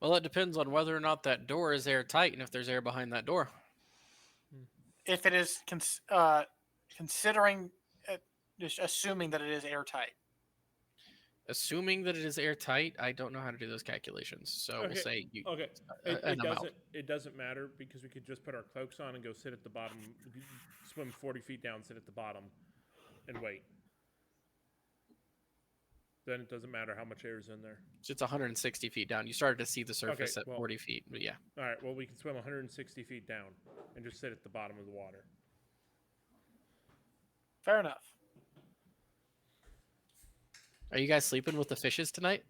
Well, it depends on whether or not that door is airtight and if there's air behind that door. If it is considering, just assuming that it is airtight. Assuming that it is airtight, I don't know how to do those calculations. So we'll say you, Okay. an amount. It doesn't matter because we could just put our cloaks on and go sit at the bottom, swim 40 feet down, sit at the bottom, and wait. Then it doesn't matter how much air is in there. So it's 160 feet down. You started to see the surface Okay, at well- 40 feet, but yeah. All right. Well, we can swim 160 feet down and just sit at the bottom of the water. Fair enough. Are you guys sleeping with the fishes tonight?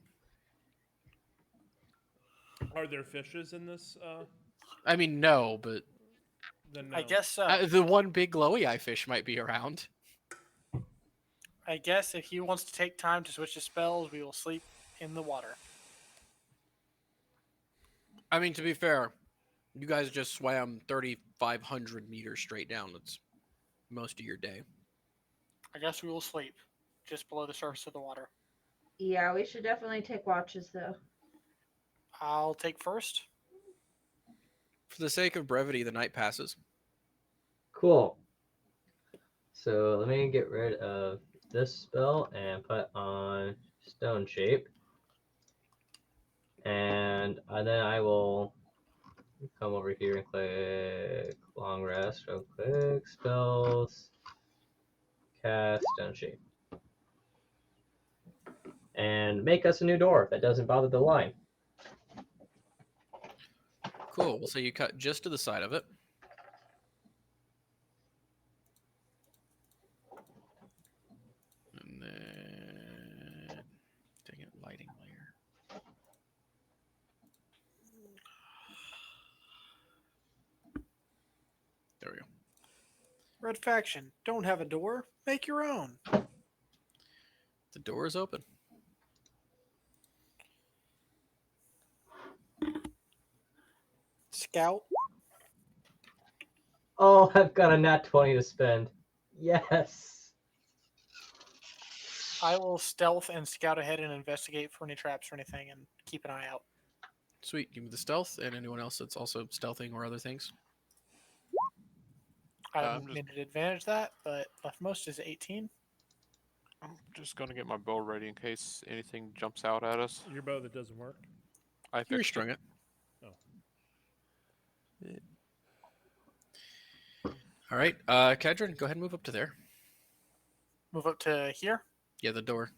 Are there fishes in this? I mean, no, but Then I no. guess so. the one big glowy eye fish might be around. I guess if he wants to take time to switch his spells, we will sleep in the water. I mean, to be fair, you guys just swam 3,500 meters straight down. That's most of your day. I guess we will sleep just below the surface of the water. Yeah, we should definitely take watches though. I'll take first. For the sake of brevity, the night passes. Cool. So let me get rid of this spell and put on stone shape. And then I will come over here and click long rest real quick. Spells. Cast stone shape. And make us a new door that doesn't bother the line. Cool. Well, so you cut just to the side of it. And then, dang it, lighting layer. There we go. Red faction, don't have a door. Make your own. The door is open. Scout. Oh, I've got a nat 20 to spend. Yes. I will stealth and scout ahead and investigate for any traps or anything and keep an eye out. Sweet. Give me the stealth, and anyone else that's also stealthing or other things. I I'm didn't just- need to advantage that, but leftmost is 18. I'm just gonna get my bow ready in case anything jumps out at us. Your bow that doesn't work. I You fixed restrung it. Oh. All right. Kedron, go ahead and move up to there. Move up to here. Yeah, the door.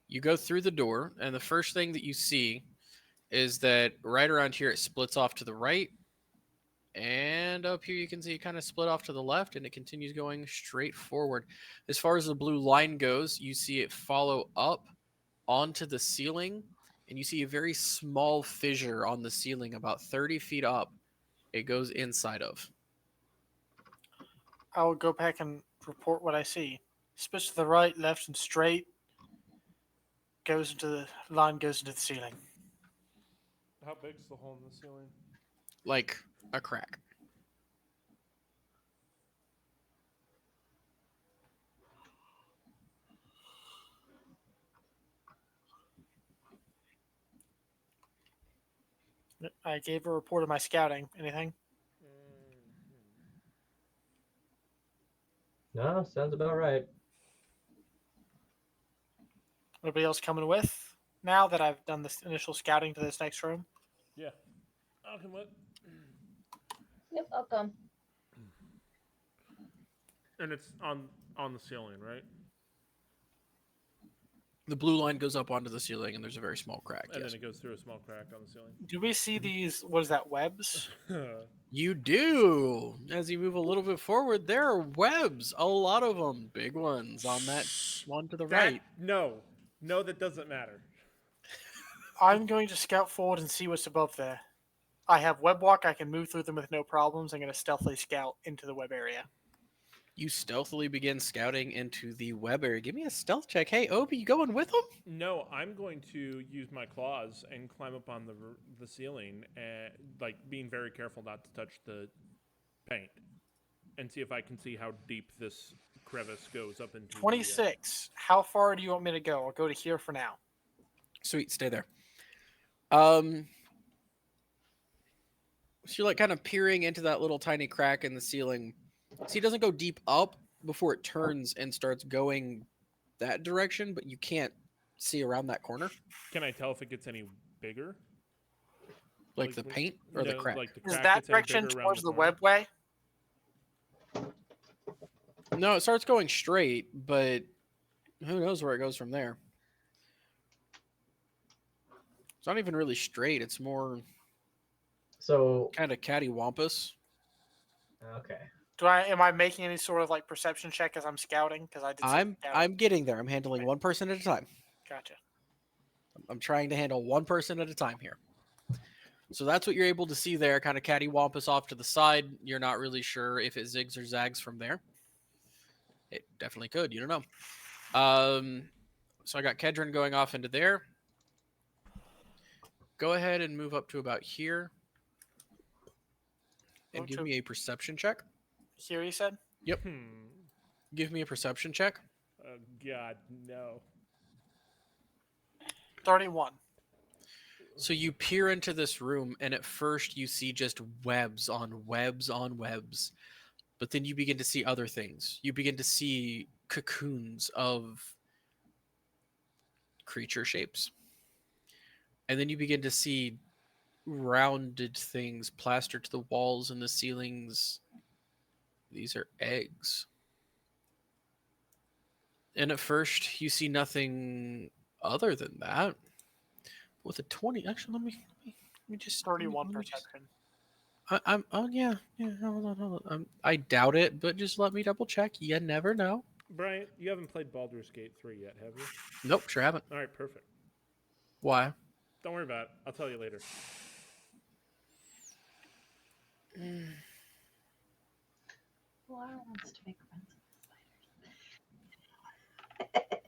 You go through the door, and the first thing that you see is that right around here it splits off to the right. And up here you can see it kind of split off to the left, and it continues going straight forward. As far as the blue line goes, you see it follow up onto the ceiling, and you see a very small fissure on the ceiling about 30 feet up. It goes inside of. I will go back and report what I see. Spits to the right, left, and straight. Goes into the line. Goes into the ceiling. How big's the hole in the ceiling? Like a crack. I gave a report of my scouting. Anything? No, sounds about right. Anybody else coming with? Now that I've done this initial scouting to this next room. Yeah. I'll come with. Yep, I'll come. And it's on the ceiling, right? The blue line goes up onto the ceiling, and there's a very small crack. And Yes. then it goes through a small crack on the ceiling. Do we see these? What is that? Webs? You do. As you move a little bit forward, there are webs, a lot of them, big ones on that one to the right. No, that doesn't matter. I'm going to scout forward and see what's above there. I have web walk. I can move through them with no problems. I'm going to stealthily scout into the web area. You stealthily begin scouting into the web area. Give me a stealth check. Hey, Obi, you going with them? No, I'm going to use my claws and climb up on the ceiling, and like being very careful not to touch the paint, and see if I can see how deep this crevice goes up into the. 26. How far do you want me to go? I'll go to here for now. Sweet, stay there. So you're like kind of peering into that little tiny crack in the ceiling. So he doesn't go deep up before it turns and starts going that direction, but you can't see around that corner. Can I tell if it gets any bigger? Like the paint or the no, crack? Like the Is crack that gets any direction bigger around towards the corner? webway? No, it starts going straight, but who knows where it goes from there. It's not even really straight. It's more So kind of cattywampus. okay. Am I making any sort of like perception check as I'm scouting? Because I did. Some scouting. I'm getting there. I'm handling one person at a time. Gotcha. I'm trying to handle one person at a time here. So that's what you're able to see there, kind of cattywampus off to the side. You're not really sure if it zigs or zags from there. It definitely could. You don't know. So I got Kedron going off into there. Go ahead and move up to about here. And give me a perception check. Here, you said? Yep. Give me a perception check. Oh, God, no. 31. So you peer into this room, and at first you see just webs on webs on webs. But then you begin to see other things. You begin to see cocoons of creature shapes. And then you begin to see rounded things plastered to the walls and the ceilings. These are eggs. And at first you see nothing other than that. With a 20, actually, let me just 31 let me just- perception. I'm oh yeah, hold on. I doubt it, but just let me double check. You never know. Brian, you haven't played Baldur's Gate 3 yet, have you? Nope, sure haven't. All right, perfect. Why? Don't worry about it. I'll tell you later. Laura wants to make friends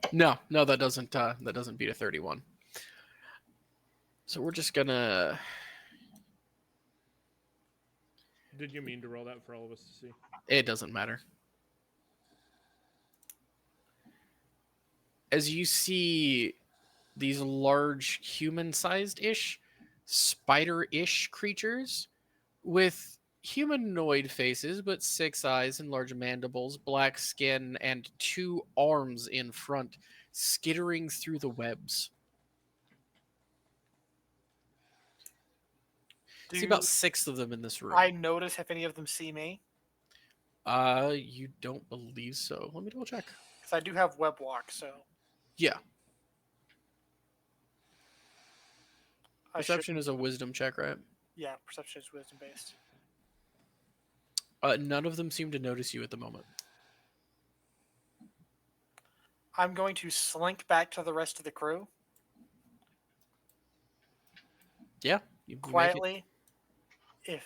with No, that doesn't beat a 31. So we're just gonna. Did you mean to roll that for all of us to see? It doesn't matter. As you see these large human-sized-ish, spider-ish creatures with humanoid faces, but 6 eyes and large mandibles, black skin, and 2 arms in front, skittering through the webs. See about 6 of them in this room. I notice if any of them see me. You don't believe so. Let me double check. Because I do have web walk, so. Yeah. I Perception is a wisdom check, right? Yeah, perception is wisdom based. None of them seem to notice you at the moment. I'm going to slink back to the rest of the crew. Yeah. You make it. Quietly. If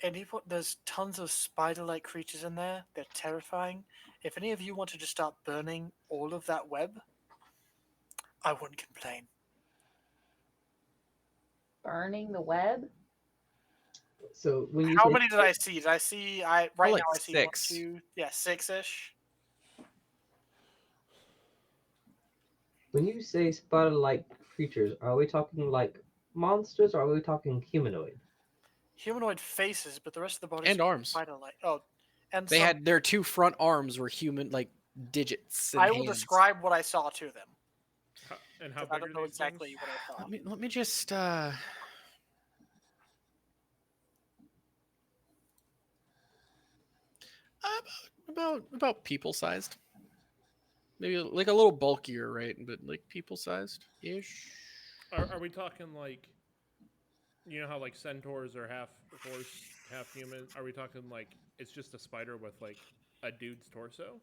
anyone, there's tons of spider-like creatures in there. They're terrifying. If any of you want to just start burning all of that web, I wouldn't complain. burning the web. So when you How say- many did I see? Did I see? Right like now I see 6. 1, 2, yeah, 6-ish. When you say spider-like creatures, are we talking like monsters or are we talking humanoid? Humanoid faces, but the rest of the body And arms. spider-like. Oh, and They some- had their 2 front arms were human, like digits. And I will hands. describe what I saw to them. And how 'Cause I big don't are know these exactly things? what I saw. Let me just about people sized. Maybe like a little bulkier, right? But like people sized ish. Are we talking like, you know how like centaurs are half horse, half human? Are we talking like it's just a spider with like a dude's torso?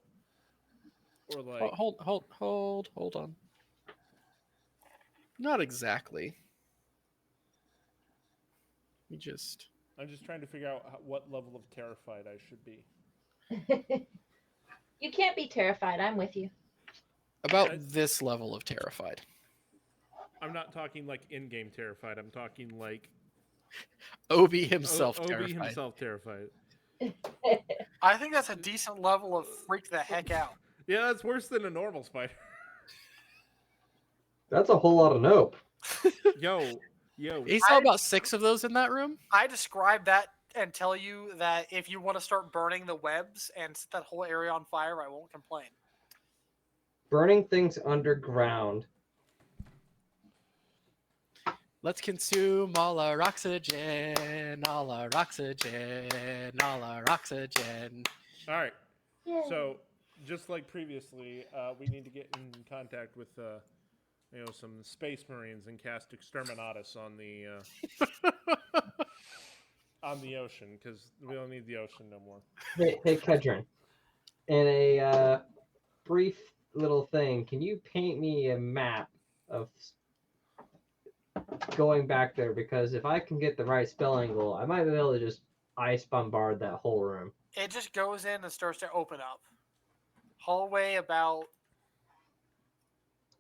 Or like Hold on. Not exactly. Let me just. I'm just trying to figure out what level of terrified I should be. You can't be terrified. I'm with you. About Yeah. this level of terrified. I'm not talking like in-game terrified. I'm talking like Obi himself Obi terrified. himself terrified. I think that's a decent level of freak the heck out. Yeah, that's worse than a normal spider. That's a whole lot of nope. Yo. He saw about 6 of those in that room. I describe that and tell you that if you want to start burning the webs and set that whole area on fire, I won't complain. Burning things underground. Let's consume all our oxygen, all our oxygen, all our oxygen. All right. Yay. So, just like previously, we need to get in contact with, some space marines and cast Exterminatus on the on the ocean because we don't need the ocean no more. Hey, Kedron. In a brief little thing, can you paint me a map of going back there? Because if I can get the right spell angle, I might be able to just ice bombard that whole room. It just goes in and starts to open up. Hallway about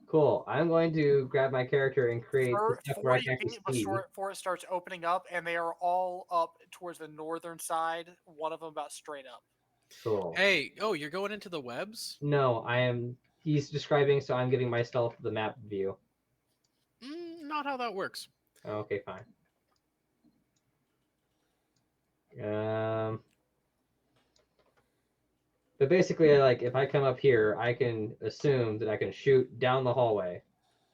Cool. I'm going to grab my character and create the stuff where I 40 can actually feet see. before it starts opening up, and they are all up towards the northern side. One of them about straight up. Cool. Hey, you're going into the webs? No, I am. He's describing, so I'm giving myself the map view. Not how that works. Okay, fine. But basically, like, if I come up here, I can assume that I can shoot down the hallway.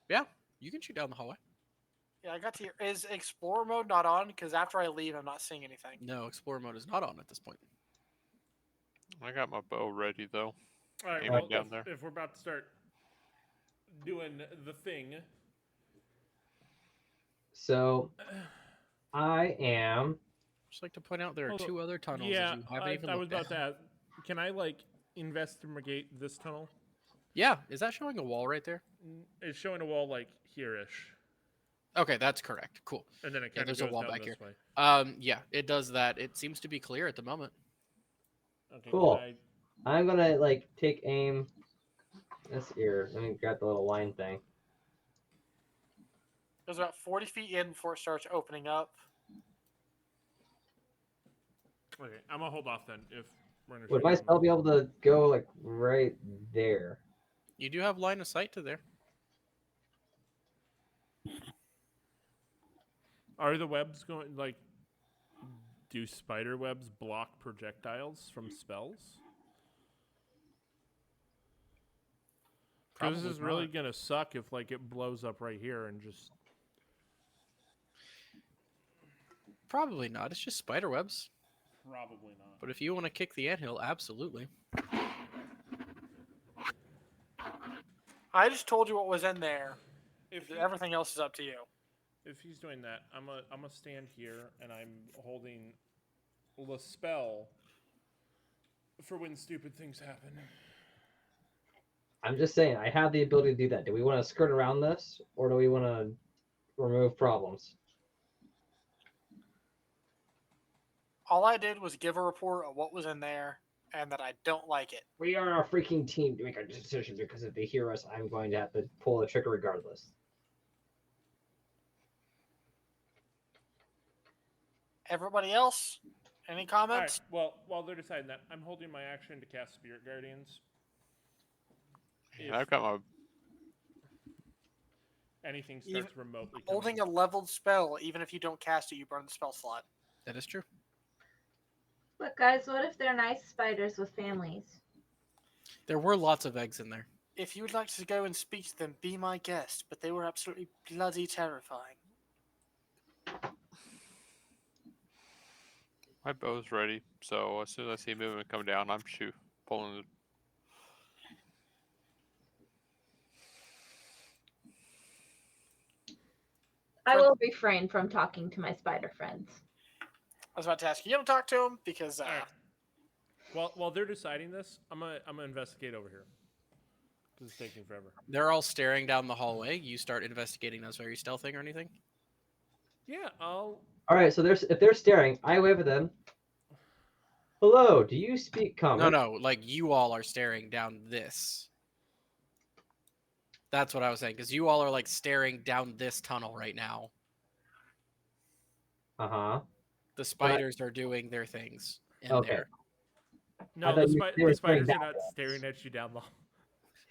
Yeah, you can shoot down the hallway. Yeah, I got to. Is Explorer mode not on? Because after I leave, I'm not seeing anything. No, Explorer mode is not on at this point. I got my bow ready though. All right, Aim well, it down there. if we're about to start doing the thing, So, I am. Just like to point out there are Hold on. 2 other tunnels yeah, that you haven't even I was looked about at. to ask. Can I investigate this tunnel? Yeah, is that showing a wall right there? It's showing a wall like here-ish, Okay, that's correct. Cool. and then it Yeah, kind of there's a goes wall down back this here. way. Yeah, it does that. It seems to be clear at the moment. Okay, Cool. can I'm gonna like take aim. This here. Let me grab the little line thing. There's about 40 feet in before it starts opening up. Okay, I'm gonna hold off then. If we're gonna Would shoot my down spell the- be able to go like right there? You do have line of sight to there. Are the webs going like? Do spider webs block projectiles from spells? Because this Probably is really not. gonna suck if like it blows up right here and just. Probably not. It's just spider webs. Probably not. But if you want to kick the anthill, absolutely. I just told you what was in there. If Everything else is up to you. If he's doing that, I'm gonna stand here and I'm holding the spell for when stupid things happen. I'm just saying, I have the ability to do that. Do we want to skirt around this, or do we want to remove problems? All I did was give a report of what was in there and that I don't like it. We are a freaking team to make our decision, because if they hear us, I'm going to have to pull the trigger regardless. Everybody else? Any All right. comments? Well, while they're deciding that, I'm holding my action to cast Spirit Guardians. And I've got my Anything starts remotely. Holding coming. a leveled spell, even if you don't cast it, you burn the spell slot. That is true. But guys, what if they're nice spiders with families? There were lots of eggs in there. If you would like to go and speak to them, be my guest, but they were absolutely bloody terrifying. my bow's ready, so as soon as I see movement come down, I'm pulling it. I will refrain from talking to my spider friends. I was about to ask you to talk to him because All right. While they're deciding this, I'm gonna investigate over here. Because it's taking forever. They're all staring down the hallway. You start investigating those very stealthing or anything? Yeah, I'll. All right, so if they're staring, I wave at them. Hello, do you speak common? No, like you all are staring down this. That's what I was saying, because you all are like staring down this tunnel right now. Uh-huh. The spiders are doing their things in Okay. there. No, thought the, you were the staring spiders are down not at us. staring at you down the.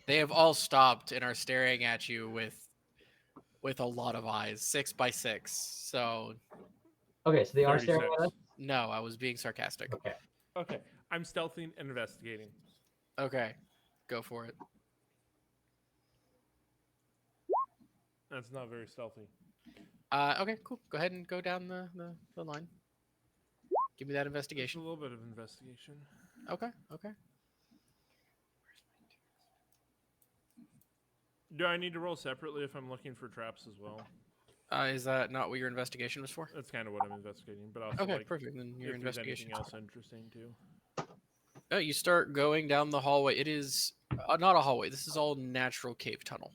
They have all stopped and are staring at you with a lot of eyes, 6 by 6. So Okay, so they are staring 36. at us? no, I was being sarcastic. Okay. Okay, I'm stealthing and investigating. Okay, go for it. That's not very stealthy. Okay, cool. Go ahead and go down the line. Give me that Just a investigation. little bit of investigation. Okay, okay. Do I need to roll separately if I'm looking for traps as well? Is that not what your investigation was for? That's kind of what I'm investigating, but also Okay, like perfect. Then your if there's investigation. anything else interesting too. You start going down the hallway. It is not a hallway. This is all natural cave tunnel.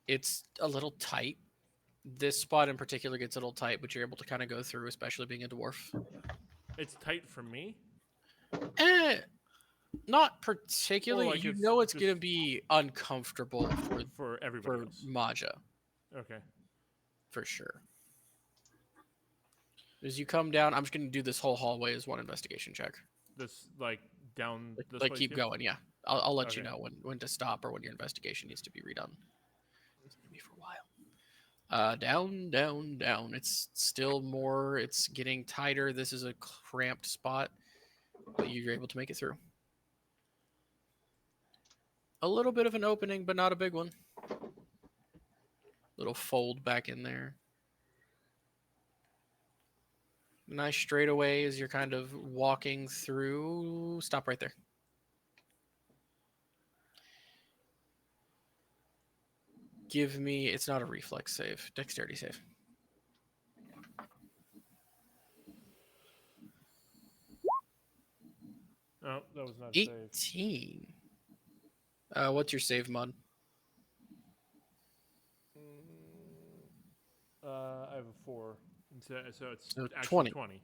It's a little tight. This spot in particular gets a little tight, but you're able to kind of go through, especially being a dwarf. It's tight for me. Eh, not particularly. like You it's know it's just- gonna be uncomfortable For everybody for else. Maja Okay. for sure. As you come down, I'm just gonna do this whole hallway as one investigation check. This like down this Like way keep too? going, yeah. I'll let you Okay. know when to stop or when your investigation needs to be redone. It's gonna be for a while. Down, down, down. It's still more. It's getting tighter. This is a cramped spot, but you're able to make it through. A little bit of an opening, but not a big one. Little fold back in there. Nice straightaway as you're kind of walking through. Stop right there. Give me. It's not a reflex save. Dexterity save. Oh, that was not a save. 18. What's your save mod? I have a 4. So it's So actually 20. 20.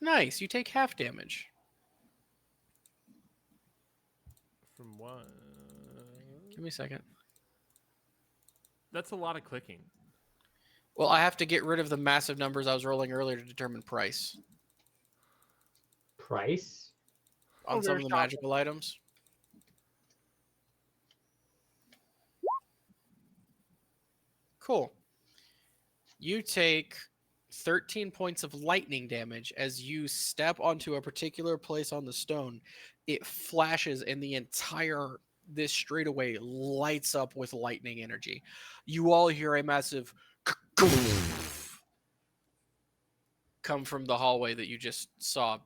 Nice. You take half damage. From what? Give me a second. That's a lot of clicking. Well, I have to get rid of the massive numbers I was rolling earlier to determine price Price? on some there's of the shopping. magical items. Cool. You take 13 points of lightning damage as you step onto a particular place on the stone. It flashes and the entire this straightaway lights up with lightning energy. You all hear a massive come from the hallway that you just saw.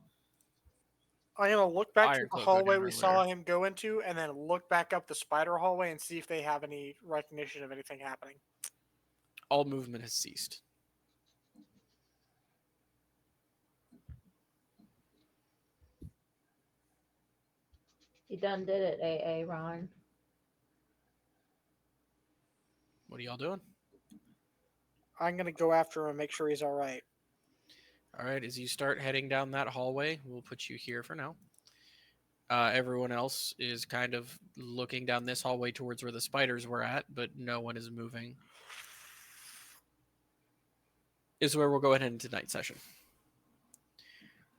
I'm gonna look back to the Ironclad go hallway down we earlier. saw him go into, and then look back up the spider hallway and see if they have any recognition of anything happening. All movement has ceased. You done did it, AA Ron. What are y'all doing? I'm gonna go after him and make sure he's all right. All right, as you start heading down that hallway, we'll put you here for now. Everyone else is kind of looking down this hallway towards where the spiders were at, but no one is moving. Is where we'll go ahead into night session.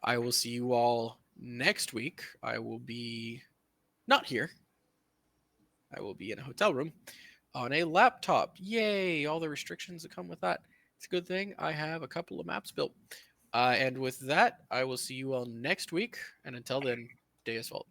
I will see you all next week. I will be not here. I will be in a hotel room on a laptop. Yay! All the restrictions that come with that. It's a good thing I have a couple of maps built. And with that, I will see you all next week. And until then, Deus Vault.